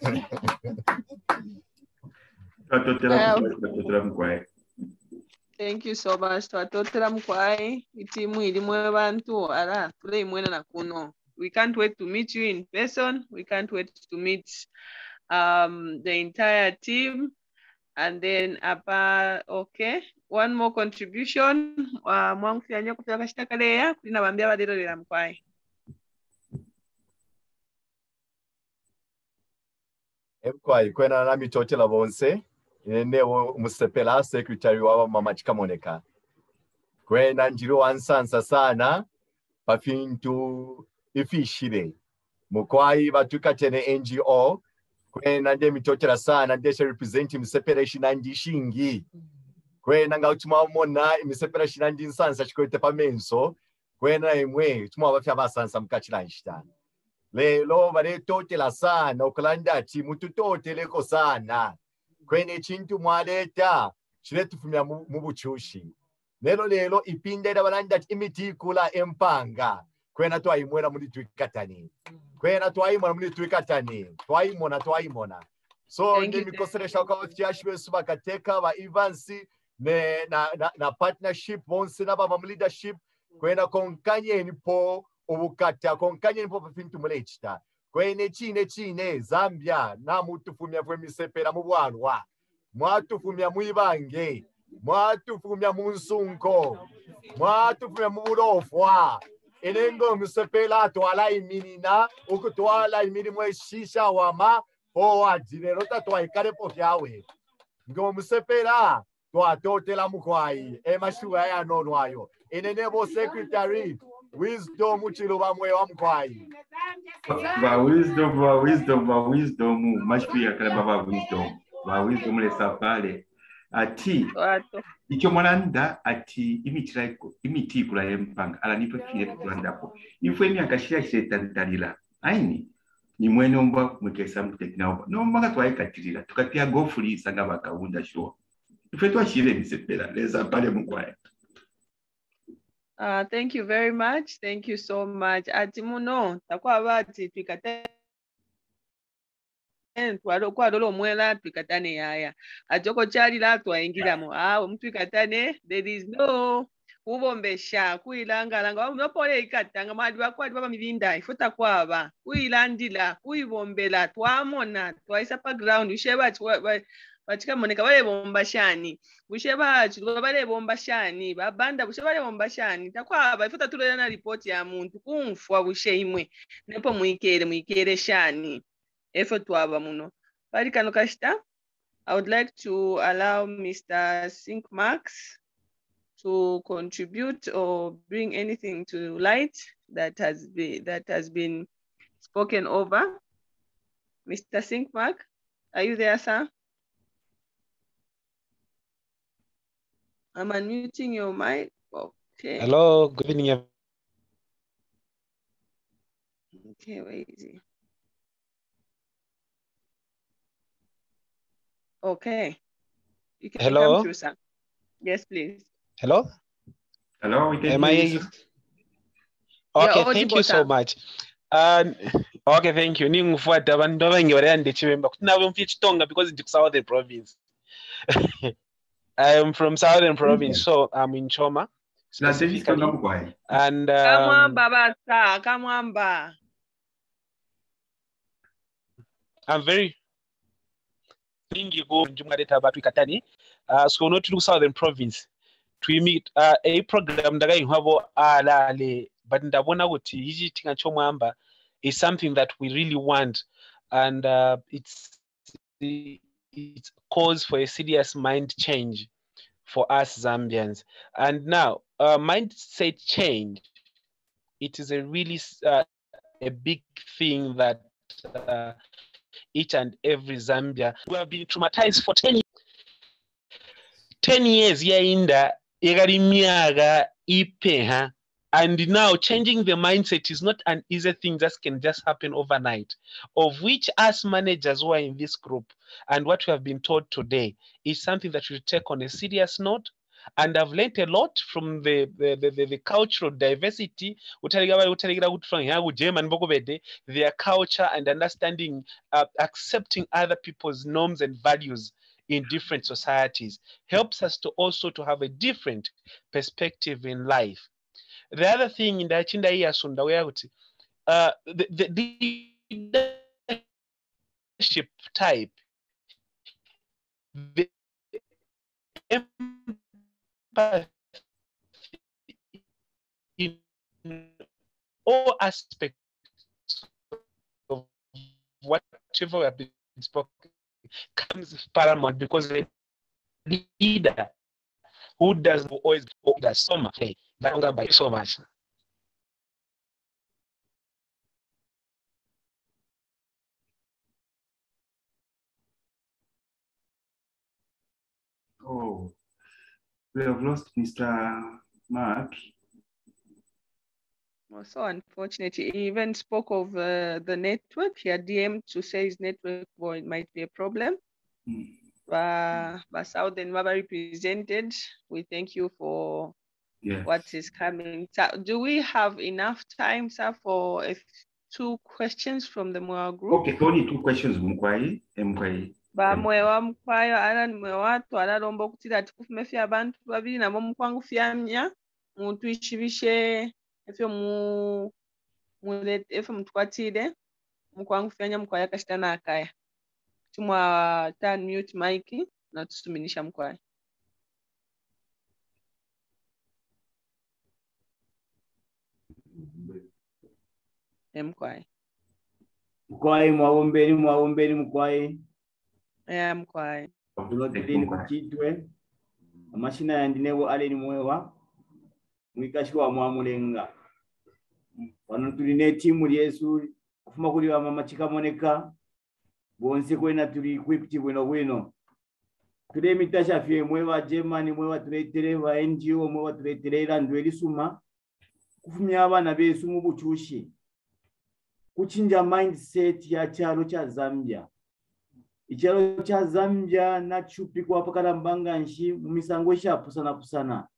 Thank you so much. Twatotera mkwai itimu ilimu abantu ala tule imwena na kuno. We can't wait to meet you in person. We can't wait to meet the entire team. And then okay, one more contribution. Mwangu fianyo kupia kashitaka leya kulina bambia badero lila mkwai. Emkwai kwena na mitotela bonse newo musepela secretary wa mama chikamoneka kwena njiro wansansa sana pafintu ifishire mukwai batukatene NGO kwena nde mitotela sana ndeshe represent mseperation andishingi kwena ngautuma mona mseperation andinsansa chikoite pamenso kwena imwe tuma bafya basansa mukachilashita lelo baletotela sana okulanda ti mututoteleko sana kwene chintu mwaleta chiletufumya mubuchushi lelo ipindera balanda imitikula empanga kwena twayimwera muri TWIKATANE kwena twayimwera muri TWIKATANE twayimona so ndimikoseresha kwa batyashwe subakateka ba Evansi na partnership bonse na baba leadership kwena konkanye nipo ubukata konkanye nipo pafintu mulechita kwene chine Zambia na mutufumya fwemisepera mubwalwa mwatufumya muibange mwatufumya munsunko mwatufumya mubulofwa enengo misepela twala iminina ukutwala imini mweshisha wama dinero tatwaikale po vyawe ngo musepela twatotela mukwai emashuga ya nonwayo enenebo secretary wisdom uchiluba mwe wa mkwai wisdom mashpia kala baba wisdom lesa pale ati icho mwananda ati imiti kula yempanga ala nipo fie kulandapo ifwe myaka shiretantalila aini ni mwene omba mwekesa muteknaoba no mbaga twaikatirira tukatia gofuli sanga bakaunda show ifwe twashire misepela lesa pale mkwai. Thank you very much. Thank you so much. Atimuno, takwa bati TWIKATANE kwa dolo mwela TWIKATANE yaya. Ajoko chali la twaingira mo. TWIKATANE there is no kubombesha kuilanga unopole ikatanga madi bakwadi baba mivinda ifuta kwaba kuilandila kuibombela twamona twaisa pa ground usheba bachikamoneka bale bombashani busheba chilo bale bombashani babanda busheba bale bombashani takwaba ifuta tulera na report ya muntu kumfwa busheimwe nepo muikere shani efo twaba muno bali kano kashita. I would like to allow Mr. Sinkmax to contribute or bring anything to light that has been spoken over. Mr. Sinkmax, are you there, sir? I'm unmuting your mic. Okay. Hello, good evening. Okay, where is he? Okay. You can Hello. come through, sir. Yes, please. Hello. Hello, we can Am hear I? you. Okay, thank you so much. Okay, thank you. Ningufuata abantu abangiorera ndechimemba kuti navo mfichitonga because it's Southern Province. I am from Southern Province, so I'm in Choma specifically. And Come on, Baba, sir. Come on, Baba. I'm very thank you go about TWIKATANE. So not to Southern Province. To meet a program that I have but ndabona kuti ichi tinga chomwamba is something that we really want, and it's cause for a serious mind change for us Zambians. And now mindset change, it is a really a big thing that each and every Zambia who have been traumatized for 10 years. 10 years yainda yakarimiyaga ipeha. And now changing the mindset is not an easy thing that can just happen overnight, of which us managers who are in this group and what we have been taught today is something that we take on a serious note. And I've learned a lot from the cultural diversity, their culture and understanding, accepting other people's norms and values in different societies helps us to also to have a different perspective in life. The other thing in the Chinda Yasunda, the leadership type, the empathy in all aspects of whatever we have been spoken comes paramount, because the leader who does always does so much. By so much. Oh, we have lost Mr. Mark. Oh, so unfortunate. He even spoke of the network. He had DM'd to say his network might be a problem. But Southern Baba represented, we thank you for what is coming. So do we have enough time, sir, for 2 questions from the Moa group? Okay, only 2 questions, Mkwai. Bamwewa mkwayo ala mwewatu ala lombo kutila tikufumefya abantu babili nabo mukwangu fyamya muntu ishibishe efyo efyo mutukwatile mukwangu fyanya mkwaya kashitana akaya tumwa turn mute mic na tusuminisha mkwaya. Mkwaya. Mkwaya mwawombeni mkwaya. Mkwaya. Tulotini kuchitwe. Amashina yandinewo aleni mwewa. Mwikashwa mwamulenga. Wano tuline timu lyesu kufuma kuli wa mama chikamoneka. Bonse kwena tuli equipped bwino. Tule mitasha fye mwewa Germany mwewa tuletere wa NGO mwewa tuletere landweli suma. Kufumya abana besu mu buchushi. Kuchinja mindset ya chalo cha Zambia. Ichalo cha Zambia na chupi kwa pakala mbanga nshi mumisango shapu sana.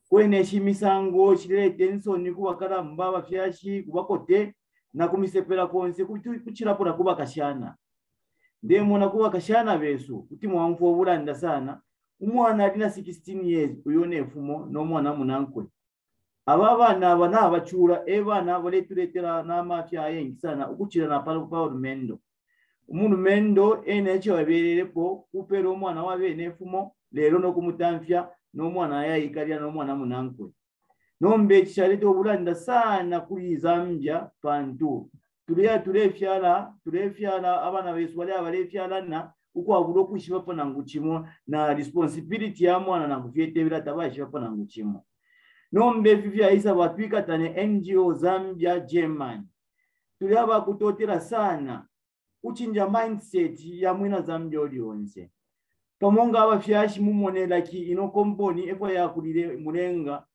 Kwene shi misango chile tension kuwa kala mbaba fyashi kubakote na kumisepela konse kuchirapo na kuba kashana. Ndemo na kuba kashana besu kuti mwamfu obulanda sana. Umwana alina 16 years uyone efumo no mwana munankwe. Abana abachura ebana baletuletera n'amafya ayengi sana ukuchira na pa mendo. Umuntu mendo enecho abererepo kupera omwana wabe nefumo lero no kumutamfya no mwana yayikalya no mwana munankwe. Nombe chalete obulanda sana kuli Zambia pantu. Tulefyala abana besu bali abalefyala na uko abulo kushiba pana nguchimo na responsibility ya mwana na kufyetebera tabashiba pana nguchimo. Nombe vivya isa watwikatane NGO Zambia German. Tuliaba kutotera sana. Uchinja mindset ya mwina Zambia olionse. pamonga abafyashi mumone laki ino komponi epo ya kulile mulenga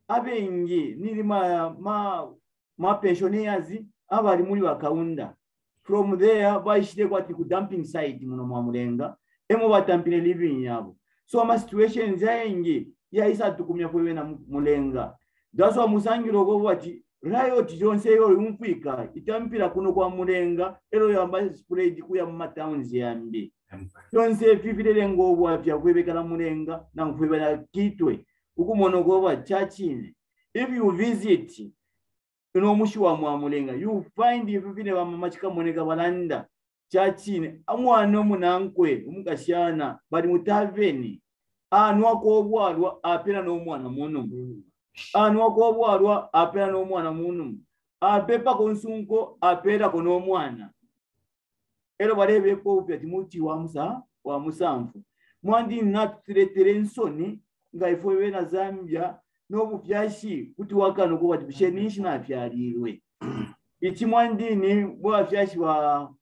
abengi nili ma pensioners abali muri bakaunda from there baishire kwati ku dumping site muno mwa mulenga emo batampile living yabo so ama situations yaengi yaisa tukumya kwewe na mulenga daswa musangiro go bati riot jonse yo umfika itampira kuno kwa mulenga ero yamba spread kuya mu towns yambi jonse fifilele ngobo afya kwebekala mulenga na nkwebela kitwe ukumono go chachine. If you visit mushi wa mulenga you find ififile wa mamachika moneka balanda chachine amwana munankwe umukashana bali mutaveni anwako obwalwa apera no mwana muno anwako obwalwa apera no mwana muno apepa konsunko apera kono mwana ero barebe ko upya timuti wa musamfu mwandi naturetere nsoni ngaifowe na Zambia no mufyashi kuti wakano ko batibishenishi na afyarirwe ichi mwandini bo afyashi wa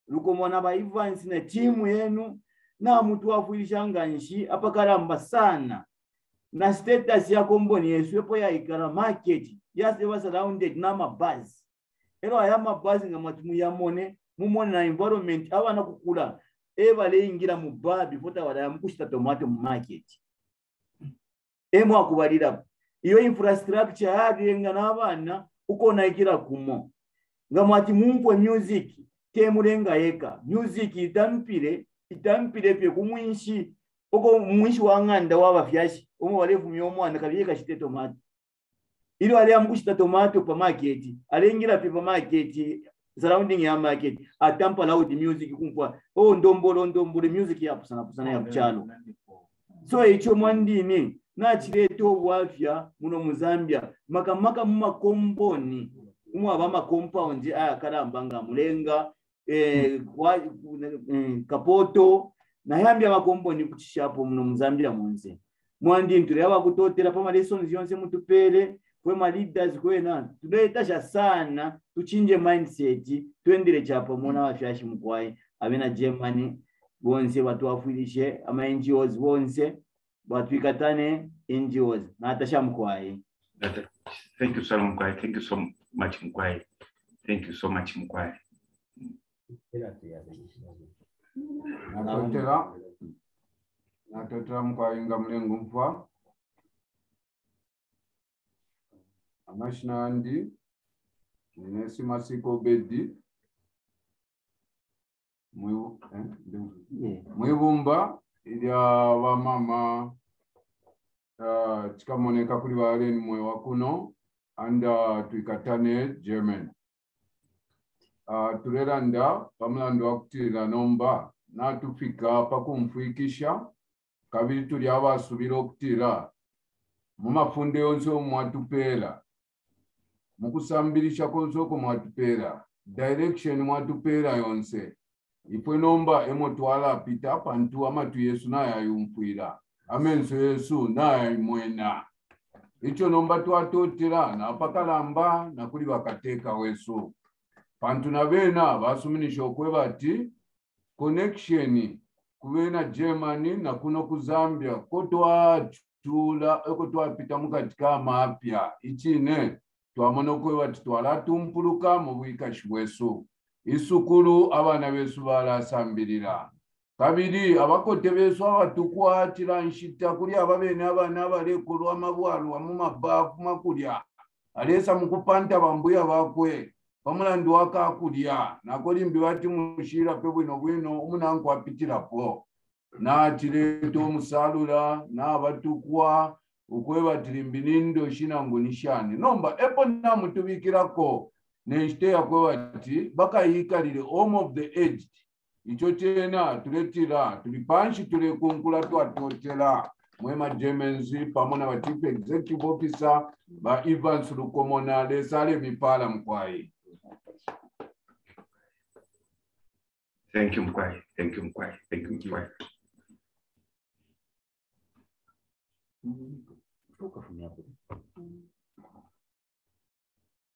lukomona ba Evans na timu yenu na mtu wafuilishanganshi apakaramba sana na status ya komboni yesu epo ya ikara market yase was surrounded na mabuzz ero aya mabuzz ngamatumu yamone mumone na environment abana kukula ebale ingira mu bar before tawala mkushita tomato mu market emo akubalira iyo infrastructure yadenga n'abana uko naikira kumo ngamati mumpwe music temulenga yeka music itampire pye kumwishi uko mwishi wanganda wabafyashi umo walevu myomwana kabiyeka shite tomato ili wale amkushita tomato pa market alengira pa market surrounding ya market atampa loud music kumpwa ndombolo music ya pusana ya kuchalo so icho mwandini na chireto wafya muno mu Zambia makamaka mu makomboni umwe abama compound karambanga mulenga kapoto na yambya makomboni kuchishapo muno mu Zambia munze mwandi nturi aba kutotera pa lessons yonse mutupere kwe ma leaders kwena tudetasha sana tuchinje mindset twendire chapo mona wafyashi mkwai abena Germany bonse watu wafuilishe ama NGOs bonse TWIKATANE NGOs na atasha mkwai. Thank you so much. Thank you so much mkwai. Thank you so much mkwai. Natotera mkwai nga mlengo mfwa amashina andi nesi masiko bedi mwibumba ilya wamama chikamoneka kuli baleni mwe wakuno anda TWIKATANE German tulelanda pamulando wakutirira nomba natufika pakumfuikisha kabiri tuli abasubira okutirira mumafunde yonse mwatupera mukusambirisha konsoko mwatupera direction mwatupera yonse ipwe nomba emotwala pita pantu amatu Yesu naye ayumfwira amenso Yesu naye ayimwena icho nomba twatotera na pakalamba na kuli bakateka wesu pantu na bena basuminisha okwe bati connection kubena Germany na kuno ku Zambia ko twapita mukatika mapya ichine twamana okwe bati twalatumpuluka mu bwikashi bwesu isukulu abana besu barasambirira kabiri abakote besu abatukwatira nshita kuri ababene abana abalekulu amabwalu mu mabafu makulya alesa mukupanta bambuya bakwe pamulando wakakulya nakoli mbi bati mushira pe bwino umunanko apitira po na tireto musalula na abatukwa ukweba tirimbinindo shinango nishane nomba epo na mutubikirako neshite yakwe bati bakayikalire home of the aged icho tena tuletira tulipanshi tulekunkula twatotera mwema Jemenzi pamona wa chief executive officer ba Evans Lukomona lesale mipala mkwai. Thank you mkwai. Thank you mkwai. Thank you mkwai.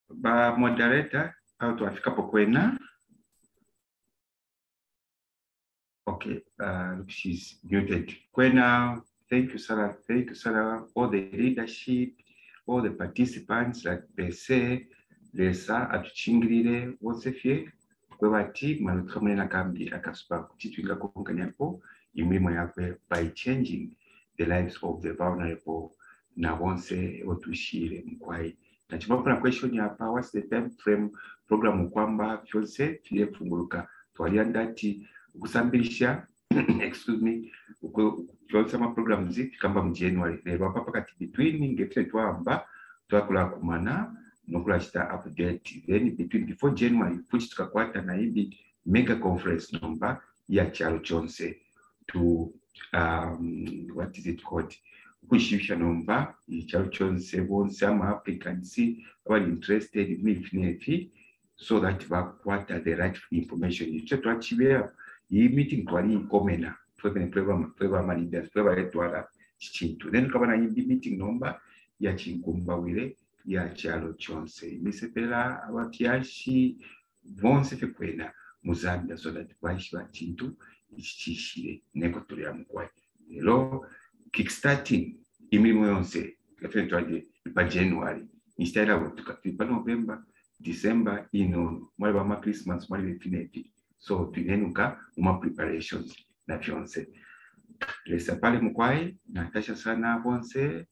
Ba moderator au tuafika pokwena. Okay, she's muted. Kwena, thank you, Sarah. Thank you, Sarah. All the leadership, all the participants, like Bese, Lesa, Atuchingire, Wosefie, Kwebati, Manukamena Kambi, Akaspa, Titwika Konkanyapo, Imimo Yakwe, by changing the lives of the vulnerable, Nawonse, Otushire, Mkwai. Na chimapuna question yapa, what's the time frame program Kwamba, Fyose, Fie Funguruka, Twaliandati, Kusambilisha, excuse me, sama program zi kamba mu January lero pakati between ngefite twamba twakula kumana nokula chita update then between before January fuchi tukakwata na hibi mega conference number ya Chalo Chonse to what is it called kushusha number ya Chalo Chonse bonse ama applicants are interested in if so that bakwata the right information icho twachibera iyi meeting twali komena twebene tweba leaders tweba letwala chintu then kabana iyi meeting number ya chinkumbawire ya Chalo Chonse misepela abatiashi bonse fekwena muzambia so that baishwa chintu ichishire neko tuli amkwai lero kickstarting imilimo yonse kafene twaje pa January instead of tukatipa November December ino mwali ba Christmas mwali befineti so tunenuka uma preparations na fiance lesa pale mkwai natasha sana bonse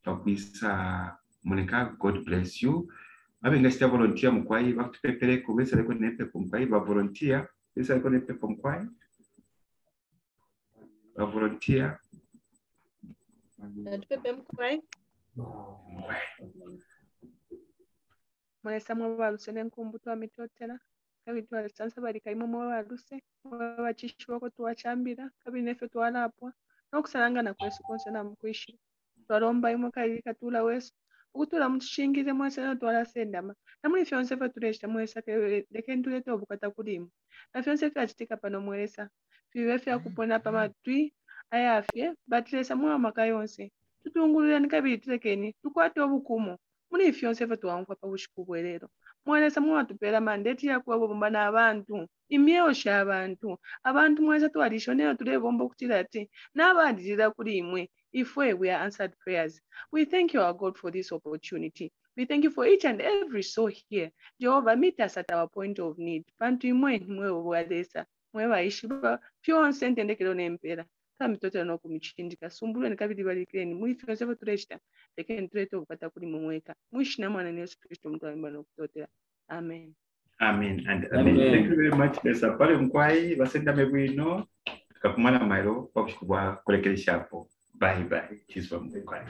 fakwisa Monica, God bless you. Abenga sta volunteer mkwai bakutupepele ko besa leko nepe mkwai ba volunteer besa leko nepe mkwai ba volunteer Tupepe mkwai mwesa mwabaluse nenkumbuto amitotera kabiri twalisansa bali kaimo mwabaluse mwabachishwa ko tuwachambira kabiri nefe twalapwa nokusangana kwesu konse na mukwishi twalomba imwe kali katula wesu ukutula mutushingire mwese no twala sendama namuli fyonse fe tuleshita mwesa leke ntulete obukata kulimu na fyonse fe achitika pano mwesa fiwe fya kupona pamatwi ayafye batilesa mwa maka yonse tutungulira nikabiri tulekeni tukwate obukumo muli fyonse fe twankwa pa bushikubwerero mwelesa mwatupera mandate yakuwa bomba n'abantu imyeyo sha abantu mwesa twalishonera tulebomba okutira ati n'abandirira kuli imwe ifwe we are answered prayers. We thank you, our God, for this opportunity. We thank you for each and every soul here. Jehovah, meet us at our point of need. Pantu imwe obwadesa mwe baishiba fyonse entendekero n'empera kamitotera n'okumichindika sumbulwe nikabiri balikeni muli fyonse fe tuleshita lekeni tulete obukata kuli mumweka mwishina mwana Yesu Kristo mtu alimba n'okutotera. Amen. Amen and amen. Thank you very much. Lesa pale mkwai basenda mebwino kakumana mairo kwa kushikubwa kulekelesha hapo. Bye bye. Cheers from the choir.